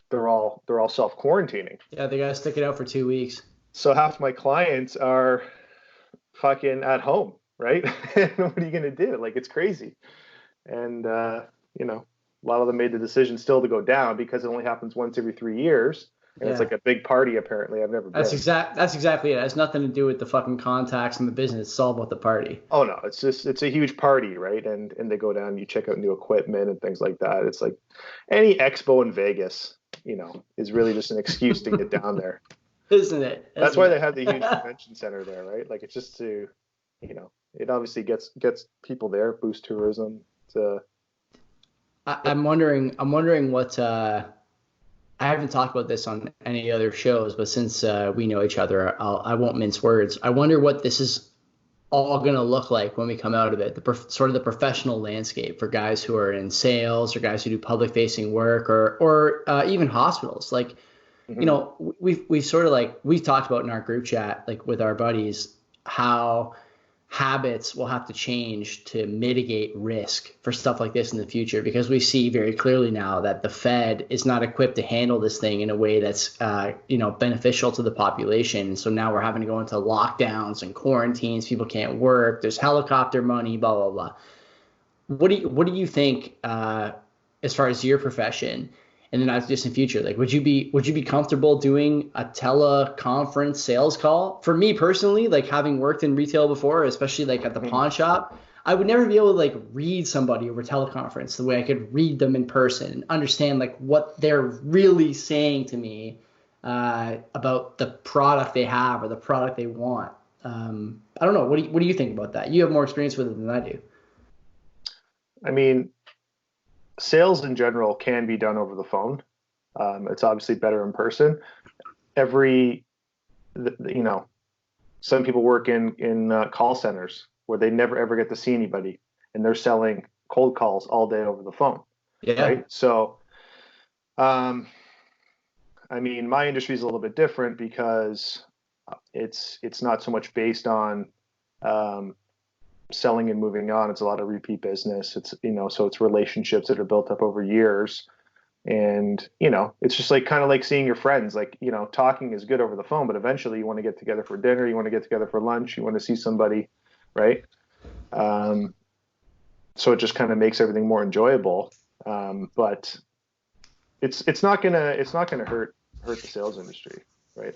[SPEAKER 6] they're all self quarantining.
[SPEAKER 2] Yeah, they gotta stick it out for 2 weeks.
[SPEAKER 6] So half my clients are fucking at home, right? What are you gonna do? Like, it's crazy. And a lot of them made the decision still to go down because it only happens once every 3 years, and it's like a big party. Apparently, I've never been.
[SPEAKER 2] That's exactly it. It has nothing to do with the fucking contacts and the business. It's all about the party.
[SPEAKER 6] Oh no, it's a huge party, right? And they go down, you check out new equipment and things like that. It's like any expo in Vegas, is really just an excuse to get down there.
[SPEAKER 2] Isn't it?
[SPEAKER 6] That's why they have the huge convention center there, right? Like, it's just to, it obviously gets people there, boost tourism.
[SPEAKER 2] I'm wondering what I haven't talked about this on any other shows, but since we know each other, I won't mince words. I wonder what this is all going to look like when we come out of it. Sort of the professional landscape for guys who are in sales or guys who do public facing work or even hospitals. Like, we've sort of we've talked about in our group chat, like with our buddies, how habits will have to change to mitigate risk for stuff like this in the future, because we see very clearly now that the Fed is not equipped to handle this thing in a way that's beneficial to the population. So now we're having to go into lockdowns and quarantines. People can't work. There's helicopter money, blah blah blah. What do you think as far as your profession in the not distant future? Like, would you be comfortable doing a teleconference sales call? For me personally, like, having worked in retail before, especially like at the pawn shop, I would never be able to like read somebody over teleconference the way I could read them in person and understand like what they're really saying to me about the product they have or the product they want. I don't know. What do you think about that? You have more experience with it than I do.
[SPEAKER 6] I mean, sales in general can be done over the phone. It's obviously better in person. Some people work in call centers where they never ever get to see anybody, and they're selling cold calls all day over the phone.
[SPEAKER 2] Yeah.
[SPEAKER 6] Right. So, I mean, my industry is a little bit different because it's not so much based on selling and moving on. It's a lot of repeat business. It's, so it's relationships that are built up over years. And, it's just like kind of like seeing your friends. Like, talking is good over the phone, but eventually you want to get together for dinner, you want to get together for lunch, you want to see somebody, right? So it just kind of makes everything more enjoyable. But it's not gonna hurt the sales industry, right?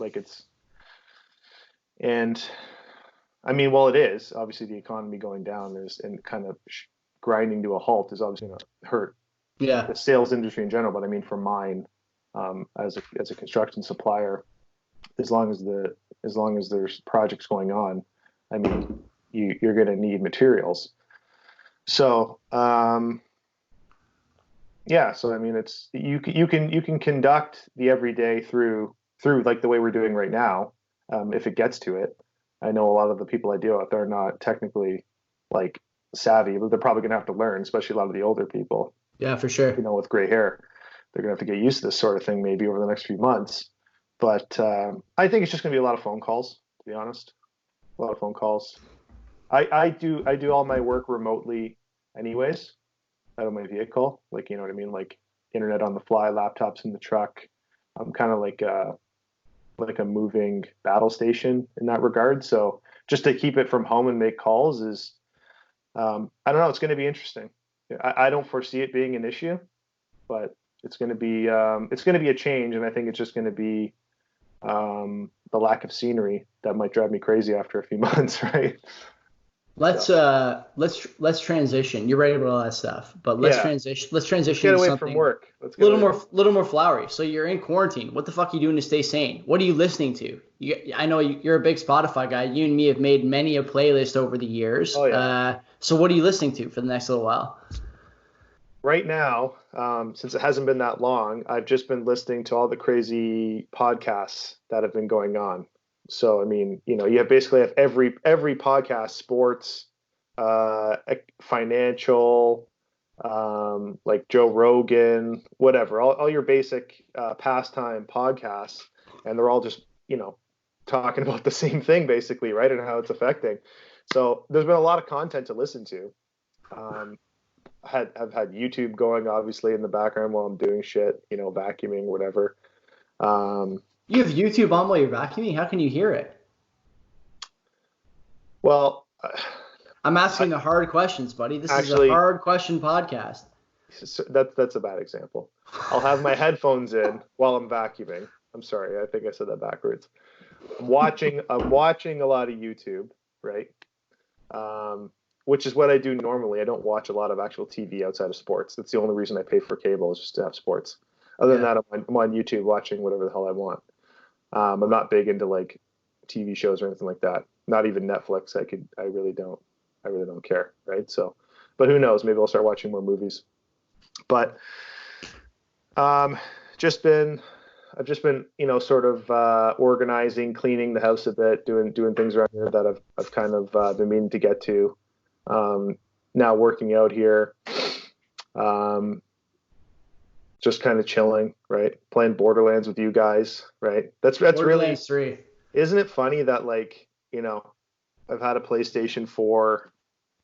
[SPEAKER 6] I mean, well, it is obviously the economy going down and kind of grinding to a halt is obviously going to hurt the sales industry in general. But I mean, for mine, as a construction supplier, as long as there's projects going on, I mean, you're going to need materials. So, so I mean, it's you can conduct the everyday through like the way we're doing right now, if it gets to it. I know a lot of the people I deal with are not technically like savvy, but they're probably going to have to learn, especially a lot of the older people,
[SPEAKER 2] Yeah, for sure.
[SPEAKER 6] with gray hair. They're going to have to get used to this sort of thing maybe over the next few months. But I think it's just going to be a lot of phone calls, to be honest. A lot of phone calls. I do all my work remotely anyways, out of my vehicle. Like, you know what I mean? Like internet on the fly, laptops in the truck. I'm kind of like a moving battle station in that regard. So just to keep it from home and make calls is, I don't know. It's going to be interesting. I don't foresee it being an issue, but it's going to be a change. And I think it's just going to be the lack of scenery that might drive me crazy after a few months. Right.
[SPEAKER 2] Let's transition. You're right about all that stuff, but let's transition. Let's transition
[SPEAKER 6] Get
[SPEAKER 2] to
[SPEAKER 6] away
[SPEAKER 2] something
[SPEAKER 6] from work. Let's
[SPEAKER 2] a
[SPEAKER 6] get
[SPEAKER 2] little more flowery. So you're in quarantine. What the fuck are you doing to stay sane? What are you listening to? I know you're a big Spotify guy. You and me have made many a playlist over the years.
[SPEAKER 6] Oh, yeah.
[SPEAKER 2] So what are you listening to for the next little while?
[SPEAKER 6] Right now, since it hasn't been that long, I've just been listening to all the crazy podcasts that have been going on. So, I mean, you basically have every podcast, sports, financial, like Joe Rogan, whatever, all your basic pastime podcasts, and they're all just, talking about the same thing basically, right, and how it's affecting. So there's been a lot of content to listen to. I've had YouTube going obviously in the background while I'm doing shit, vacuuming, whatever.
[SPEAKER 2] You have YouTube on while you're vacuuming? How can you hear it?
[SPEAKER 6] Well,
[SPEAKER 2] I'm asking the hard questions, buddy. This is a hard question podcast.
[SPEAKER 6] That's a bad example. I'll have my headphones in while I'm vacuuming. I'm sorry, I think I said that backwards. I'm watching a lot of YouTube, right? Which is what I do normally. I don't watch a lot of actual TV outside of sports. That's the only reason I pay for cable, is just to have sports. Other than that, I'm on YouTube watching whatever the hell I want. I'm not big into like TV shows or anything like that. Not even Netflix. I really don't care, right? So, but who knows? Maybe I'll start watching more movies. But I've just been sort of organizing, cleaning the house a bit, doing things around here that I've kind of been meaning to get to. Now working out here, just kind of chilling, right? Playing Borderlands with you guys, right? That's
[SPEAKER 2] Borderlands
[SPEAKER 6] really
[SPEAKER 2] 3.
[SPEAKER 6] Isn't it funny that like, I've had a PlayStation 4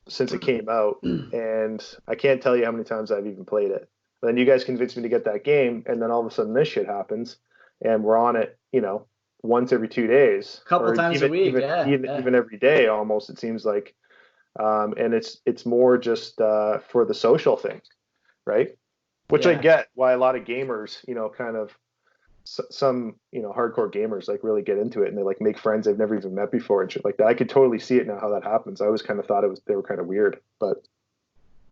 [SPEAKER 6] since it came out, and I can't tell you how many times I've even played it. But then you guys convinced me to get that game, and then all of a sudden this shit happens, and we're on it, once every 2 days,
[SPEAKER 2] a couple times a week,
[SPEAKER 6] even every day almost. It seems like, and it's more just for the social thing, right? Which I get why a lot of gamers, kind of some hardcore gamers like really get into it, and they like make friends they've never even met before and shit like that. I could totally see it now how that happens. I always kind of thought they were kind of weird, but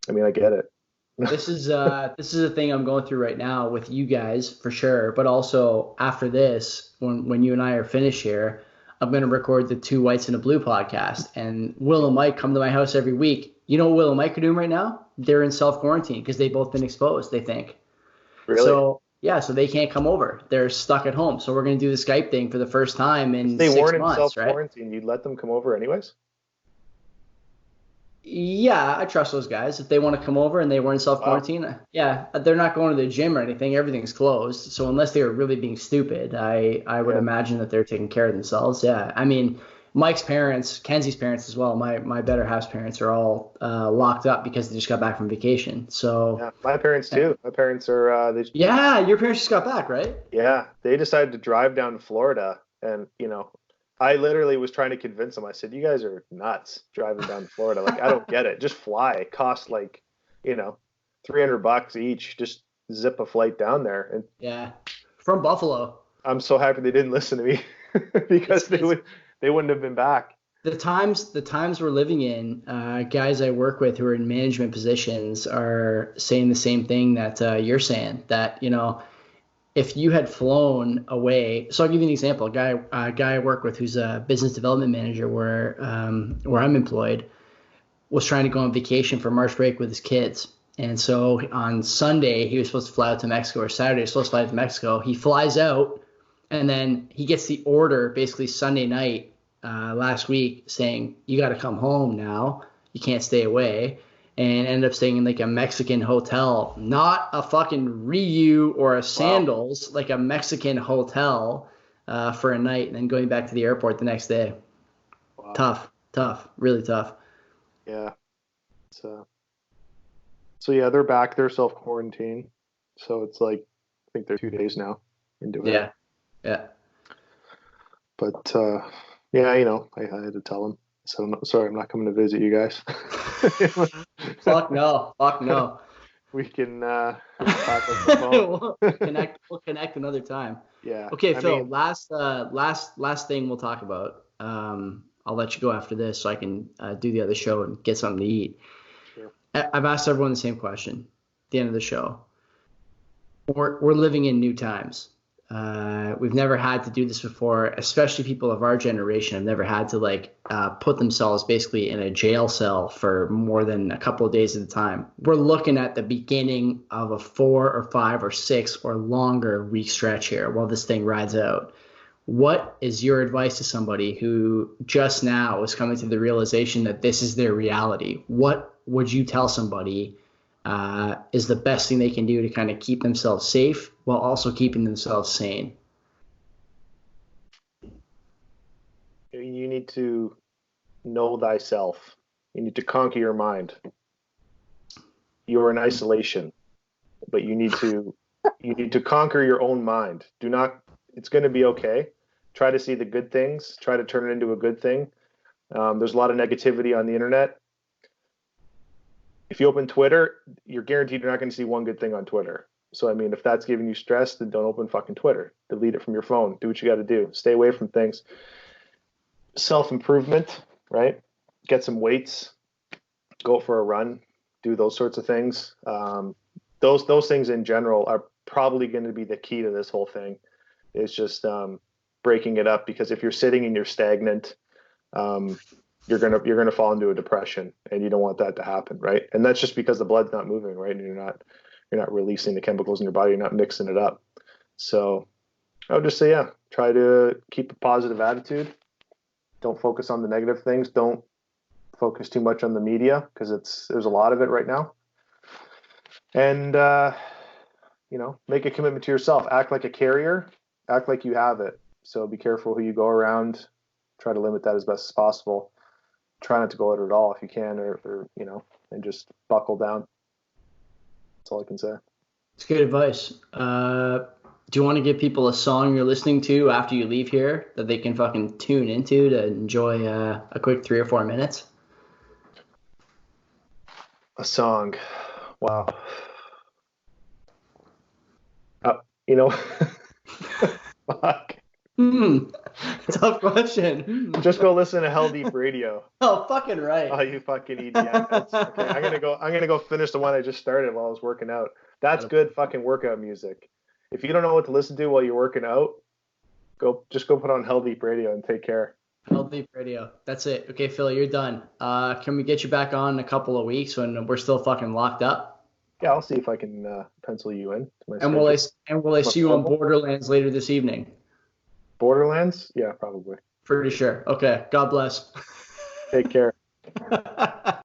[SPEAKER 6] I mean, I get it.
[SPEAKER 2] This is a thing I'm going through right now with you guys for sure, but also after this, when you and I are finished here, I'm going to record the Two Whites and a Blue podcast, and Will and Mike come to my house every week. You know what Will and Mike are doing right now? They're in self-quarantine because they've both been exposed, they think.
[SPEAKER 6] Really?
[SPEAKER 2] So they can't come over. They're stuck at home. So we're going to do the Skype thing for the first time in 6 months,
[SPEAKER 6] they weren't in self-quarantine, right? You'd let them come over anyways?
[SPEAKER 2] Yeah, I trust those guys. If they want to come over and they weren't in self-quarantine, they're not going to the gym or anything. Everything's closed. So unless they were really being stupid, I would imagine that they're taking care of themselves. Yeah, I mean, Mike's parents, Kenzie's parents as well, my better half's parents are all locked up because they just got back from vacation. So
[SPEAKER 6] yeah, my parents too. My parents are.
[SPEAKER 2] Your parents just got back, right?
[SPEAKER 6] Yeah, they decided to drive down to Florida, and I literally was trying to convince them. I said, "You guys are nuts driving down to Florida. Like, I don't get it. Just fly. It costs like, $300 each. Just zip a flight down there." And
[SPEAKER 2] yeah, from Buffalo.
[SPEAKER 6] I'm so happy they didn't listen to me because they wouldn't have been back.
[SPEAKER 2] The times we're living in, guys I work with who are in management positions are saying the same thing that you're saying, that, if you had flown away, so I'll give you an example. A guy I work with who's a business development manager where I'm employed was trying to go on vacation for March break with his kids. And so on Sunday, he was supposed to fly out to Mexico, or Saturday, he was supposed to fly out to Mexico. He flies out, and then he gets the order basically Sunday night last week saying, you got to come home now. You can't stay away. And ended up staying in like a Mexican hotel, not a fucking Ryu or a Sandals, like a Mexican hotel for a night, and then going back to the airport the next day. Wow. Tough, really tough.
[SPEAKER 6] Yeah. So yeah, they're back. They're self-quarantine. So it's like, I think they're 2 days now into it.
[SPEAKER 2] Yeah.
[SPEAKER 6] But yeah, I had to tell them. So sorry, I'm not coming to visit you guys.
[SPEAKER 2] Fuck no.
[SPEAKER 6] We can talk on the phone.
[SPEAKER 2] We'll connect another time.
[SPEAKER 6] Yeah.
[SPEAKER 2] Okay, Phil. Last thing we'll talk about. I'll let you go after this so I can do the other show and get something to eat.
[SPEAKER 6] Sure.
[SPEAKER 2] I've asked everyone the same question at the end of the show. We're living in new times. We've never had to do this before, especially people of our generation have never had to put themselves basically in a jail cell for more than a couple of days at a time. We're looking at the beginning of a 4 or 5 or 6 or longer week stretch here while this thing rides out. What is your advice to somebody who just now is coming to the realization that this is their reality? What would you tell somebody is the best thing they can do to kind of keep themselves safe while also keeping themselves sane?
[SPEAKER 6] You need to know thyself. You need to conquer your mind. You're in isolation, but you need to conquer your own mind. It's going to be okay. Try to see the good things. Try to turn it into a good thing. There's a lot of negativity on the internet. If you open Twitter, you're guaranteed you're not going to see one good thing on Twitter. So, I mean, if that's giving you stress, then don't open fucking Twitter. Delete it from your phone. Do what you got to do. Stay away from things. Self-improvement, right? Get some weights. Go for a run. Do those sorts of things. Those things in general are probably going to be the key to this whole thing. It's just breaking it up, because if you're sitting and you're stagnant, you're gonna fall into a depression, and you don't want that to happen, right? And that's just because the blood's not moving, right? And you're not releasing the chemicals in your body, you're not mixing it up. So I would just say, try to keep a positive attitude. Don't focus on the negative things. Don't focus too much on the media, because there's a lot of it right now. And make a commitment to yourself. Act like a carrier. Act like you have it. So be careful who you go around. Try to limit that as best as possible. Try not to go out at all if you can, or and just buckle down. That's all I can say.
[SPEAKER 2] It's good advice. Do you want to give people a song you're listening to after you leave here that they can fucking tune into to enjoy a quick 3 or 4 minutes?
[SPEAKER 6] A song. Wow. Fuck.
[SPEAKER 2] Tough question.
[SPEAKER 6] Just go listen to Hell Deep Radio.
[SPEAKER 2] Oh, fucking right.
[SPEAKER 6] Oh, you fucking idiot. Okay, I'm gonna go finish the one I just started while I was working out. That's good fucking workout music. If you don't know what to listen to while you're working out, go put on Hell Deep Radio and take care.
[SPEAKER 2] Hell Deep Radio. That's it. Okay, Phil, you're done. Can we get you back on in a couple of weeks when we're still fucking locked up?
[SPEAKER 6] Yeah, I'll see if I can pencil you in.
[SPEAKER 2] And will I see you on Borderlands later this evening?
[SPEAKER 6] Borderlands? Yeah, probably.
[SPEAKER 2] Pretty sure. Okay. God bless.
[SPEAKER 6] Take care.